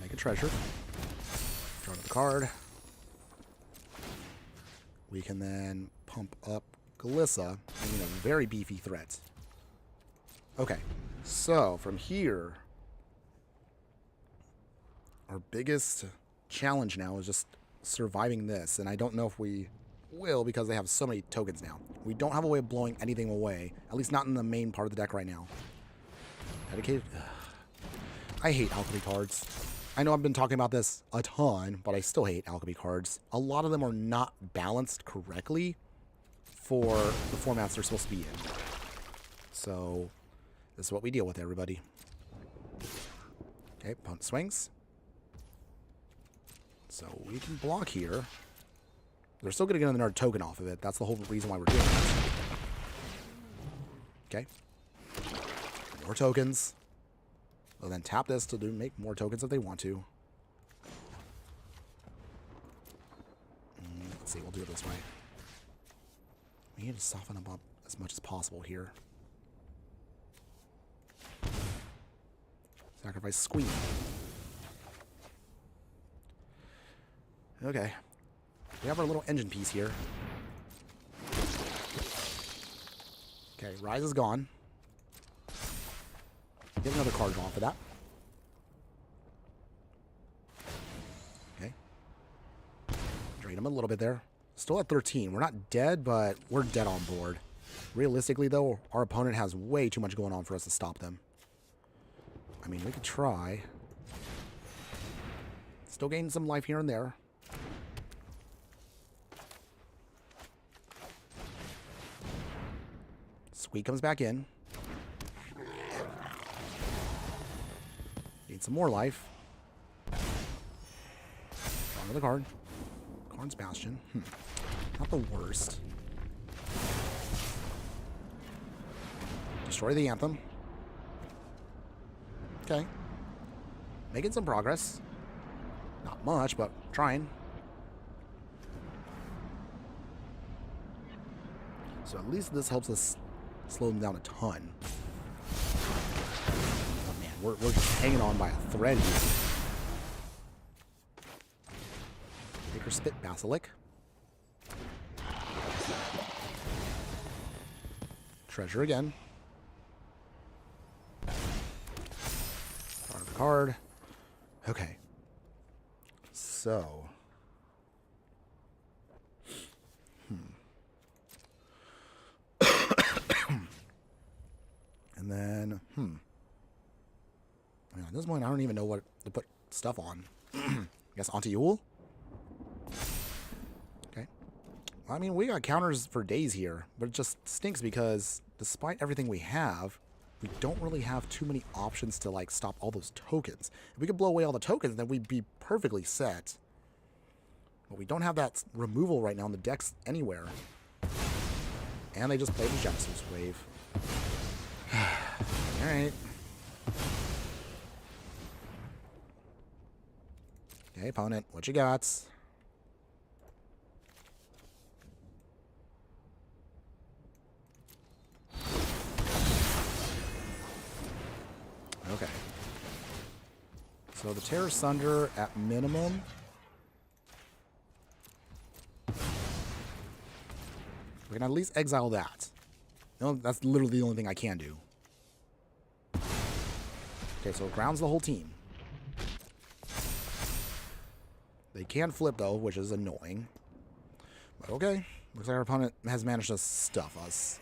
Make a treasure. Draw another card. We can then pump up Glissa, making a very beefy threat. Okay, so from here, our biggest challenge now is just surviving this, and I don't know if we will because they have so many tokens now. We don't have a way of blowing anything away, at least not in the main part of the deck right now. Dedicated. I hate alchemy cards. I know I've been talking about this a ton, but I still hate alchemy cards. A lot of them are not balanced correctly for the formats they're supposed to be in. So, this is what we deal with, everybody. Okay, opponent swings. So, we can block here. They're still going to get another token off of it. That's the whole reason why we're doing it. Okay. More tokens. They'll then tap this to make more tokens if they want to. Let's see, we'll do it this way. We need to soften them up as much as possible here. Sacrifice Squeeze. Okay. We have our little engine piece here. Okay, Rise is gone. Get another card draw for that. Okay. Drain him a little bit there. Still at 13. We're not dead, but we're dead on board. Realistically, though, our opponent has way too much going on for us to stop them. I mean, we could try. Still gaining some life here and there. Squeak comes back in. Need some more life. Another card. Karn's Bastion. Not the worst. Destroy the Anthem. Okay. Making some progress. Not much, but trying. So at least this helps us slow them down a ton. Oh man, we're just hanging on by a thread here. Make her spit Basilic. Treasure again. Draw the card. Okay. So. And then, at this point, I don't even know what to put stuff on. I guess Auntie Ool? Okay. Well, I mean, we got counters for days here, but it just stinks because despite everything we have, we don't really have too many options to, like, stop all those tokens. If we could blow away all the tokens, then we'd be perfectly set. But we don't have that removal right now in the decks anywhere. And they just played the Genesis Wave. Alright. Okay, opponent, what you got? Okay. So the Terror Sunder at minimum. We can at least exile that. No, that's literally the only thing I can do. Okay, so it grounds the whole team. They can flip, though, which is annoying. But okay. Looks like our opponent has managed to stuff us.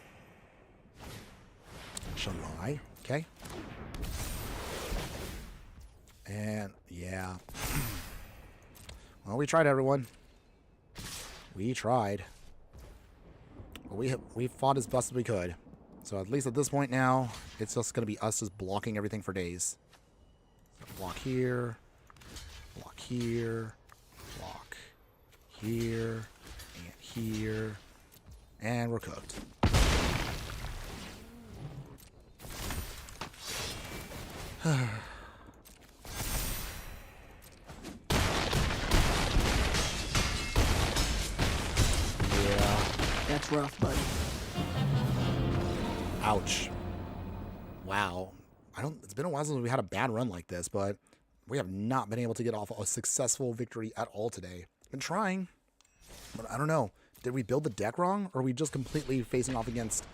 Shall I? Okay. And, yeah. Well, we tried, everyone. We tried. But we fought as best as we could. So at least at this point now, it's just going to be us just blocking everything for days. So block here, block here, block here, and here, and we're cooked. Yeah, That's rough, buddy. Ouch. Wow. It's been a while since we had a bad run like this, but we have not been able to get off a successful victory at all today. Been trying, but I don't know. Did we build the deck wrong, or are we just completely facing off against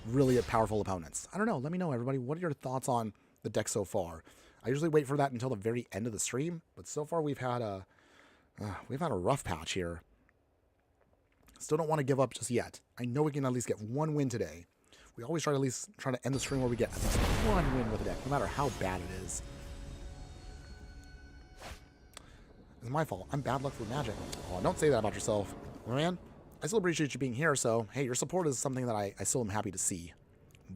really powerful opponents? I don't know. Let me know, everybody. What are your thoughts on the deck so far? I usually wait for that until the very end of the stream, but so far we've had a rough patch here. Still don't want to give up just yet. I know we can at least get one win today. We always try to at least end the stream where we get at least one win with the deck, no matter how bad it is. It's my fault. I'm bad luck for Magic. Oh, don't say that about yourself. Man, I still appreciate you being here, so hey, your support is something that I still am happy to see.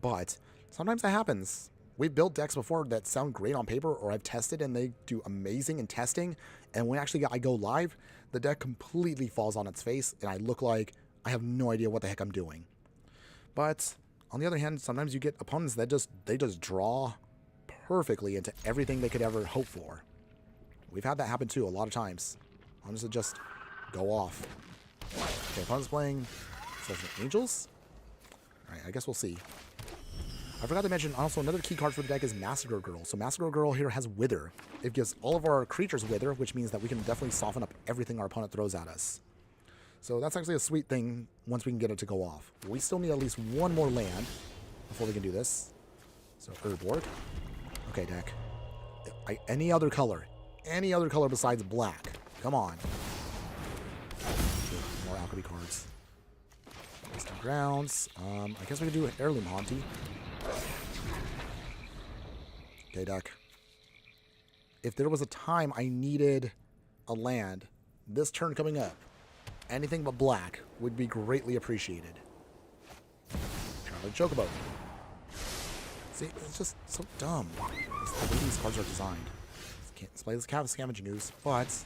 But sometimes that happens. We've built decks before that sound great on paper, or I've tested and they do amazing in testing, and when actually I go live, the deck completely falls on its face, and I look like I have no idea what the heck I'm doing. But on the other hand, sometimes you get opponents that they just draw perfectly into everything they could ever hope for. We've had that happen too a lot of times. Opponents that just go off. Okay, opponent's playing Angels. All right, I guess we'll see. I forgot to mention also another key card for the deck is Massacre Girl. So Massacre Girl here has Wither. It gives all of our creatures Wither, which means that we can definitely soften up everything our opponent throws at us. So that's actually a sweet thing once we can get it to go off. We still need at least one more land before we can do this. So Herb. Okay, deck. Any other color besides black. Come on. More alchemy cards. Wasting grounds. I guess we can do an heirloom Auntie. Okay, deck. If there was a time I needed a land, this turn coming up, anything but black would be greatly appreciated. Traveling Chocobo. See, it's just so dumb. The way these cards are designed. Can't display this scavenging ooze, but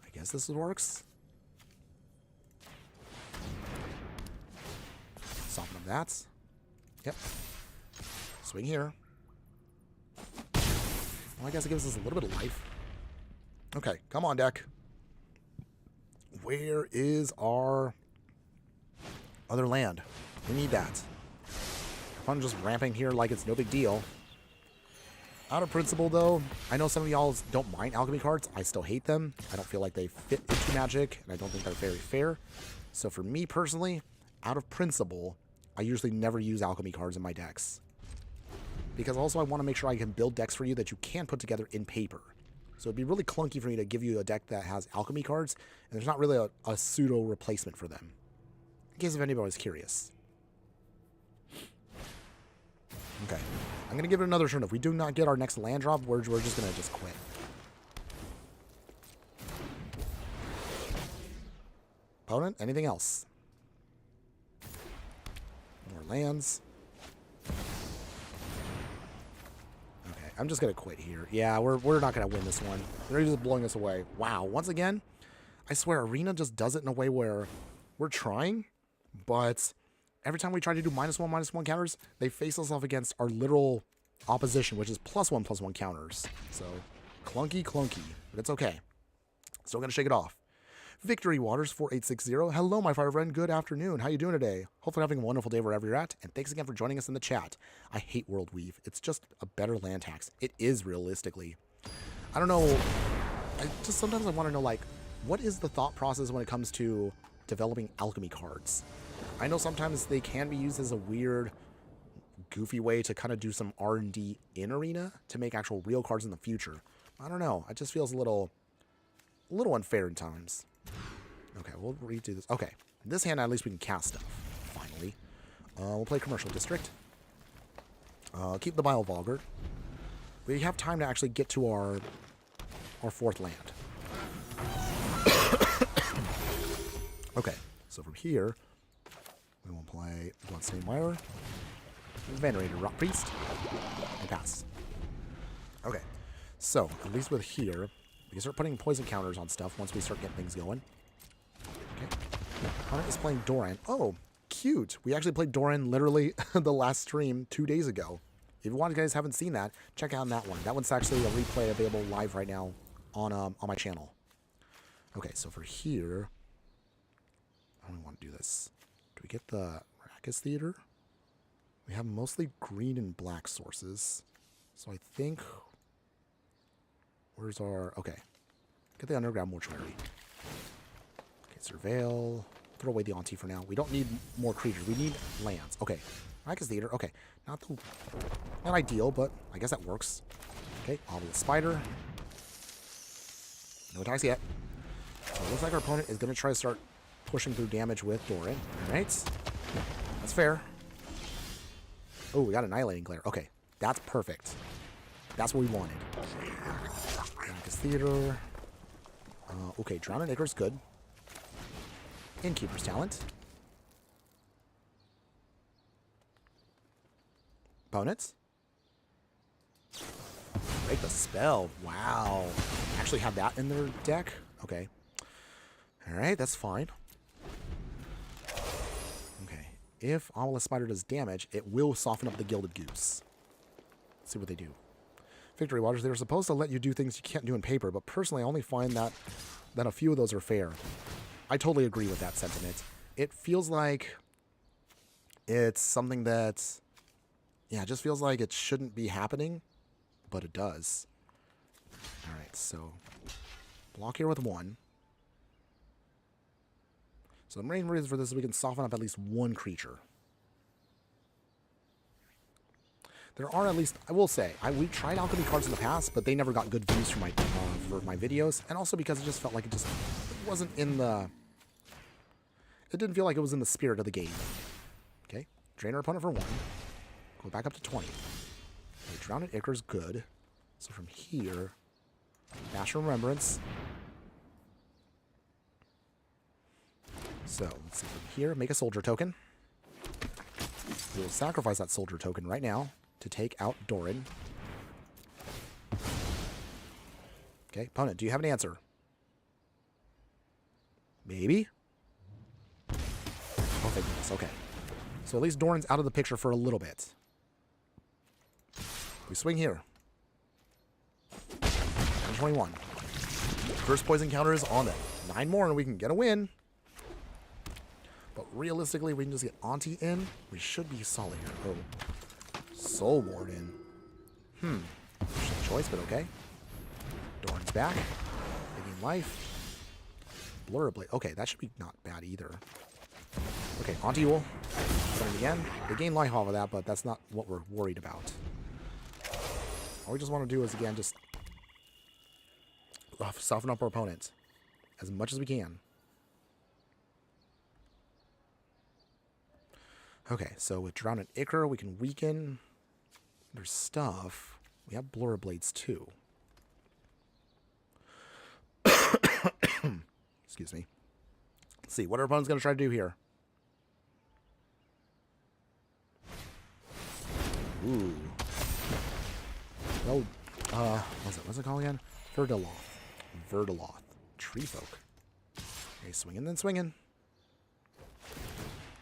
I guess this works. Soften up that. Yep. Swing here. Well, I guess it gives us a little bit of life. Okay, come on, deck. Where is our other land? We need that. I'm just ramping here like it's no big deal. Out of principle, though, I know some of y'all don't mind alchemy cards. I still hate them. I don't feel like they fit into Magic, and I don't think they're very fair. So for me personally, out of principle, I usually never use alchemy cards in my decks. Because also I want to make sure I can build decks for you that you can put together in paper. So it'd be really clunky for me to give you a deck that has alchemy cards, and there's not really a pseudo replacement for them. In case if anybody's curious. Okay. I'm going to give it another turn. If we do not get our next land drop, we're just going to just quit. Opponent, anything else? More lands. Okay, I'm just going to quit here. Yeah, we're not going to win this one. They're just blowing us away. Wow, once again, I swear Arena just does it in a way where we're trying, but every time we try to do -1/-1 counters, they face us off against our literal opposition, which is +1/+1 counters. So, clunky, but it's okay. Still gonna shake it off. Victory Waters 4860. Hello, my fire friend. Good afternoon. How you doing today? Hopefully having a wonderful day wherever you're at. And thanks again for joining us in the chat. I hate World Weave. It's just a better land tax. It is realistically. I don't know. Sometimes I want to know, like, what is the thought process when it comes to developing alchemy cards? I know sometimes they can be used as a weird, goofy way to kind of do some R&D in Arena to make actual real cards in the future. I don't know. It just feels a little unfair in times. Okay, we'll redo this. Okay, in this hand, at least we can cast stuff. Finally. We'll play Commercial District. Keep the Bile Vulgar. We have time to actually get to our fourth land. Okay, so from here, we will play Bloodstained Mire, Venerated Rock Priest, and pass. Okay, so at least with here, we can start putting poison counters on stuff once we start getting things going. Okay, opponent is playing Doran. Oh, cute. We actually played Doran literally the last stream 2 days ago. If you guys haven't seen that, check out that one. That one's actually a replay available live right now on my channel. Okay, so for here, I don't want to do this. Do we get the Rakkus Theater? We have mostly green and black sources. So I think... Where's our... Okay. Get the Underground Mortuary. Okay, Surveil. Throw away the Auntie for now. We don't need more creatures. We need lands. Okay. Rakkus Theater. Okay. Not ideal, but I guess that works. Okay. Obvious Spider. No attacks yet. So it looks like our opponent is going to try to start pushing through damage with Doran. Alright. That's fair. Oh, we got Annihilating Glare. Okay. That's perfect. That's what we wanted. Rakkus Theater. Okay, Drowning Acre's good. Innkeeper's Talent. Opponents. Break the Spell. Wow. Actually have that in their deck? Okay. Alright, that's fine. Okay. If Ominous Spider does damage, it will soften up the Gilded Goose. Let's see what they do. Victory Waters, they're supposed to let you do things you can't do in paper, but personally I only find that a few of those are fair. I totally agree with that sentiment. It feels like it's something that, yeah, it just feels like it shouldn't be happening, but it does. Alright, so block here with 1. So the main reason for this is we can soften up at least one creature. There are at least, I will say, we tried alchemy cards in the past, but they never got good views for my videos, and also because it just felt like it wasn't in the, it didn't feel like it was in the spirit of the game. Okay, drain our opponent for 1. Go back up to 20. Okay, Drowned Ichor's good. So from here, Dash Remembrance. So let's see, from here, make a soldier token. We'll sacrifice that soldier token right now to take out Doran. Okay, opponent, do you have an answer? Maybe? Oh, thank goodness, okay. So at least Doran's out of the picture for a little bit. We swing here. 21. First poison counter is on it. 9 more and we can get a win. But realistically, we can just get Auntie in. We should be solid here. Oh. Soul Warden. Interesting choice, but okay. Doran's back. Taking life. Blur Blade. Okay, that should be not bad either. Okay, Auntie Ool. Starting again. They gain life off of that, but that's not what we're worried about. All we just want to do is, again, just soften up our opponents as much as we can. Okay, so with Drowned Ichor, we can weaken their stuff. We have Blur Blades too. Excuse me. Let's see, what our opponent's going to try to do here. Ooh. Oh, what's it called again? Verdeloth. Tree Folk. Okay, swinging then swinging.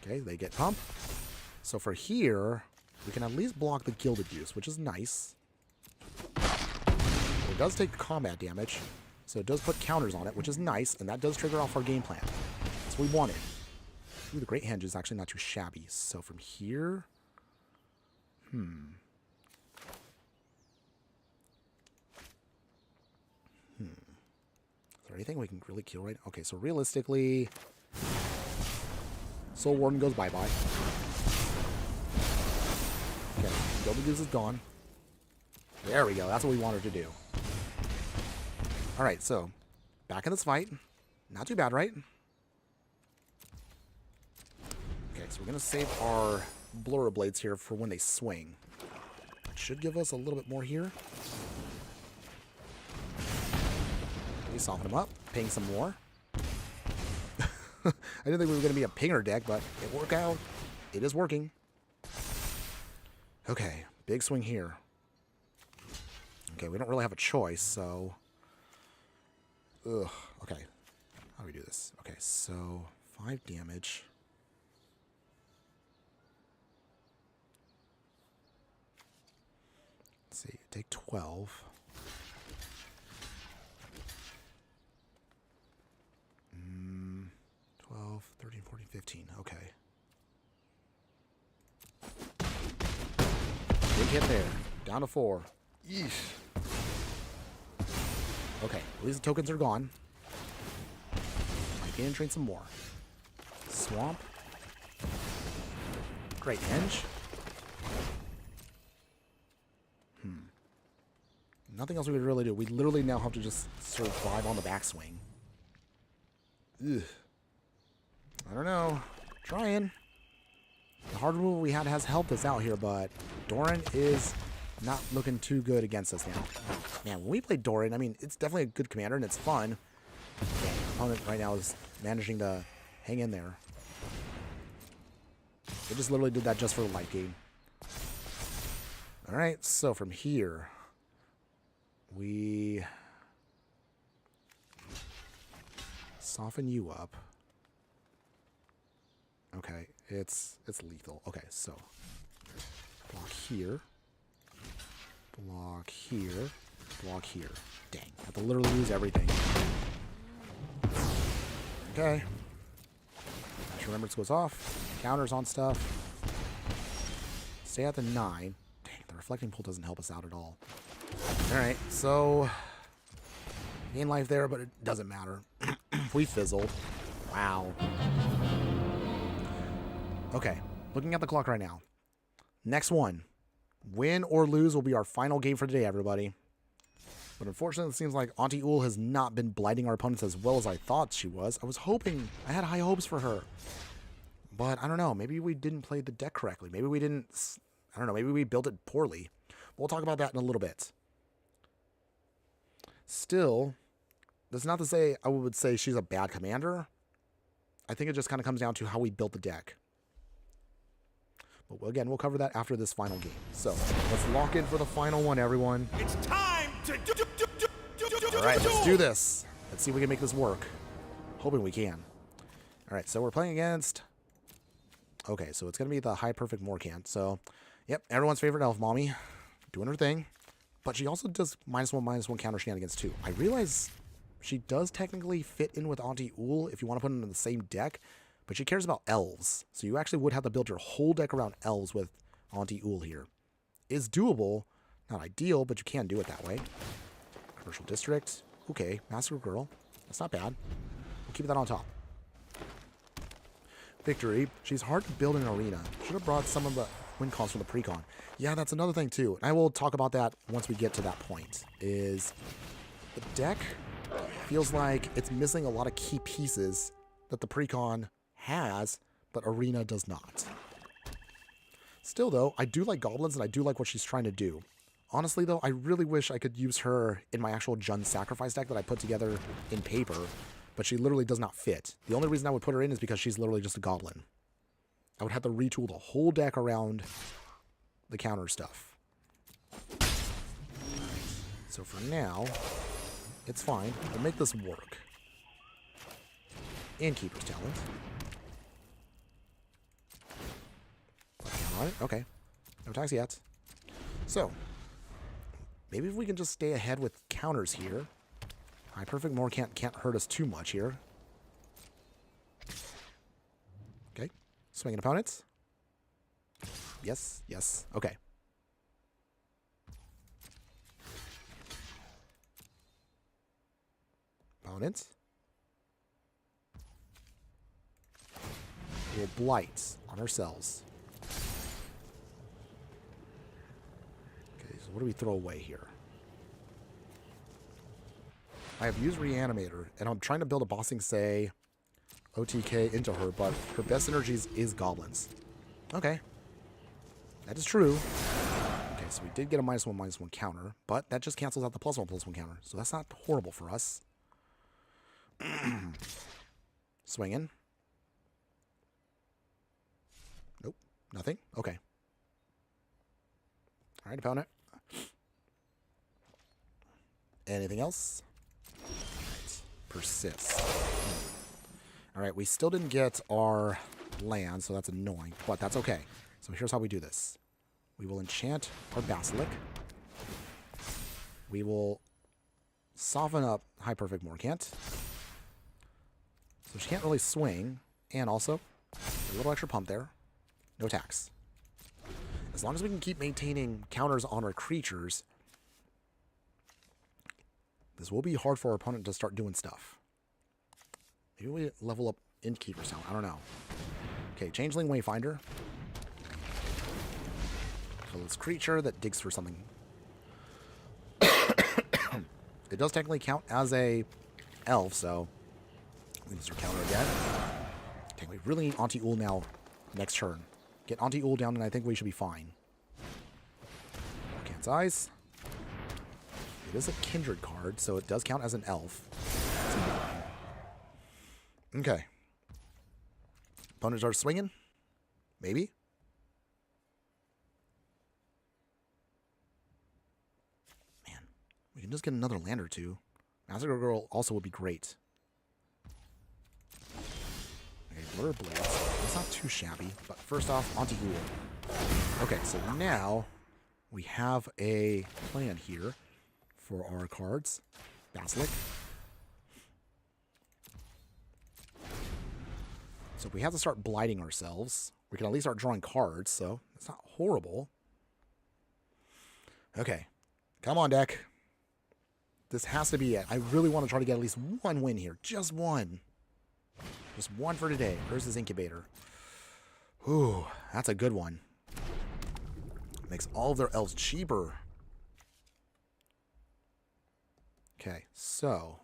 Okay, they get pump. So for here, we can at least block the Gilded Use, which is nice. It does take combat damage, so it does put counters on it, which is nice, and that does trigger off our game plan. That's what we wanted. Ooh, the Great Henge is actually not too shabby. So from here... Is there anything we can really kill right now? Okay, so realistically... Soul Warden goes bye-bye. Okay, Gilded Goose is gone. There we go. That's what we wanted to do. Alright, so back in this fight. Not too bad, right? Okay, so we're going to save our Blur Blades here for when they swing. It should give us a little bit more here. Okay, soften them up. Ping some more. I didn't think we were going to be a pinger deck, but it worked out. It is working. Okay, big swing here. Okay, we don't really have a choice, so... Ugh, okay. How do we do this? Okay, so 5 damage. Let's see, take 12. 12, 13, 14, 15. Okay. Big hit there. Down to 4. Yeesh. Okay, at least the tokens are gone. Might be in train some more. Swamp. Great Henge. Nothing else we could really do. We literally now have to just survive on the backswing. Ugh. I don't know. Trying. The hard removal we had has helped us out here, but Doran is not looking too good against us now. Man, when we play Doran, I mean, it's definitely a good commander and it's fun. The opponent right now is managing to hang in there. They just literally did that just for the light game. Alright, so from here, we soften you up. Okay, it's lethal. Okay, so block here, block here, block here. Dang, I have to literally lose everything. Okay. Remembrance goes off. Counters on stuff. Stay at the 9. Dang, the reflecting pool doesn't help us out at all. Alright, so gain life there, but it doesn't matter. We fizzled. Wow. Okay, looking at the clock right now. Next one. Win or lose will be our final game for today, everybody. But unfortunately, it seems like Auntie Ool has not been blighting our opponents as well as I thought she was. I was hoping, I had high hopes for her. But I don't know, maybe we didn't play the deck correctly. Maybe we didn't, I don't know, maybe we built it poorly. We'll talk about that in a little bit. Still, that's not to say I would say she's a bad commander. I think it just kind of comes down to how we built the deck. But again, we'll cover that after this final game. So, let's lock in for the final one, everyone. It's time to do. All right, let's do this. Let's see if we can make this work. Hoping we can. All right, so we're playing against... Okay, so it's going to be the High Perfect Morcant. So, yep, everyone's favorite elf mommy. Doing her thing. But she also does -1/-1 counter shenanigans too. I realize she does technically fit in with Auntie Ool if you want to put them in the same deck. But she cares about elves. So you actually would have to build your whole deck around elves with Auntie Ool here. Is doable. Not ideal, but you can do it that way. Commercial District. Okay, Massacre Girl. That's not bad. We'll keep that on top. Victory. She's hard to build in an arena. Should have brought some of the win cons from the precon. Yeah, that's another thing too. And I will talk about that once we get to that point. Is the deck feels like it's missing a lot of key pieces that the precon has, but arena does not. Still though, I do like goblins and I do like what she's trying to do. Honestly though, I really wish I could use her in my actual Jund sacrifice deck that I put together in paper, but she literally does not fit. The only reason I would put her in is because she's literally just a goblin. I would have to retool the whole deck around the counter stuff. So for now, it's fine. We'll make this work. Innkeeper's Talent. On it. Okay. No attacks yet. So, maybe if we can just stay ahead with counters here. High Perfect Morcant can't hurt us too much here. Okay. Swinging opponents. Yes. Yes. Okay. Opponents. We'll Blight on ourselves. What do we throw away here? I have used Reanimator, and I'm trying to build a Bossing Say OTK into her, but her best energies is goblins. Okay. That is true. Okay, so we did get a -1/-1 counter, but that just cancels out the +1/+1 counter, so that's not horrible for us. Swinging. Nope. Nothing. Okay. All right, opponent. Anything else? Right. Persist. All right, we still didn't get our land, so that's annoying, but that's okay. So here's how we do this. We will enchant our Basilic. We will soften up High Perfect Morcant. So she can't really swing, and also a little extra pump there. No attacks. As long as we can keep maintaining counters on our creatures, this will be hard for our opponent to start doing stuff. Maybe we level up Innkeeper's Talent. I don't know. Okay, Changeling Wayfinder. So this creature that digs for something. It does technically count as a elf, so we can start counter again. Okay, we really need Auntie Ool now next turn. Get Auntie Ool down, and I think we should be fine. Cat's Eyes. It is a Kindred card, so it does count as an elf. Okay. Opponents are swinging? Maybe? Man, we can just get another land or two. Massacre Girl also would be great. Okay, Blur Blades. It's not too shabby, but first off, Auntie Ool. Okay, so now we have a plan here for our cards. Basilic. So if we have to start blighting ourselves, we can at least start drawing cards, so it's not horrible. Okay. Come on, deck. This has to be it. I really want to try to get at least one win here. Just one. Just one for today versus Incubator. Ooh, that's a good one. Makes all of their elves cheaper. Okay, so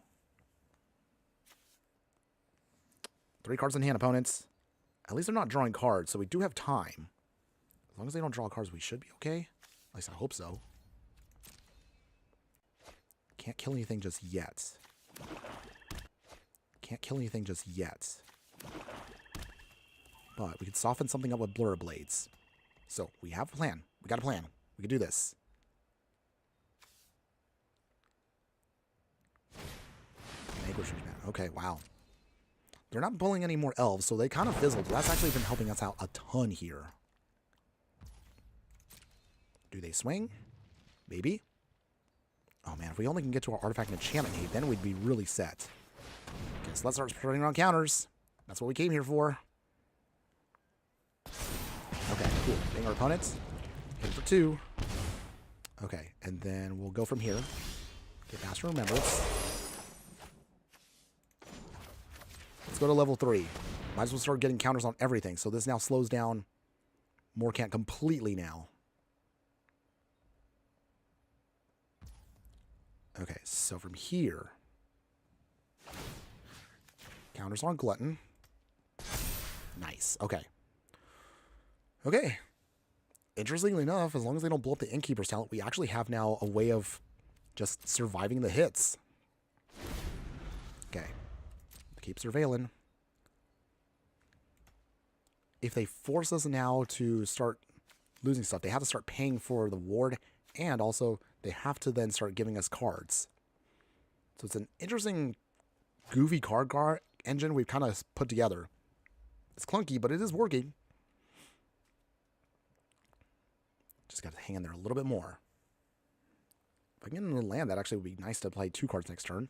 3 cards in hand, opponents. At least they're not drawing cards, so we do have time. As long as they don't draw cards, we should be okay. At least I hope so. Can't kill anything just yet. Can't kill anything just yet. But we could soften something up with Blur Blades. So we have a plan. We got a plan. We can do this. Okay, wow. They're not pulling any more elves, so they kind of fizzled. That's actually been helping us out a ton here. Do they swing? Maybe. Oh man, if we only can get to our artifact and enchantment gate, then we'd be really set. Okay, so let's start spreading around counters. That's what we came here for. Okay, cool. Bang our opponents. Hit for 2. Okay, and then we'll go from here. Get Master Remembrance. Let's go to level 3. Might as well start getting counters on everything. So this now slows down Morcant completely now. Okay, so from here, counters on Glutton. Nice. Okay. Okay. Interestingly enough, as long as they don't blow up the Innkeeper's talent, we actually have now a way of just surviving the hits. Okay. Keep surveilling. If they force us now to start losing stuff, they have to start paying for the ward, and also they have to then start giving us cards. So it's an interesting, goofy card engine we've kind of put together. It's clunky, but it is working. Just got to hang in there a little bit more. If I can get into the land, that actually would be nice to play 2 cards next turn.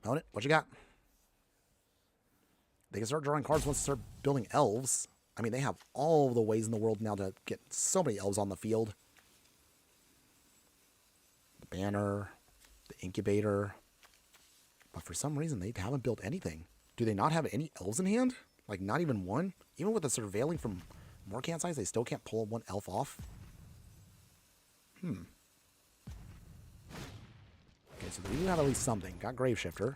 Opponent, what you got? They can start drawing cards once they start building elves. I mean, they have all the ways in the world now to get so many elves on the field. The banner, the incubator. But for some reason, they haven't built anything. Do they not have any elves in hand? Like, not even one? Even with the surveilling from Morcant's eyes, they still can't pull 1 elf off? Okay, so they do have at least something. Got Graveshifter.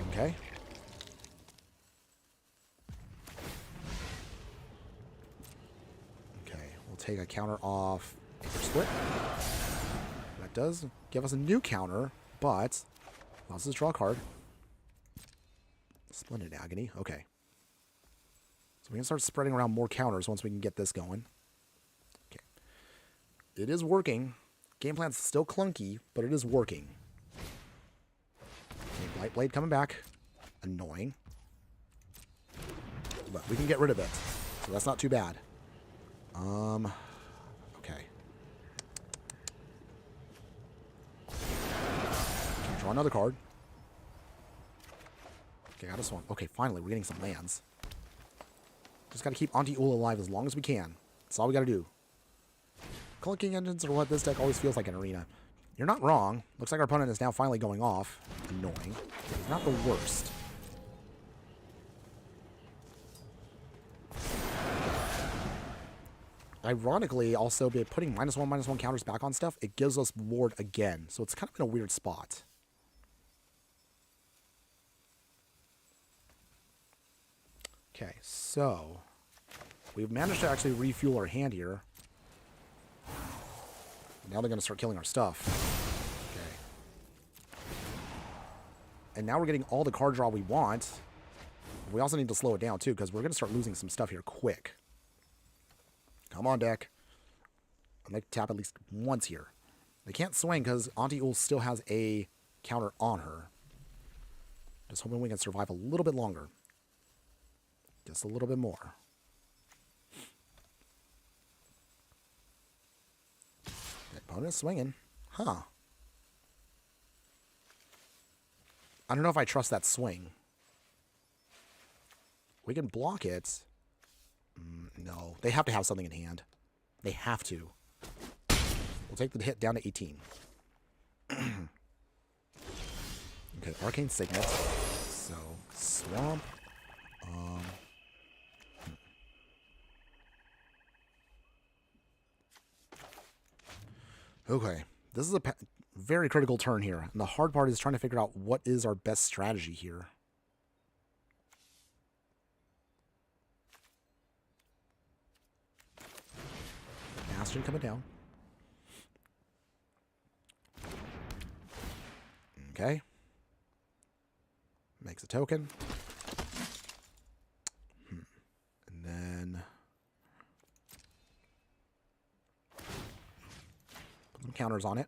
Okay. Okay, we'll take a counter off Split. That does give us a new counter, but allows us to draw a card. Splendid Agony. Okay. So we can start spreading around more counters once we can get this going. Okay. It is working. Game plan's still clunky, but it is working. Okay, Blight Blade coming back. Annoying. But we can get rid of it. So that's not too bad. Okay. Draw another card. Okay, got us one. Okay, finally, we're getting some lands. Just gotta keep Auntie Ool alive as long as we can. That's all we gotta do. Clunking engines are what this deck always feels like in Arena. You're not wrong. Looks like our opponent is now finally going off. Annoying. It's not the worst. Ironically, also by putting -1/-1 counters back on stuff, it gives us ward again. So it's kind of in a weird spot. Okay, so we've managed to actually refuel our hand here. Now they're going to start killing our stuff. Okay. And now we're getting all the card draw we want. We also need to slow it down too, because we're going to start losing some stuff here quick. Come on, deck. I'd like to tap at least once here. They can't swing because Auntie Ool still has a counter on her. Just hoping we can survive a little bit longer. Just a little bit more. The opponent is swinging. Huh. I don't know if I trust that swing. We can block it. No, they have to have something in hand. They have to. We'll take the hit down to 18. Okay, Arcane Signet. So, Swamp. Okay, this is a very critical turn here. And the hard part is trying to figure out what is our best strategy here. Bastion coming down. Okay. Makes a token. And then put some counters on it.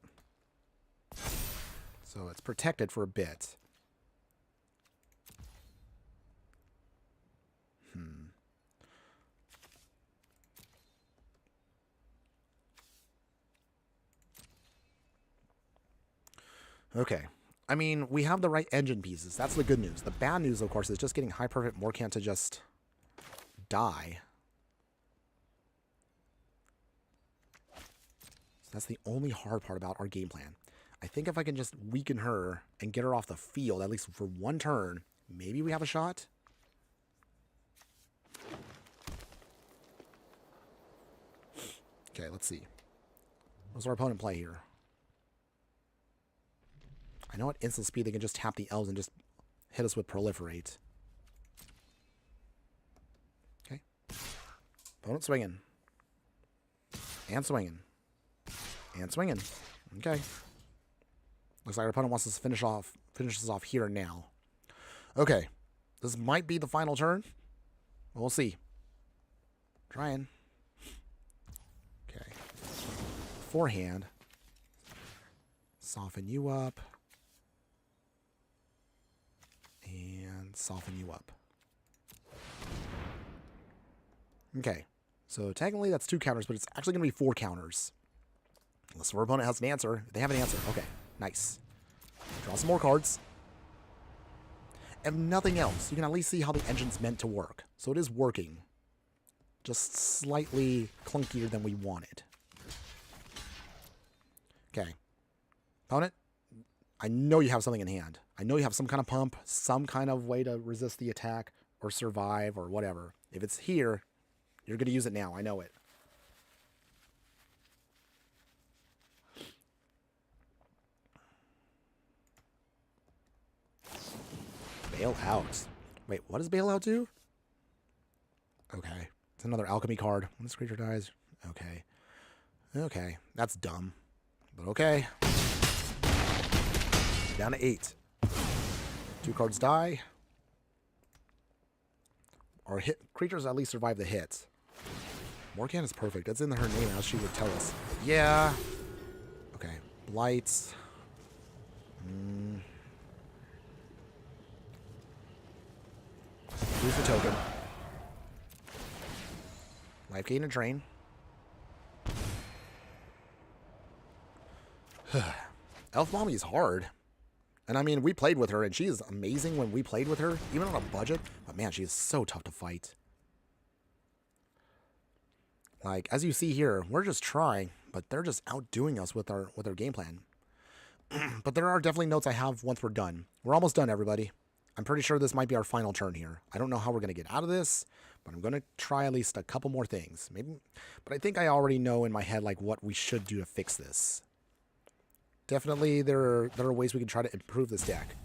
So it's protected for a bit. Okay. I mean, we have the right engine pieces. That's the good news. The bad news, of course, is just getting High Perfect Morcant to just die. So that's the only hard part about our game plan. I think if I can just weaken her and get her off the field, at least for one turn, maybe we have a shot. Okay, let's see. What's our opponent play here? I know at instant speed they can just tap the elves and just hit us with Proliferate. Okay. Opponent swinging. And swinging. And swinging. Okay. Looks like our opponent wants us to finish this off here and now. Okay. This might be the final turn. We'll see. Trying. Okay. Forehand. Soften you up. And soften you up. Okay. So technically that's 2 counters, but it's actually going to be 4 counters. Unless our opponent has an answer. They have an answer. Okay. Nice. Draw some more cards. If nothing else, you can at least see how the engine's meant to work. So it is working. Just slightly clunkier than we wanted. Okay. Opponent, I know you have something in hand. I know you have some kind of pump, some kind of way to resist the attack or survive or whatever. If it's here, you're going to use it now. I know it. Bail out. Wait, what does bail out do? Okay. It's another alchemy card. When this creature dies. Okay. Okay. That's dumb. But okay. Down to 8. 2 cards die. Our creatures at least survive the hit. Morcant is perfect. That's in her name, as she would tell us. Yeah. Okay. Blight. Here's the token. Life gain and drain. Elf Mommy is hard. And I mean, we played with her, and she is amazing when we played with her, even on a budget. But man, she is so tough to fight. Like, as you see here, we're just trying, but they're just outdoing us with our game plan. But there are definitely notes I have once we're done. We're almost done, everybody. I'm pretty sure this might be our final turn here. I don't know how we're going to get out of this, but I'm going to try at least a couple more things. Maybe, but I think I already know in my head like what we should do to fix this. Definitely, there are ways we can try to improve this deck.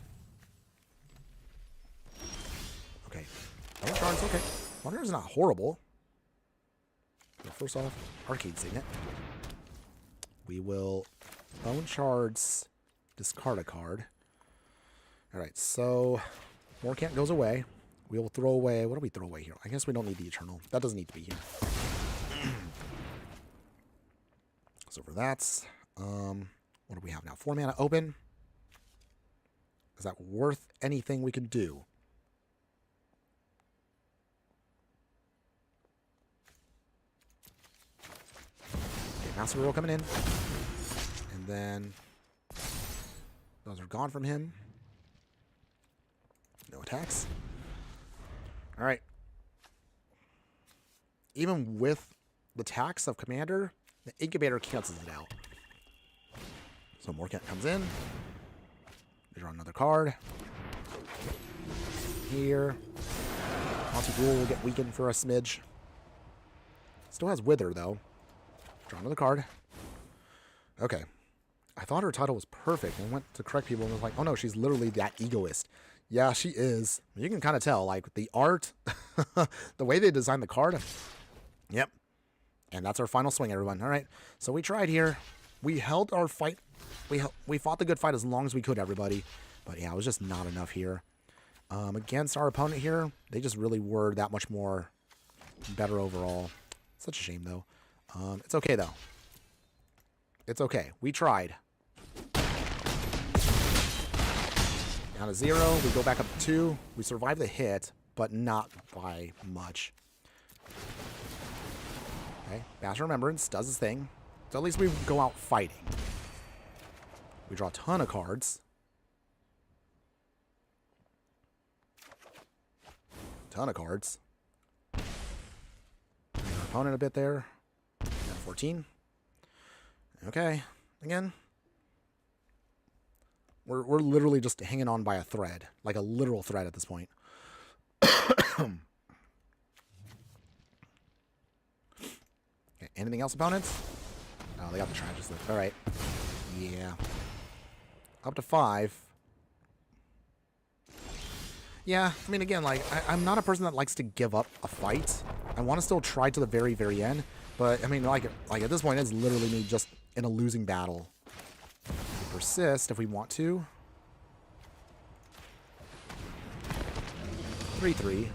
Okay. Bone Shard's okay. Bone Shard's not horrible. So first off, Arcane Signet. We will Bone Shards, discard a card. Alright, so Morcant goes away. We will throw away... What do we throw away here? I guess we don't need the Eternal. That doesn't need to be here. So for that... what do we have now? 4 mana open. Is that worth anything we can do? Okay, Master Roll coming in. And then... those are gone from him. No attacks. Alright. Even with the tax of Commander, the Incubator cancels it out. So Morcant comes in. We draw another card. Here. Auntie Ool will get weakened for a smidge. Still has Wither, though. Draw another card. Okay. I thought her title was perfect and went to correct people and was like, oh no, she's literally that egoist. Yeah, she is. You can kind of tell, like, the art, the way they designed the card. Yep. And that's our final swing, everyone. All right. So we tried here. We held our fight. We fought the good fight as long as we could, everybody. But yeah, it was just not enough here. Against our opponent here, they just really were that much more better overall. Such a shame, though. It's okay, though. It's okay. We tried. Down to 0. We go back up to 2. We survive the hit, but not by much. Okay. Bash Remembrance does his thing. So at least we go out fighting. We draw a ton of cards. Ton of cards. Our opponent a bit there. 14. Okay. Again. We're literally just hanging on by a thread. Like a literal thread at this point. Okay, anything else, opponents? Oh, they got the Tragicist. Alright. Yeah. Up to 5. Yeah, I mean, again, like, I'm not a person that likes to give up a fight. I want to still try to the very, very end. But, I mean, like at this point, it's literally me just in a losing battle. Persist if we want to. 3-3.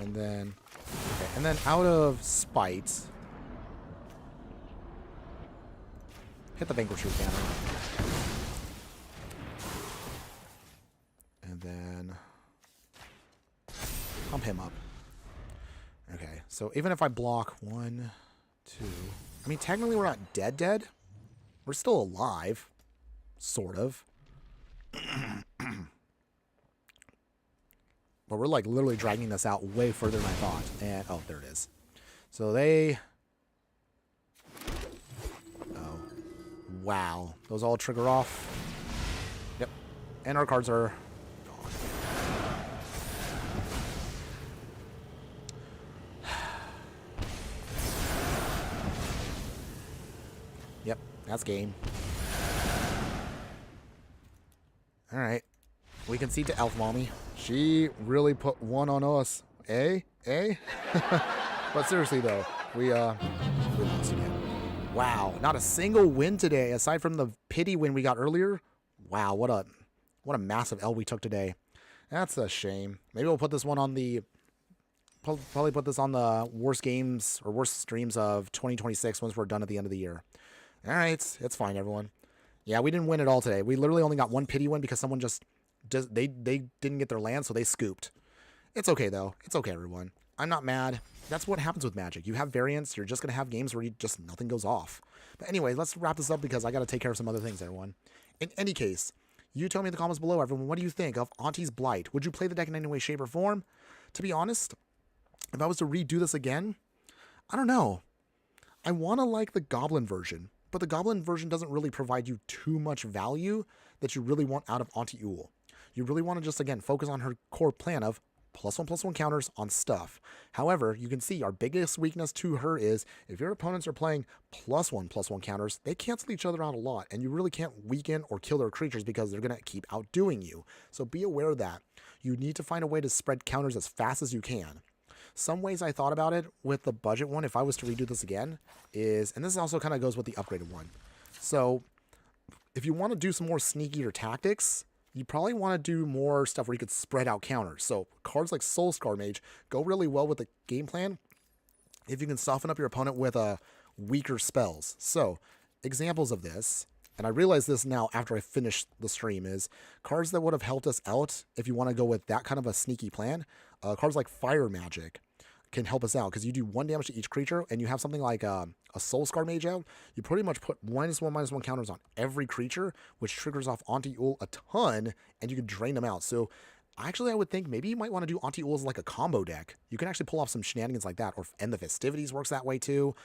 And then... Okay, and then out of spite... Hit the Vanquisher cannon. And then... Pump him up. Okay, so even if I block 1, 2... I mean, technically we're not dead. We're still alive. Sort of. But we're like literally dragging this out way further than I thought. And, oh, there it is. So they... Oh. Wow. Those all trigger off. Yep. And our cards are gone. Yep. That's game. Alright. We concede to Elf Mommy. She really put one on us. Eh? But seriously, though, we lost again. Wow. Not a single win today, aside from the pity win we got earlier. Wow, what a massive L we took today. That's a shame. Maybe we'll put this one on the... Probably put this on the worst games or worst streams of 2026 once we're done at the end of the year. Alright, it's fine, everyone. Yeah, we didn't win at all today. We literally only got one pity win because someone they didn't get their land, so they scooped. It's okay, though. It's okay, everyone. I'm not mad. That's what happens with Magic. You have variants. You're just going to have games where nothing goes off. But anyway, let's wrap this up because I got to take care of some other things, everyone. In any case, you tell me in the comments below, everyone, what do you think of Auntie's Blight? Would you play the deck in any way, shape, or form? To be honest, if I was to redo this again, I don't know. I want to like the Goblin version. But the Goblin version doesn't really provide you too much value that you really want out of Auntie Ool. You really want to just, again, focus on her core plan of +1/+1 counters on stuff. However, you can see our biggest weakness to her is if your opponents are playing +1/+1 counters, they cancel each other out a lot, and you really can't weaken or kill their creatures because they're going to keep outdoing you. So be aware of that. You need to find a way to spread counters as fast as you can. Some ways I thought about it with the budget one, if I was to redo this again, is, and this also kind of goes with the upgraded one. So if you want to do some more sneakier tactics, you probably want to do more stuff where you could spread out counters. So cards like Soulscar Mage go really well with the game plan if you can soften up your opponent with weaker spells. So examples of this, and I realize this now after I finished the stream, is cards that would have helped us out if you want to go with that kind of a sneaky plan. Cards like Fire Magic can help us out because you do 1 damage to each creature, and you have something like a Soulscar Mage out. You pretty much put -1/-1 counters on every creature, which triggers off Auntie Ool a ton, and you can drain them out. So actually, I would think maybe you might want to do Auntie Ool as like a combo deck. You can actually pull off some shenanigans like that, or End the Festivities works that way too.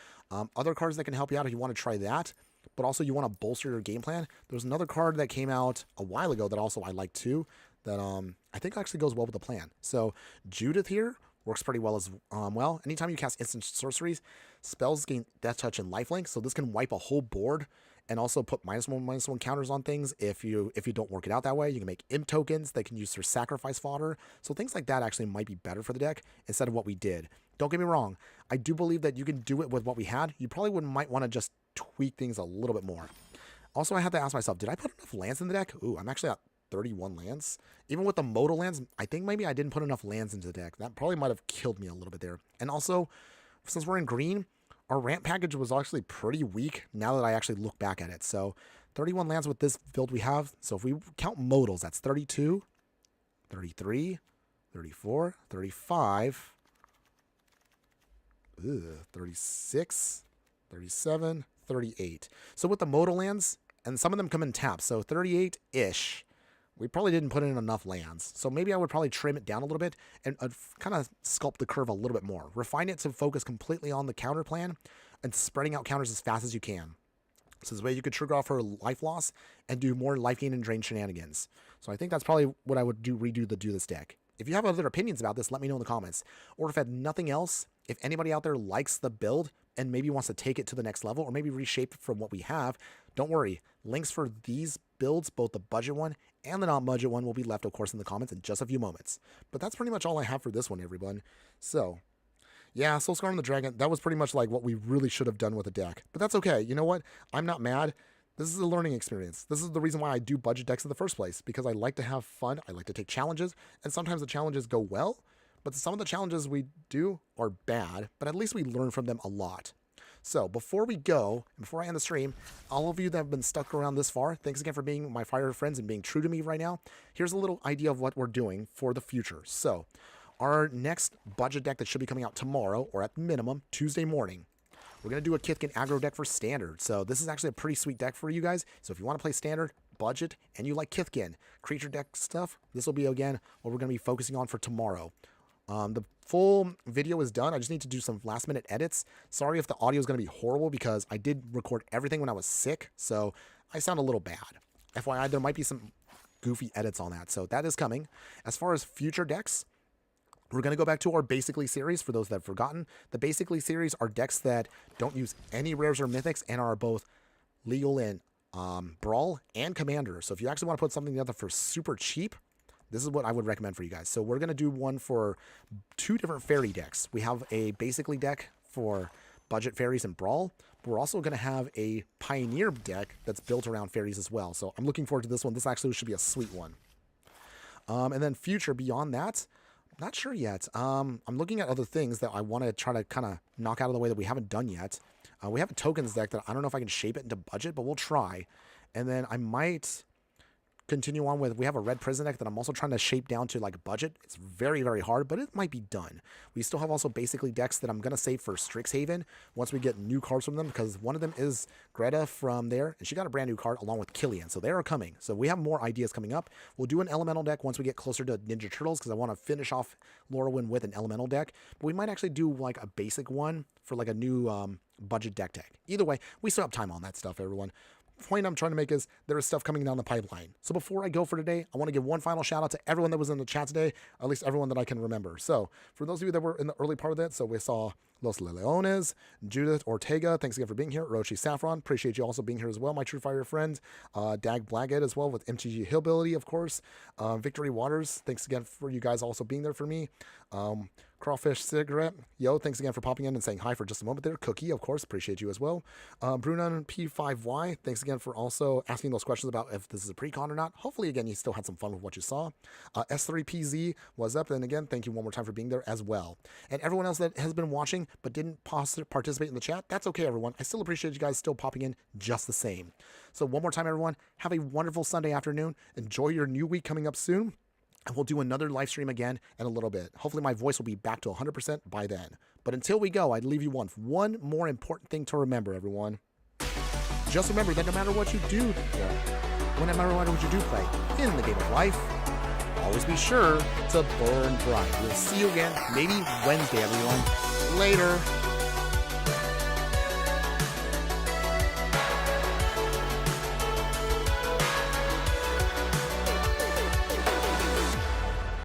Other cards that can help you out if you want to try that. but also you want to bolster your game plan. There's another card that came out a while ago that also I like too, that I think actually goes well with the plan. So Judith here works pretty well as well. Anytime you cast instant sorceries, spells gain death touch and lifelink, so this can wipe a whole board and also put -1/-1 counters on things if you don't work it out that way. You can make imp tokens that can use for sacrifice fodder. So things like that actually might be better for the deck instead of what we did. Don't get me wrong, I do believe that you can do it with what we had. You probably might want to just tweak things a little bit more. Also, I had to ask myself, did I put enough lands in the deck? Ooh, I'm actually at 31 lands. Even with the modal lands, I think maybe I didn't put enough lands into the deck. That probably might have killed me a little bit there. And also, since we're in green, our ramp package was actually pretty weak now that I actually look back at it. So 31 lands with this build we have. So if we count modals, that's 32, 33, 34, 35, 36, 37, 38. So with the modal lands, and some of them come in taps, so 38-ish, we probably didn't put in enough lands. So maybe I would probably trim it down a little bit and kind of sculpt the curve a little bit more. Refine it to focus completely on the counter plan and spreading out counters as fast as you can. So this way you could trigger off her life loss and do more life gain and drain shenanigans. So I think that's probably what I would redo this deck. If you have other opinions about this, let me know in the comments. Or if nothing else, if anybody out there likes the build and maybe wants to take it to the next level or maybe reshape it from what we have, don't worry. Links for these builds, both the budget one and the non-budget one, will be left, of course, in the comments in just a few moments. But that's pretty much all I have for this one, everyone. So, yeah, Soulscar and the Dragon, that was pretty much like what we really should have done with the deck. But that's okay. You know what? I'm not mad. This is a learning experience. This is the reason why I do budget decks in the first place, because I like to have fun. I like to take challenges, and sometimes the challenges go well, but some of the challenges we do are bad, but at least we learn from them a lot. So before we go, and before I end the stream, all of you that have been stuck around this far, thanks again for being my fire friends and being true to me right now. Here's a little idea of what we're doing for the future. So our next budget deck that should be coming out tomorrow, or at minimum, Tuesday morning, we're going to do a Kithkin aggro deck for standard. So this is actually a pretty sweet deck for you guys. So if you want to play standard, budget, and you like Kithkin creature deck stuff, this will be, again, what we're going to be focusing on for tomorrow. The full video is done. I just need to do some last minute edits. Sorry if the audio is going to be horrible because I did record everything when I was sick, so I sound a little bad. FYI, there might be some goofy edits on that, so that is coming. As far as future decks, we're going to go back to our Basically series for those that have forgotten. The Basically series are decks that don't use any rares or mythics and are both legal in Brawl and Commander. So if you actually want to put something together for super cheap, this is what I would recommend for you guys. So we're going to do one for 2 different fairy decks. We have a Basically deck for budget fairies and Brawl. But we're also going to have a Pioneer deck that's built around fairies as well. So I'm looking forward to this one. This actually should be a sweet one. And then future beyond that, not sure yet. I'm looking at other things that I want to try to kind of knock out of the way that we haven't done yet. We have a tokens deck that I don't know if I can shape it into budget, but we'll try. And then I might continue on with, we have a red prison deck that I'm also trying to shape down to like budget. It's very, very hard, but it might be done. We still have also Basically decks that I'm going to save for Strixhaven once we get new cards from them, because one of them is Greta from there, and she got a brand new card along with Killian, so they are coming. So we have more ideas coming up. We'll do an elemental deck once we get closer to Ninja Turtles, because I want to finish off Lorwyn with an elemental deck, but we might actually do like a basic one for like a new budget deck. Either way, we still have time on that stuff, everyone. Point I'm trying to make is there is stuff coming down the pipeline. So before I go for today, I want to give one final shout out to everyone that was in the chat today, at least everyone that I can remember. So for those of you that were in the early part of that, so we saw Los Leones, Judith Ortega, thanks again for being here. Roshi Saffron, appreciate you also being here as well, my True Fire friend. Dag Blackhead as well with MTG Hillbilly, of course. Victory Waters, thanks again for you guys also being there for me. Crawfish Cigarette, yo, thanks again for popping in and saying hi for just a moment there. Cookie, of course, appreciate you as well. Brunon P5Y, thanks again for also asking those questions about if this is a pre-con or not. Hopefully, again, you still had some fun with what you saw. S3PZ was up, and again, thank you one more time for being there as well. And everyone else that has been watching but didn't participate in the chat, that's okay, everyone. I still appreciate you guys still popping in just the same. So one more time, everyone, have a wonderful Sunday afternoon. Enjoy your new week coming up soon. And we'll do another live stream again in a little bit. Hopefully my voice will be back to 100% by then. But until we go, I'd leave you one more important thing to remember, everyone. Just remember that no matter what you do, no matter what you do play in the game of life, always be sure to burn bright. We'll see you again, maybe Wednesday, everyone. Later.